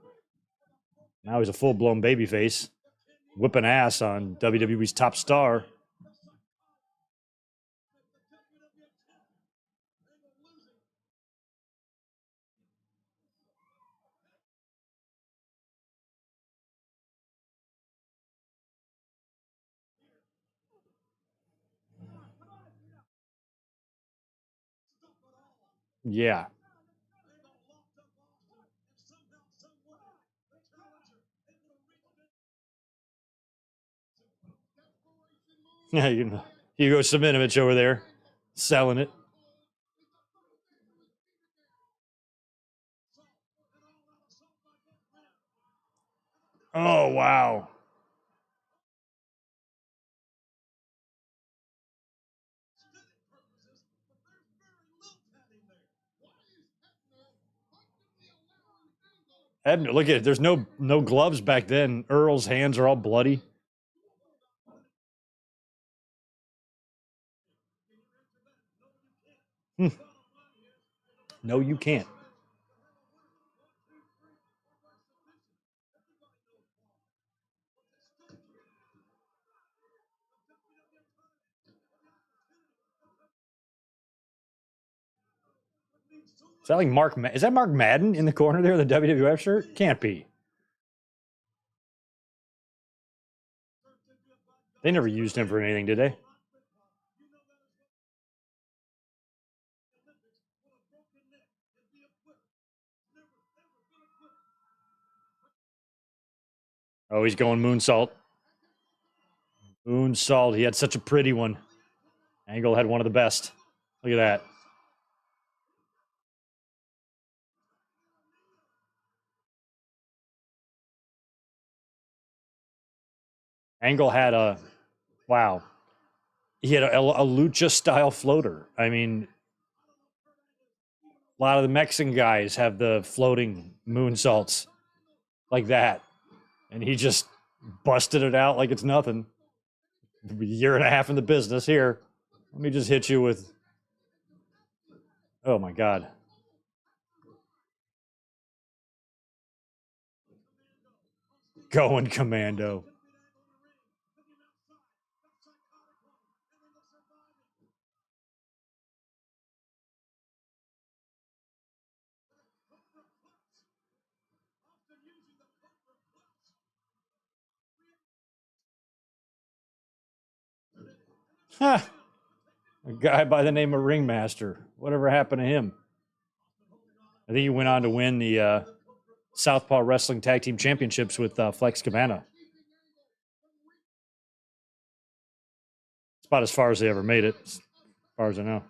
Now he's a full-blown babyface, whipping ass on WWE's top star. Yeah. Yeah, you know, Hugo Savinovich over there selling it. Oh, wow. Look at it. There's no gloves back then. Earl's hands are all bloody. No, you can't. Is that like Mark? Is that Mark Madden in the corner there? The WWF shirt can't be. They never used him for anything, did they? Oh, he's going moonsault. Moonsault. He had such a pretty one. Angle had one of the best. Look at that. Angle had a wow. He had a lucha-style floater. I mean, a lot of the Mexican guys have the floating moonsaults like that. And he just busted it out like it's nothing. A year and a half in the business. Here, let me just hit you with... Oh, my God. Going commando. Ha! A guy by the name of Ringmaster. Whatever happened to him? I think he went on to win the Southpaw Wrestling Tag Team Championships with Flex Cabana. It's about as far as they ever made it, as far as I know.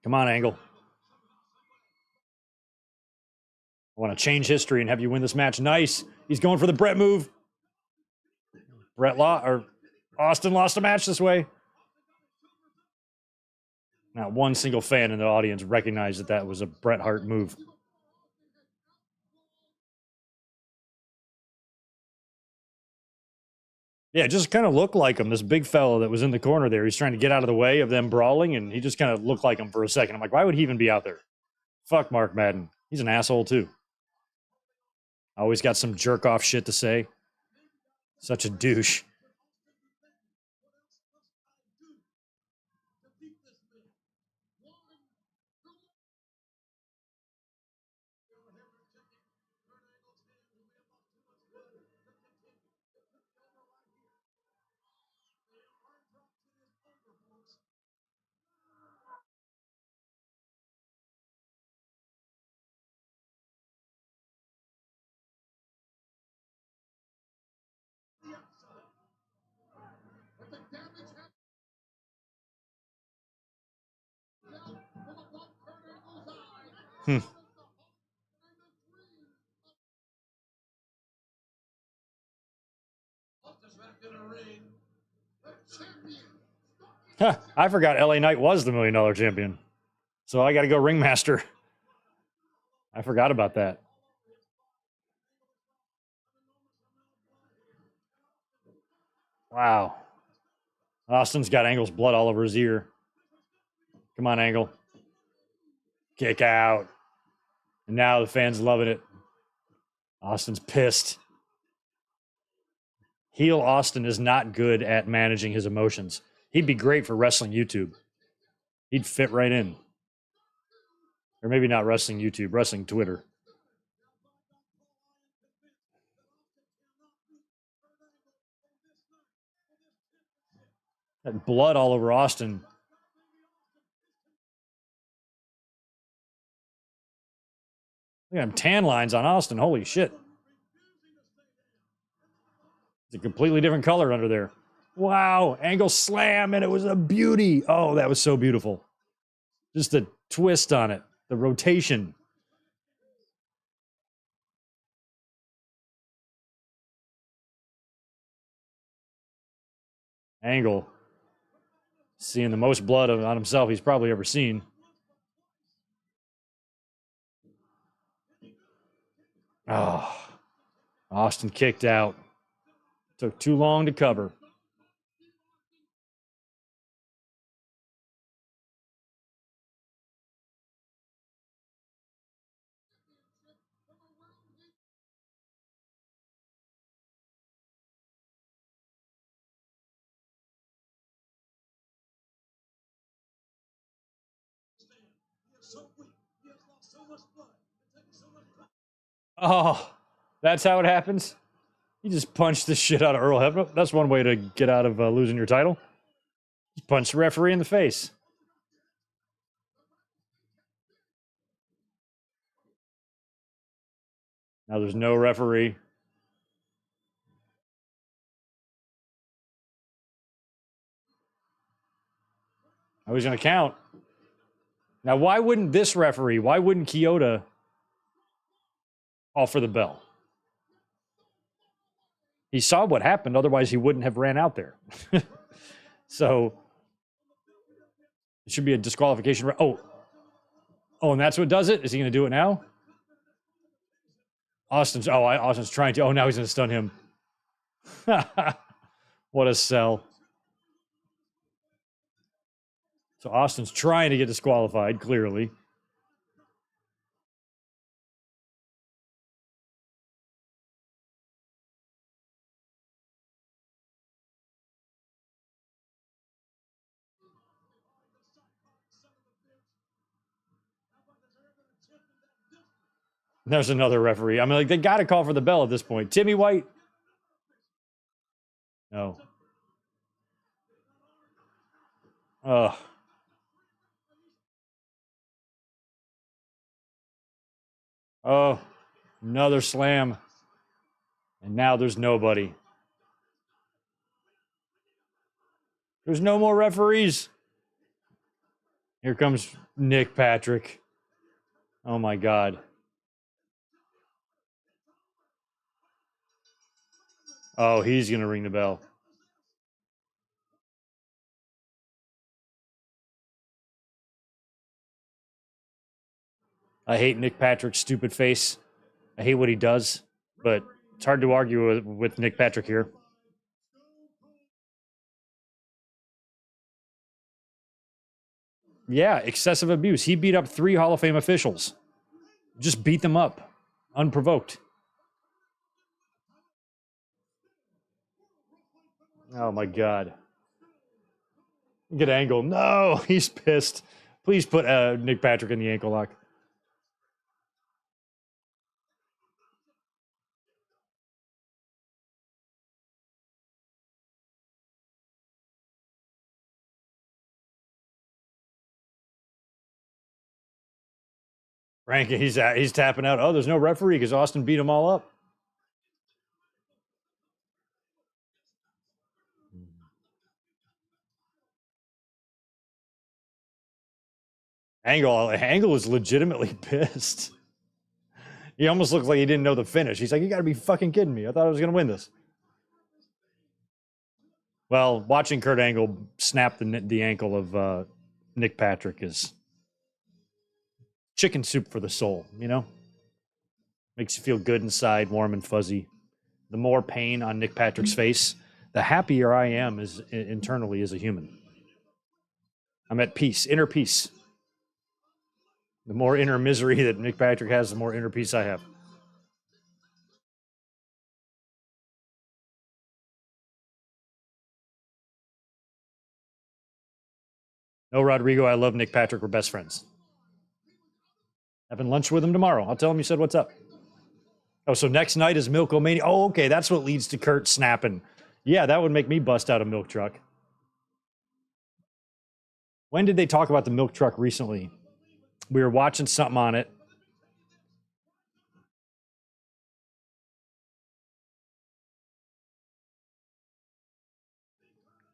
Come on, Angle. I want to change history and have you win this match. Nice. He's going for the Brett move. Austin lost a match this way. Not one single fan in the audience recognized that that was a Bret Hart move. Yeah, it just kind of looked like him, this big fellow that was in the corner there. He's trying to get out of the way of them brawling, and he just kind of looked like him for a second. I'm like, why would he even be out there? Fuck Mark Madden. He's an asshole, too. Always got some jerk-off shit to say. Such a douche. Hmm. Huh, I forgot LA Knight was the $1 million champion. So I got to go Ringmaster. I forgot about that. Wow. Austin's got Angle's blood all over his ear. Come on, Angle. Kick out. And now the fans loving it. Austin's pissed. Heel Austin is not good at managing his emotions. He'd be great for wrestling YouTube. He'd fit right in. Or maybe not wrestling YouTube, wrestling Twitter. That blood all over Austin. Look at him, tan lines on Austin. Holy shit. It's a completely different color under there. Wow. Angle slam, and it was a beauty. Oh, that was so beautiful. Just the twist on it, the rotation. Angle seeing the most blood on himself he's probably ever seen. Oh, Austin kicked out. Took too long to cover. Oh, that's how it happens? You just punched the shit out of Earl Hebner. That's one way to get out of losing your title. Just punch the referee in the face. Now there's no referee. I was going to count. Now, why wouldn't this referee, why wouldn't Kyoto All for the bell. He saw what happened, otherwise he wouldn't have ran out there. So it should be a disqualification. Oh, and that's what does it? Is he going to do it now? Austin's trying to. Oh, now he's going to stun him. What a sell. So Austin's trying to get disqualified, clearly. There's another referee. I mean, like, they got to call for the bell at this point. Timmy White. No. Ugh. Oh, another slam. And now there's nobody. There's no more referees. Here comes Nick Patrick. Oh, my God. Oh, he's going to ring the bell. I hate Nick Patrick's stupid face. I hate what he does, but it's hard to argue with Nick Patrick here. Yeah, excessive abuse. He beat up 3 Hall of Fame officials. Just beat them up, unprovoked. Oh, my God. Good angle. No, he's pissed. Please put Nick Patrick in the ankle lock. Rankin, he's tapping out. Oh, there's no referee because Austin beat them all up. Angle is legitimately pissed. He almost looks like he didn't know the finish. He's like, you got to be fucking kidding me. I thought I was going to win this. Well, watching Kurt Angle snap the ankle of Nick Patrick is chicken soup for the soul, you know? Makes you feel good inside, warm and fuzzy. The more pain on Nick Patrick's face, the happier I am internally as a human. I'm at peace, inner peace. The more inner misery that Nick Patrick has, the more inner peace I have. No, Rodrigo, I love Nick Patrick. We're best friends. Having lunch with him tomorrow. I'll tell him you said what's up. Oh, so next night is Milk-O-Mania. Oh, okay, that's what leads to Kurt snapping. Yeah, that would make me bust out a milk truck. When did they talk about the milk truck recently? We were watching something on it.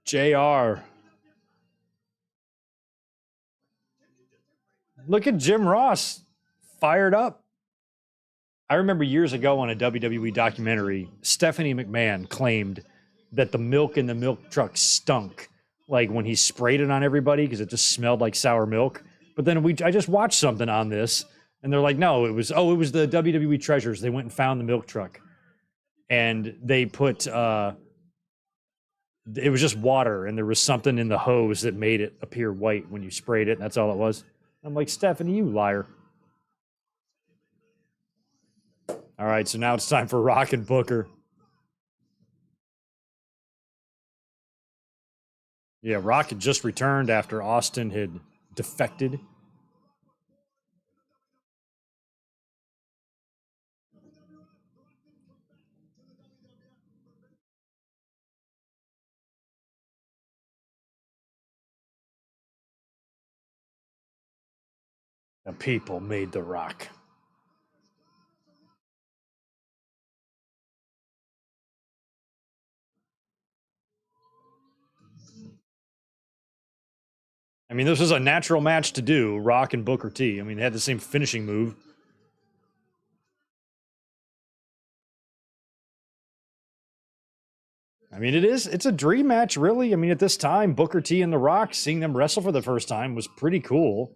JR. Look at Jim Ross. Fired up. I remember years ago on a WWE documentary, Stephanie McMahon claimed that the milk in the milk truck stunk, like when he sprayed it on everybody because it just smelled like sour milk. But then I just watched something on this, and they're like, no, it was the WWE Treasures. They went and found the milk truck, and they put it was just water, and there was something in the hose that made it appear white when you sprayed it. And that's all it was. I'm like, Stephanie, you liar. All right, so now it's time for Rock and Booker. Yeah, Rock had just returned after Austin had defected. The people made the Rock. I mean, this was a natural match to do, Rock and Booker T. I mean, they had the same finishing move. I mean, it's a dream match, really. I mean, at this time, Booker T and The Rock, seeing them wrestle for the first time was pretty cool.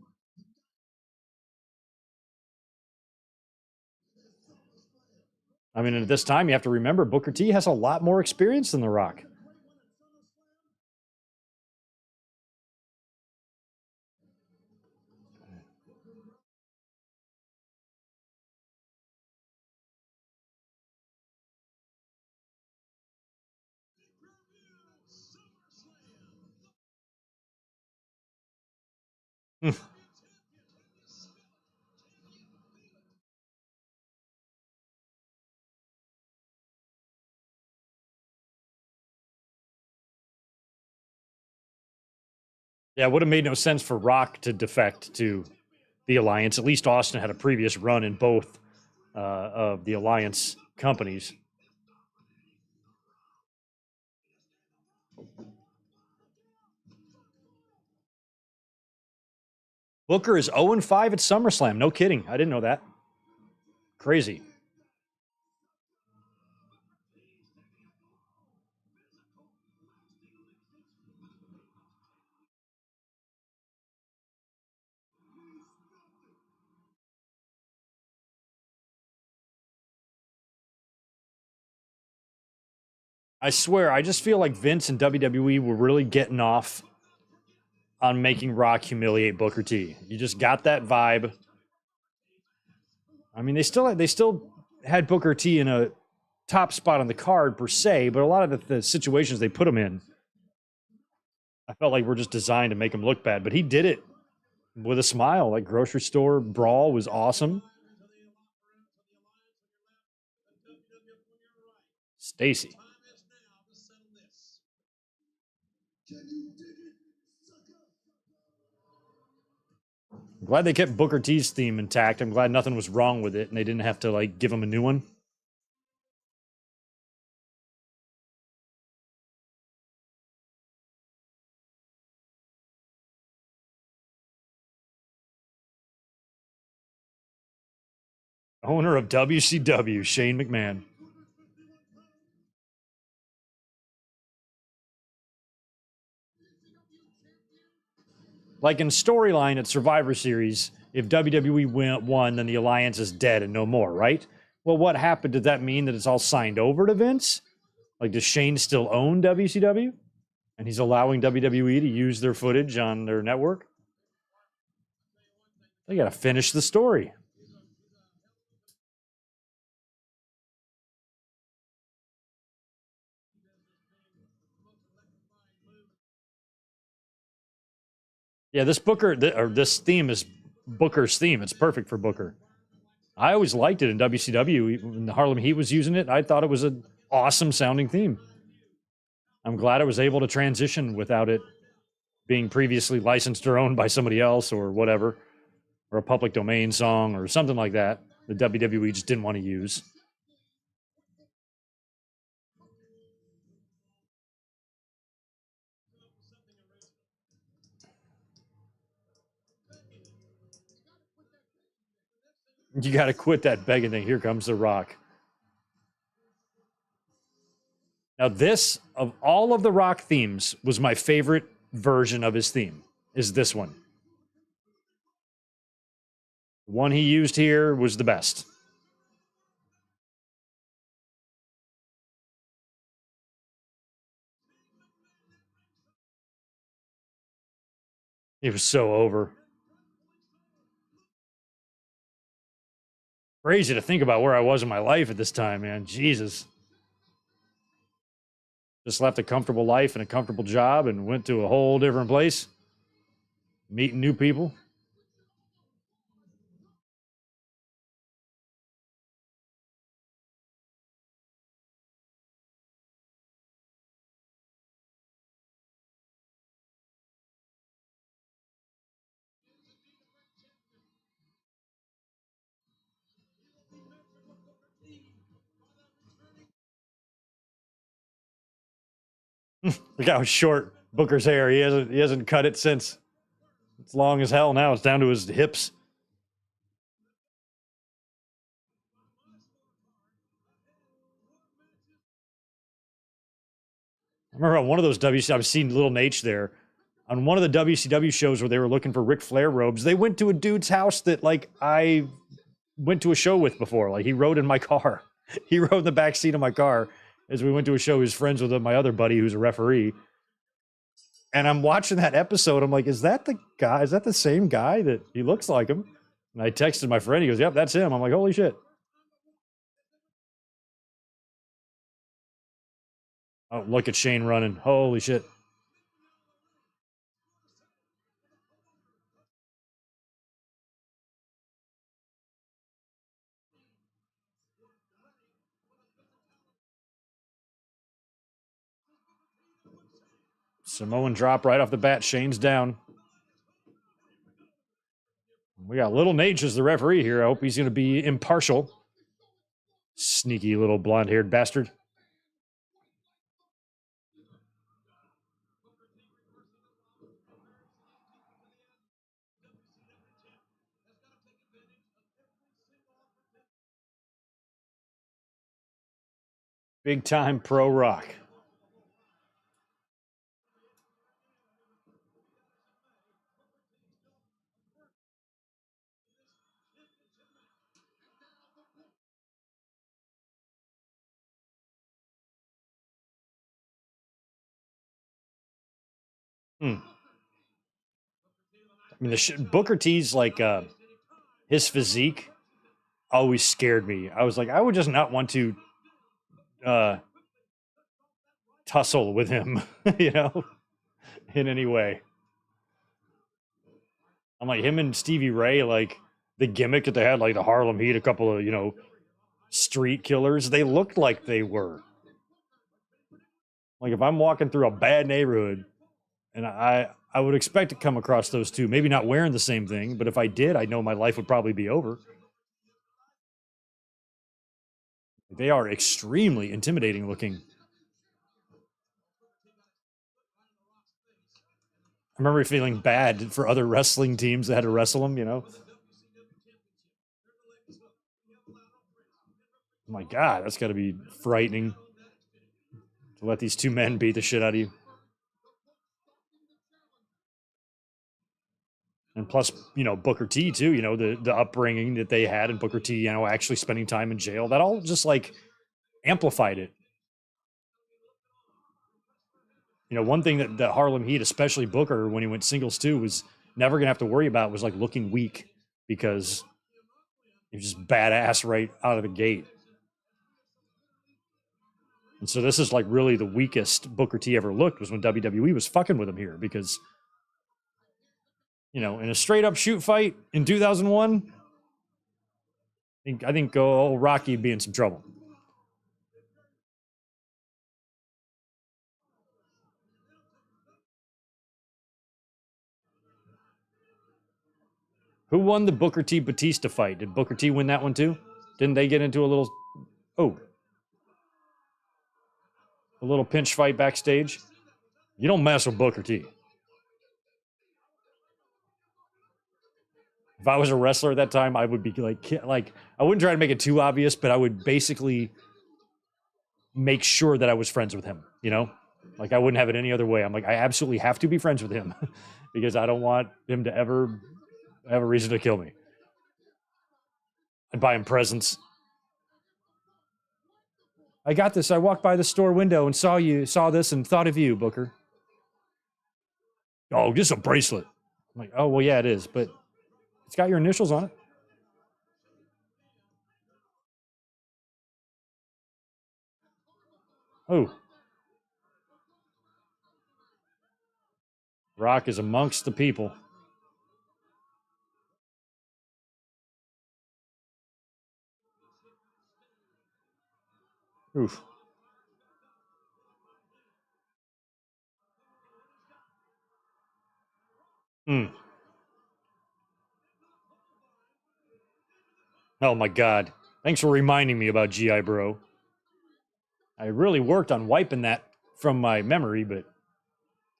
I mean, at this time, you have to remember Booker T has a lot more experience than The Rock. Yeah, it would have made no sense for Rock to defect to the Alliance. At least Austin had a previous run in both of the Alliance companies. Booker is 0-5 at SummerSlam. No kidding. I didn't know that. Crazy. I swear, I just feel like Vince and WWE were really getting off on making Rock humiliate Booker T. You just got that vibe. I mean, they still had Booker T in a top spot on the card per se, but a lot of the situations they put him in, I felt like were just designed to make him look bad. But he did it with a smile. Like grocery store brawl was awesome. Stacy. I'm glad they kept Booker T's theme intact. I'm glad nothing was wrong with it and they didn't have to like give him a new one. Owner of WCW, Shane McMahon. Like in storyline at Survivor Series, if WWE won, then the Alliance is dead and no more, right? Well, what happened? Did that mean that it's all signed over to Vince? Like, does Shane still own WCW? And he's allowing WWE to use their footage on their network? They got to finish the story. Yeah, this this theme is Booker's theme. It's perfect for Booker. I always liked it in WCW. When the Harlem Heat was using it, I thought it was an awesome sounding theme. I'm glad I was able to transition without it being previously licensed or owned by somebody else or whatever, or a public domain song or something like that. The WWE just didn't want to use. You got to quit that begging thing. Here comes The Rock. Now, this, of all of The Rock themes, was my favorite version of his theme, is this one. The one he used here was the best. It was so over. Crazy to think about where I was in my life at this time, man. Jesus. Just left a comfortable life and a comfortable job and went to a whole different place, meeting new people. Look how short Booker's hair. He hasn't cut it since. It's long as hell now. It's down to his hips. remember on one of those I've seen Little Nate there. On one of the WCW shows where they were looking for Ric Flair robes, they went to a dude's house that like I went to a show with before. Like he rode in my car. He rode in the back seat of my car as we went to a show. He was friends with my other buddy who's a referee. And I'm watching that episode. I'm like, is that the guy? Is that the same guy that he looks like him? And I texted my friend. He goes, yep, that's him. I'm like, holy shit. Oh, look at Shane running. Holy shit. Samoan drop right off the bat. Shane's down. We got Little Nate as the referee here. I hope he's going to be impartial. Sneaky little blonde-haired bastard. Big time pro rock. I mean, Booker T's like his physique always scared me. I was like, I would just not want to tussle with him, you know, in any way. I'm like him and Stevie Ray, like the gimmick that they had, like the Harlem Heat, a couple of, you know, street killers. They looked like they were. Like if I'm walking through a bad neighborhood and I would expect to come across those two, maybe not wearing the same thing, but if I did, I know my life would probably be over. They are extremely intimidating looking. I remember feeling bad for other wrestling teams that had to wrestle them, you know? Oh my God, that's got to be frightening to let these two men beat the shit out of you. And plus, you know, Booker T too, you know, the upbringing that they had and Booker T, you know, actually spending time in jail, that all just like amplified it. You know, one thing that the Harlem Heat, especially Booker, when he went singles too, was never gonna have to worry about was like looking weak because he was just badass right out of the gate. And so this is like really the weakest Booker T ever looked was when WWE was fucking with him here because, you know, in a straight up shoot fight in 2001, I think old Rocky would be in some trouble. Who won the Booker T Batista fight? Did Booker T win that one too? Didn't they get into a little a little pinch fight backstage? You don't mess with Booker T. If I was a wrestler at that time, I would be like I wouldn't try to make it too obvious, but I would basically make sure that I was friends with him, you know? Like I wouldn't have it any other way. I'm like, I absolutely have to be friends with him because I don't want him to ever have a reason to kill me. And buy him presents. I got this. I walked by the store window and saw this and thought of you, Booker. Oh, just a bracelet. I'm like, oh well, yeah, it is, but it's got your initials on it. Oh. Rock is amongst the people. Oof. Mm. Oh my God. Thanks for reminding me about GI Bro. I really worked on wiping that from my memory, but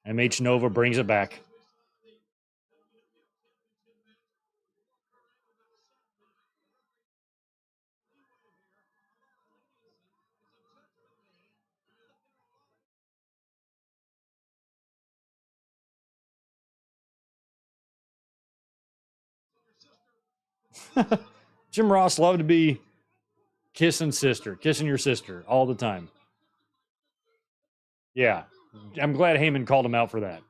MH Nova brings it back. Jim Ross loved to be kissing your sister all the time. Yeah. I'm glad Heyman called him out for that.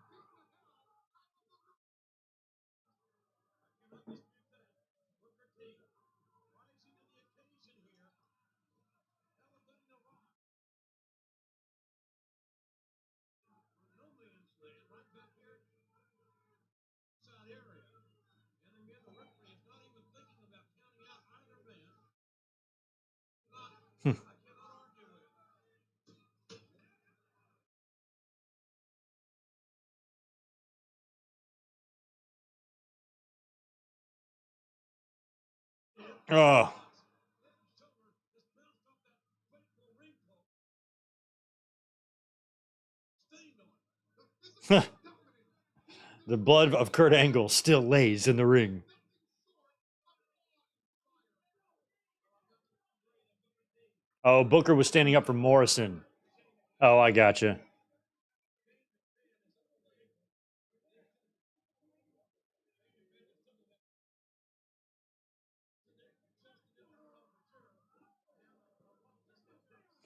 Oh. The blood of Kurt Angle still lays in the ring. Oh, Booker was standing up for Morrison. Oh, I gotcha.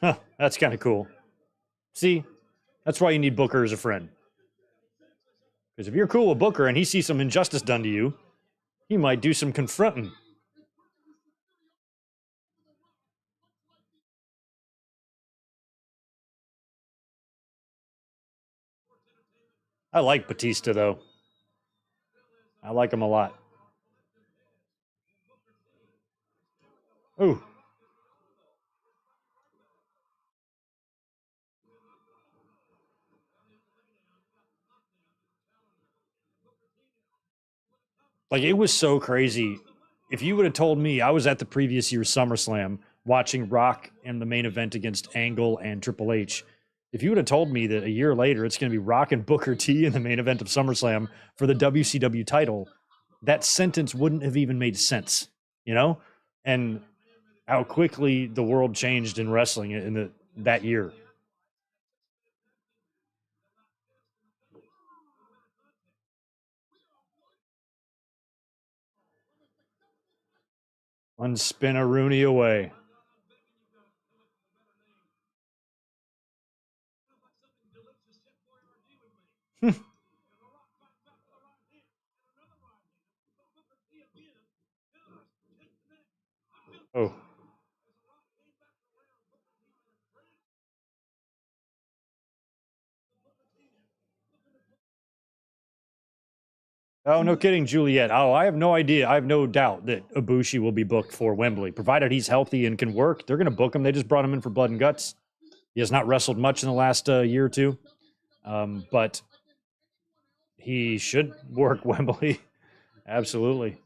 Huh, that's kind of cool. See, that's why you need Booker as a friend. Because if you're cool with Booker and he sees some injustice done to you, he might do some confronting. I like Batista, though. I like him a lot. Ooh. Like, it was so crazy. If you would have told me, I was at the previous year's SummerSlam watching Rock in the main event against Angle and Triple H. If you would have told me that a year later it's going to be Rock and Booker T in the main event of SummerSlam for the WCW title, that sentence wouldn't have even made sense, you know? And how quickly the world changed in wrestling in that year. One spin a Rooney away. Oh. Oh, no kidding, Juliet. Oh, I have no idea. I have no doubt that Ibushi will be booked for Wembley. Provided he's healthy and can work, they're going to book him. They just brought him in for blood and guts. He has not wrestled much in the last year or two, but he should work Wembley. Absolutely.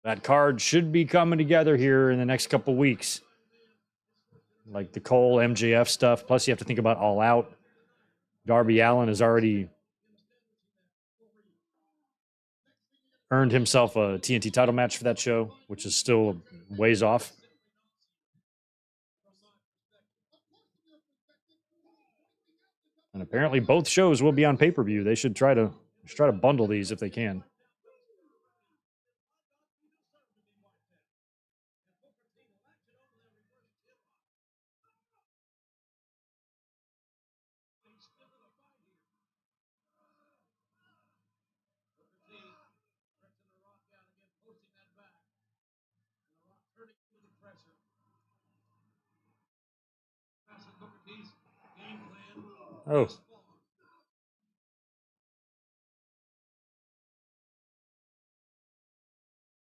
That card should be coming together here in the next couple weeks. Like the Cole MJF stuff. Plus, you have to think about All Out. Darby Allin has already earned himself a TNT title match for that show, which is still ways off. And apparently, both shows will be on pay-per-view. They should try to bundle these if they can. Oh.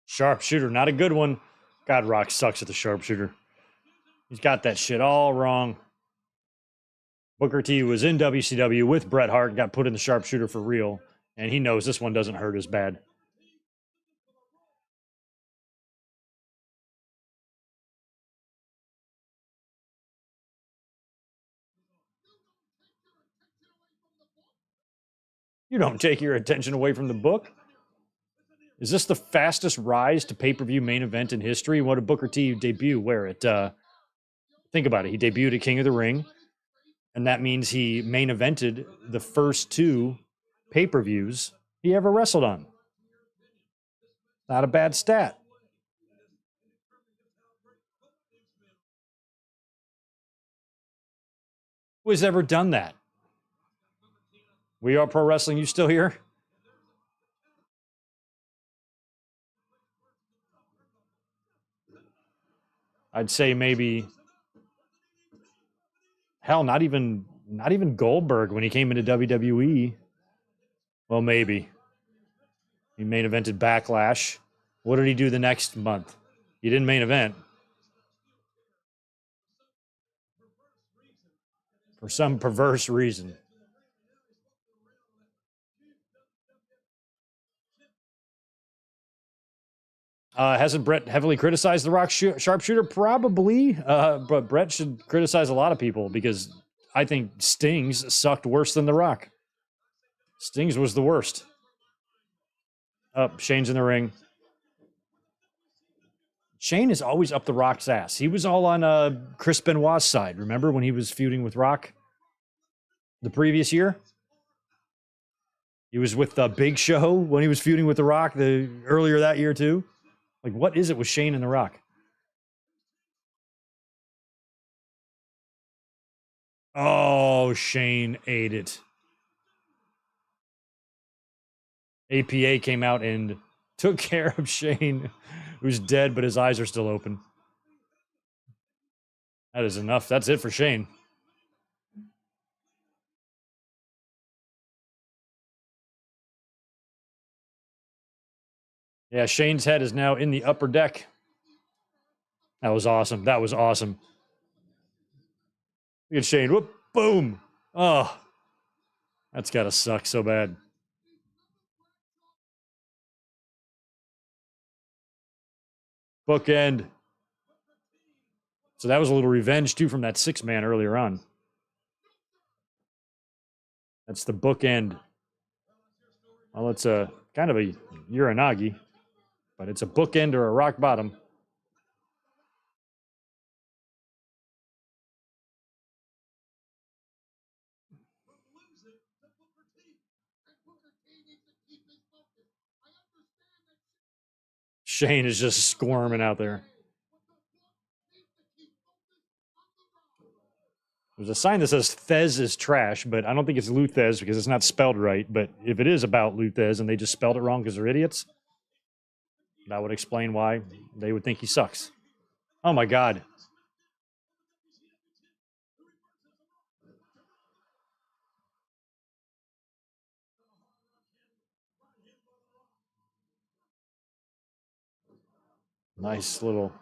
Sharpshooter, not a good one. God, Rock sucks at the sharpshooter. He's got that shit all wrong. Booker T was in WCW with Bret Hart, got put in the sharpshooter for real, and he knows this one doesn't hurt as bad. You don't take your attention away from the book. Is this the fastest rise to pay-per-view main event in history? What did Booker T debut? Where it? Think about it. He debuted at King of the Ring. And that means he main evented the first two pay-per-views he ever wrestled on. Not a bad stat. Who has ever done that? We Are Pro Wrestling, you still here? I'd say maybe, hell, not even Goldberg when he came into WWE. Well, maybe. He main evented Backlash. What did he do the next month? He didn't main event. For some perverse reason. Hasn't Brett heavily criticized The Rock sharpshooter? Probably. But Brett should criticize a lot of people because I think Sting's sucked worse than The Rock. Sting's was the worst. Shane's in the ring. Shane is always up The Rock's ass. He was all on Chris Benoit's side. Remember when he was feuding with Rock the previous year? He was with the Big Show when he was feuding with The Rock earlier that year too. Like, what is it with Shane and The Rock? Oh, Shane ate it. APA came out and took care of Shane, who's dead, but his eyes are still open. That is enough. That's it for Shane. Yeah, Shane's head is now in the upper deck. That was awesome. That was awesome. Look at Shane. Whoop, boom. Oh, that's got to suck so bad. Bookend. So that was a little revenge, too, from that 6-man earlier on. That's the bookend. Well, it's a kind of a Uranagi, but it's a bookend or a rock bottom. Shane is just squirming out there. There's a sign that says Thez is trash, but I don't think it's Luthez because it's not spelled right. But if it is about Luthez and they just spelled it wrong because they're idiots, that would explain why they would think he sucks. Oh my God. Nice little.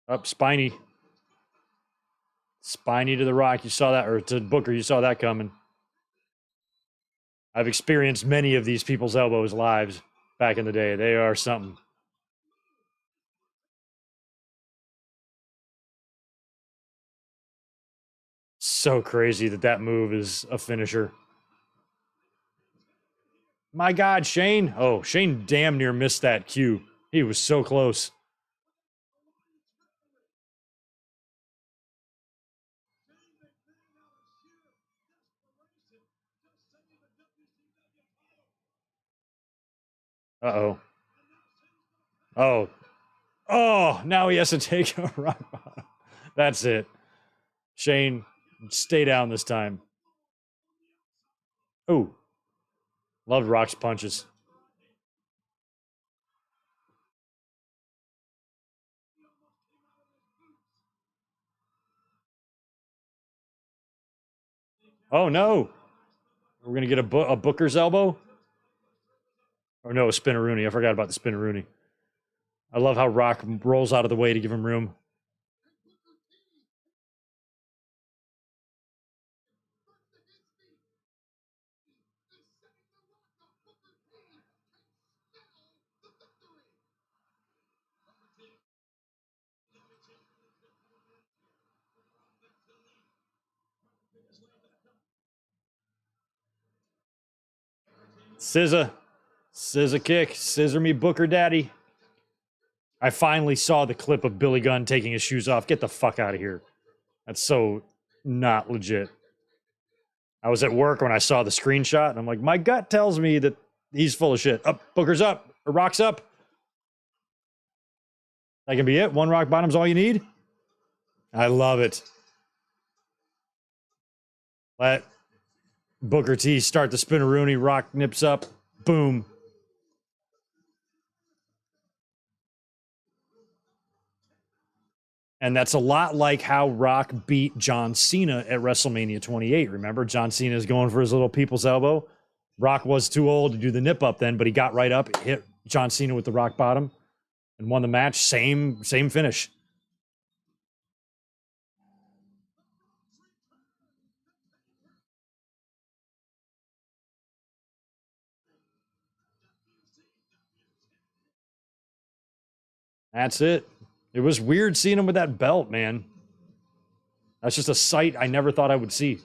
Up, spiny. Spiny to the Rock. You saw that, or to Booker, you saw that coming. I've experienced many of these people's elbows live back in the day. They are something. So crazy that move is a finisher. My God, Shane. Oh, Shane damn near missed that cue. He was so close. Uh-oh. Oh. Oh, now he has to take a rock bottom. That's it. Shane, stay down this time. Ooh. Loved Rock's punches. Oh, no. We're going to get a Booker's elbow? Or no, a Spinneroonie. I forgot about the Spinneroonie. I love how Rock rolls out of the way to give him room. SZA kick, scissor me Booker Daddy. I finally saw the clip of Billy Gunn taking his shoes off. Get the fuck out of here. That's so not legit. I was at work when I saw the screenshot, and I'm like, my gut tells me that he's full of shit. Up, Booker's up, or Rock's up. That can be it. One rock bottom's all you need. I love it. Let Booker T start the spinneroonie. Rock nips up. Boom. And that's a lot like how Rock beat John Cena at WrestleMania 28. Remember, John Cena is going for his little people's elbow. Rock was too old to do the nip up then, but he got right up, hit John Cena with the rock bottom, and won the match. Same finish. That's it. It was weird seeing him with that belt, man. That's just a sight I never thought I would see.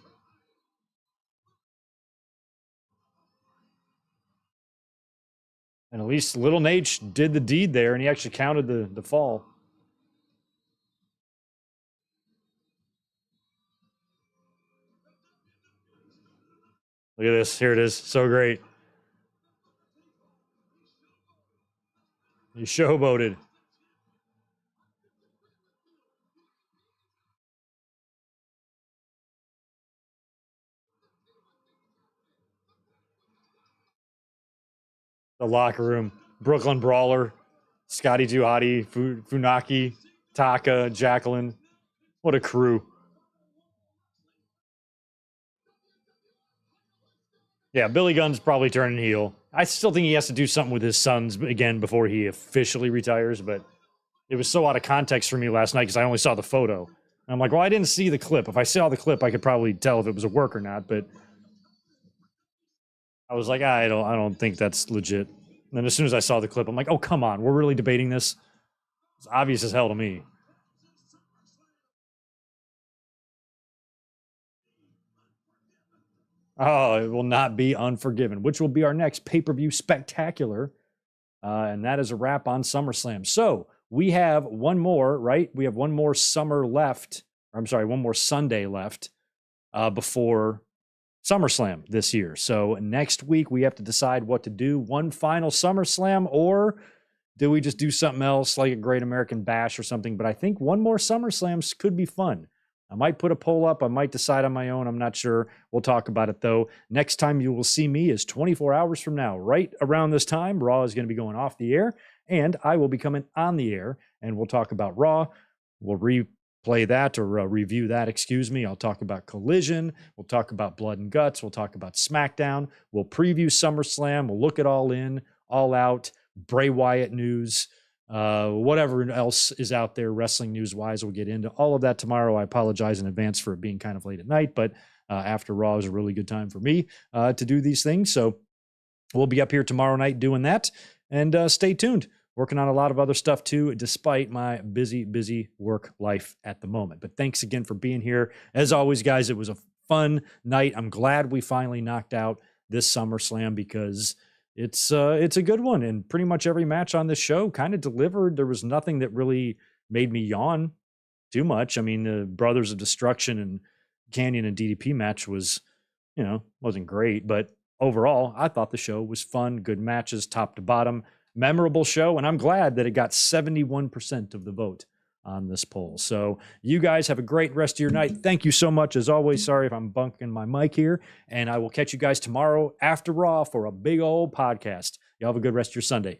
And at least Little Nate did the deed there, and he actually counted the fall. Look at this. Here it is. So great. He showboated. The locker room. Brooklyn Brawler, Scotty Duhati, Funaki, Taka, Jacqueline. What a crew. Yeah, Billy Gunn's probably turning heel. I still think he has to do something with his sons again before he officially retires, but it was so out of context for me last night because I only saw the photo. And I'm like, well, I didn't see the clip. If I saw the clip, I could probably tell if it was a work or not, but I was like, I don't think that's legit. And then as soon as I saw the clip, I'm like, oh, come on. We're really debating this? It's obvious as hell to me. Oh, it will not be Unforgiven, which will be our next pay-per-view spectacular. And that is a wrap on SummerSlam. So we have one more, right? We have one more summer left. I'm sorry, one more Sunday left before SummerSlam this year. So next week we have to decide what to do. One final SummerSlam, or do we just do something else like a Great American Bash or something? But I think one more SummerSlams could be fun. I might put a poll up. I might decide on my own. I'm not sure. We'll talk about it, though. Next time you will see me is 24 hours from now. Right around this time, Raw is going to be going off the air, and I will be coming on the air, and we'll talk about Raw. We'll replay that or review that, excuse me. I'll talk about Collision. We'll talk about Blood and Guts. We'll talk about SmackDown. We'll preview SummerSlam. We'll look at All In, All Out, Bray Wyatt news. Whatever else is out there wrestling news wise, we'll get into all of that tomorrow. I apologize in advance for it being kind of late at night, but after Raw is a really good time for me to do these things. So we'll be up here tomorrow night doing that, and stay tuned. Working on a lot of other stuff too, despite my busy work life at the moment. But thanks again for being here. As always, guys, it was a fun night. I'm glad we finally knocked out this SummerSlam because it's a good one, and pretty much every match on this show kind of delivered. There was nothing that really made me yawn too much. I mean, the Brothers of Destruction and Canyon and DDP match was, wasn't great, but overall, I thought the show was fun, good matches, top to bottom, memorable show, and I'm glad that it got 71% of the vote on this poll. So you guys have a great rest of your night. Thank you so much. As always, sorry if I'm bunking my mic here, and I will catch you guys tomorrow after Raw for a big old podcast. Y'all have a good rest of your Sunday.